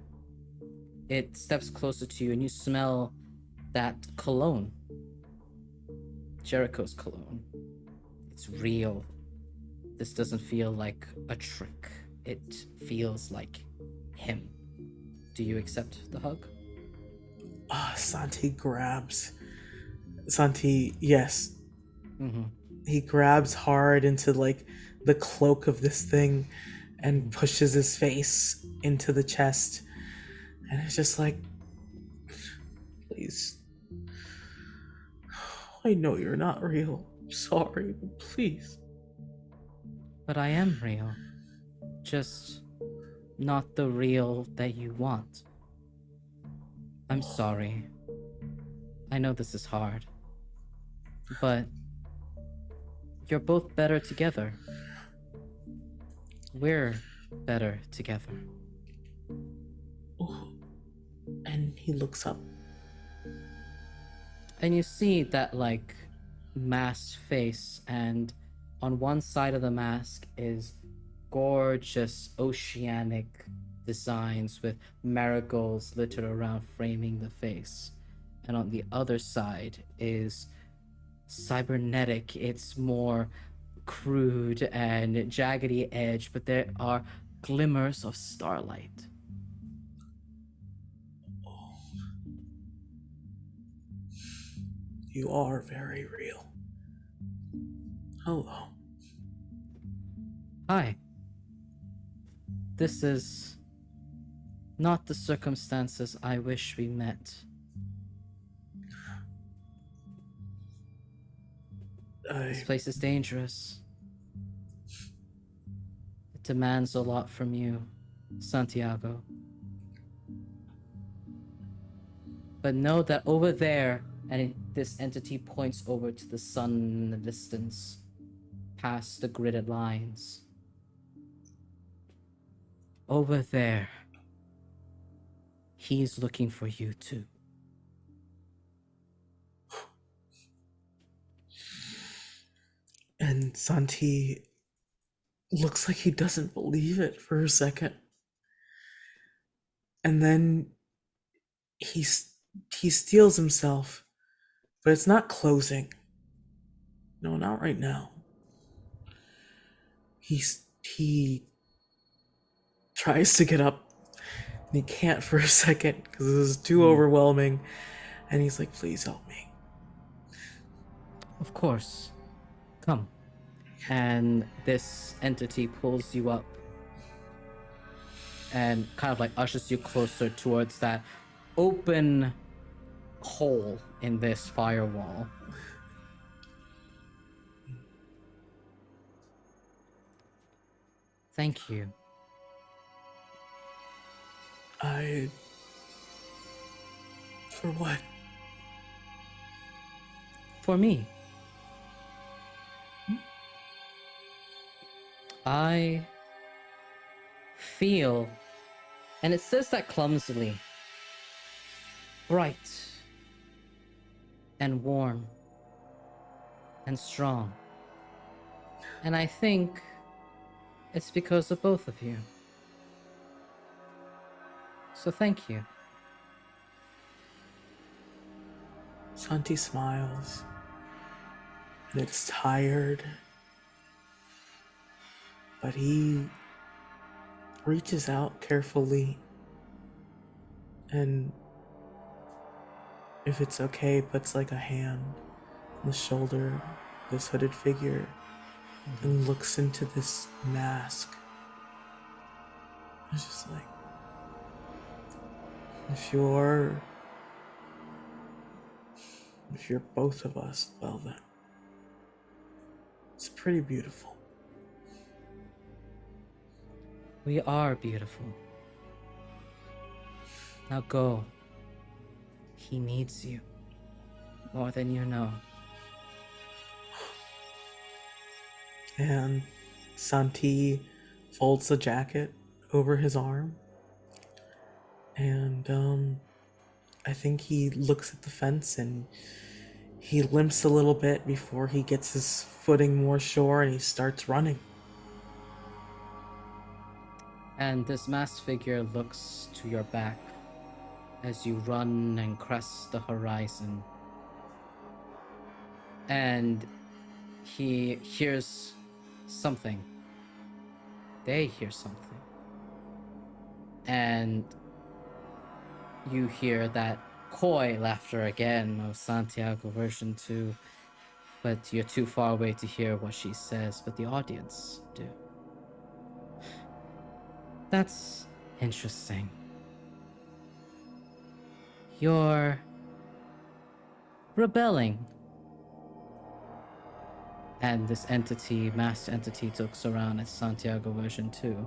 it steps closer to you and you smell that cologne. Jericho's cologne. It's real. This doesn't feel like a trick. It feels like him. Do you accept the hug? Santi, yes. Mm-hmm. He grabs hard into like the cloak of this thing and pushes his face into the chest. And it's just like, please. I know you're not real. I'm sorry, but please. But I am real. Just not the real that you want. I'm sorry. I know this is hard. But you're both better together. We're better together. And he looks up. And you see that, like, masked face, and on one side of the mask is gorgeous oceanic designs with marigolds littered around framing the face. And on the other side is cybernetic. It's more crude and jaggedy edge, but there are glimmers of starlight. You are very real. Hello. Hi. This is Not the circumstances I wish we met. This place is dangerous. It demands a lot from you, Santiago. But know that over there, and this entity points over to the sun in the distance, past the gridded lines. Over there, he's looking for you too. And Santi looks like he doesn't believe it for a second. And then he steals himself, but it's not closing. No, not right now. He tries to get up, and he can't for a second because this is too overwhelming. And he's like, "Please help me." Of course. Come. And this entity pulls you up and kind of like ushers you closer towards that open hole in this firewall. Thank you. For what? For me. I feel, and it says that clumsily, bright and warm and strong. And I think it's because of both of you. So thank you. Santi smiles. And it's tired. But he reaches out carefully and, if it's okay, puts like a hand on the shoulder of this hooded figure and looks into this mask. It's just like, if you're both of us, well then, it's pretty beautiful. We are beautiful. Now go. He needs you more than you know. And Santi folds the jacket over his arm. And I think he looks at the fence and he limps a little bit before he gets his footing more sure and he starts running. And this masked figure looks to your back as you run and crest the horizon. And he hears something. They hear something. And you hear that coy laughter again of Santiago version 2. But you're too far away to hear what she says, but the audience do. That's interesting. You're rebelling. And this entity, masked entity, looks around at Santiago version 2.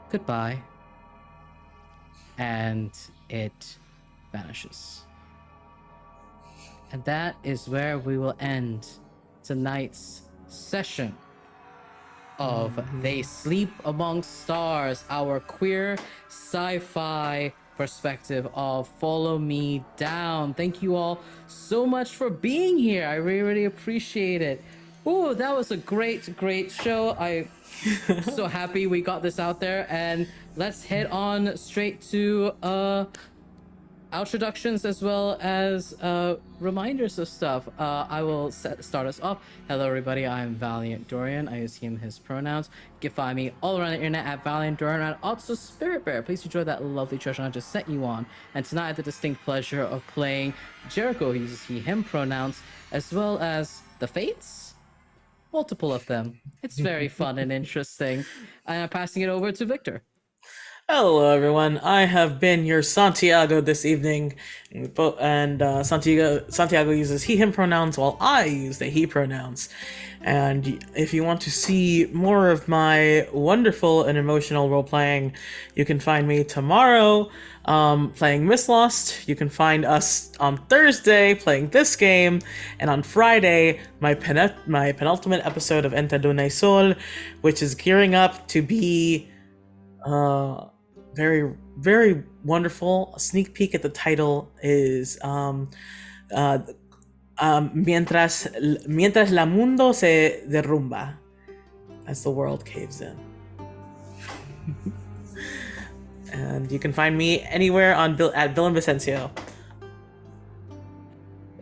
Goodbye. And it vanishes. And that is where we will end tonight's session of They Sleep Among Stars, our queer sci-fi perspective of Follow Me Down. Thank you all so much for being here. I really, really appreciate it. Ooh, that was a great, great show. I'm so happy we got this out there. And let's head on straight to introductions as well as reminders of stuff. I will start us off. Hello everybody, I'm ValiantDorian. I use him, his pronouns. You can find me all around the internet at ValiantDorian and also SpiritBear. Please enjoy that lovely treasure I just sent you on. And tonight I had the distinct pleasure of playing Jericho. He uses he, him pronouns, as well as the Fates. multiple of them. It's very fun and interesting. And I'm passing it over to Victor. Hello, everyone. I have been your Santiago this evening, and Santiago uses he/him pronouns while I use the he pronouns. And if you want to see more of my wonderful and emotional role playing, you can find me tomorrow playing Miss Lost. You can find us on Thursday playing this game, and on Friday my penultimate episode of Enta Dune Sol, which is gearing up to be very, very wonderful. A sneak peek at the title is Mientras la mundo se derrumba, as the world caves in. And you can find me anywhere at villainvicencio.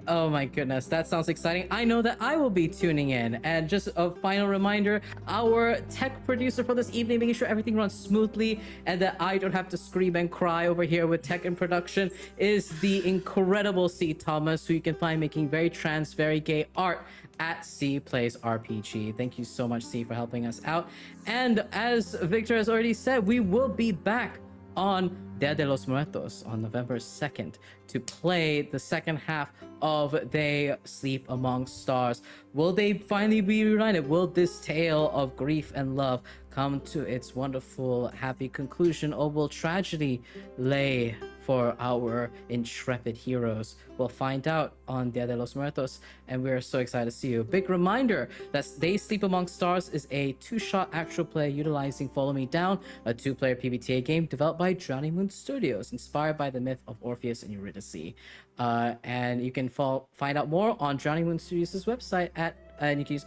Oh my goodness, that sounds exciting. I know that I will be tuning in. And just a final reminder, our tech producer for this evening, making sure everything runs smoothly and that I don't have to scream and cry over here with tech and production, is the incredible C. Thomas, who you can find making very trans, very gay art at SeaPlaysRPG. Thank you so much, C, for helping us out. And as Victor has already said, we will be back on Dia de los Muertos on November 2nd to play the second half of They Sleep Among Stars. Will they finally be reunited? Will this tale of grief and love come to its wonderful, happy conclusion, or will tragedy lay for our intrepid heroes? We'll find out on Dia de los Muertos, and we're so excited to see you. Big reminder that They Sleep Among Stars is a two-shot actual play utilizing Follow Me Down, a two-player PBTA game developed by Drowning Moon Studios, inspired by the myth of Orpheus and Eurydice. And you can find out more on Drowning Moon Studios' website and you can use !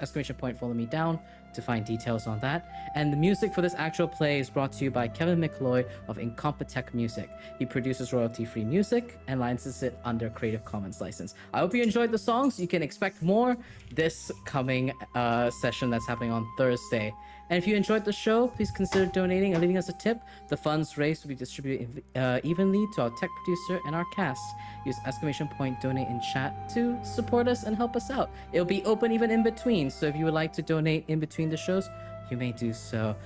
Follow Me Down to find details on that. And the music for this actual play is brought to you by Kevin MacLeod of Incompetech Music. He produces royalty-free music and licenses it under Creative Commons license. I hope you enjoyed the songs. You can expect more this coming session that's happening on Thursday. And if you enjoyed the show, please consider donating and leaving us a tip. The funds raised will be distributed evenly to our tech producer and our cast. Use !donate in chat to support us and help us out. It'll be open even in between, so if you would like to donate in between the shows, you may do so.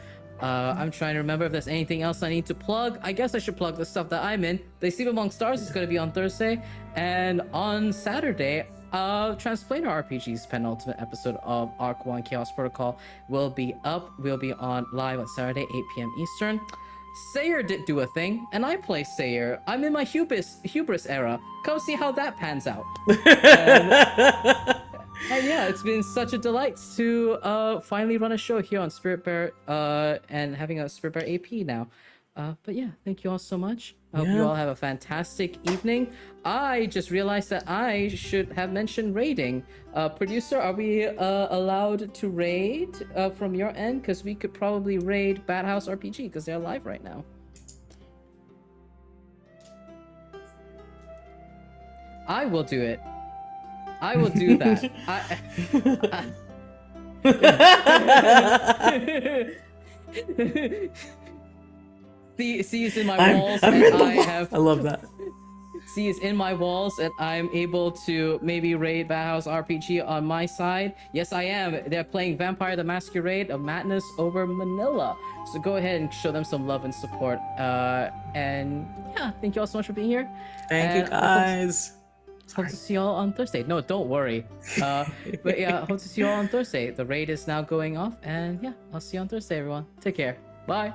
I'm trying to remember if there's anything else I need to plug. I guess I should plug the stuff that I'm in. They Sleep Among Stars is going to be on Thursday, and on Saturday, Transplanar RPG's penultimate episode of Arc 1 Chaos Protocol will be up. We'll be on live on Saturday, 8 p.m. Eastern. Sayer did do a thing, and I play Sayer. I'm in my hubris era. Come see how that pans out. And yeah, it's been such a delight to finally run a show here on SpiritBear and having a SpiritBear AP now. But yeah, thank you all so much. I hope you all have a fantastic evening. I just realized that I should have mentioned raiding. Producer, are we allowed to raid from your end? Because we could probably raid Bad House RPG because they're live right now. I will do it. I will do that. C is in my walls, I love that. C is in my walls, and I'm able to maybe raid Bad House RPG on my side. Yes, I am. They're playing Vampire the Masquerade of Madness over Manila. So go ahead and show them some love and support. And yeah, thank you all so much for being here. Thank you, guys. Hope to see you all on Thursday. No, don't worry. But yeah, hope to see you all on Thursday. The raid is now going off, and yeah, I'll see you on Thursday, everyone. Take care. Bye.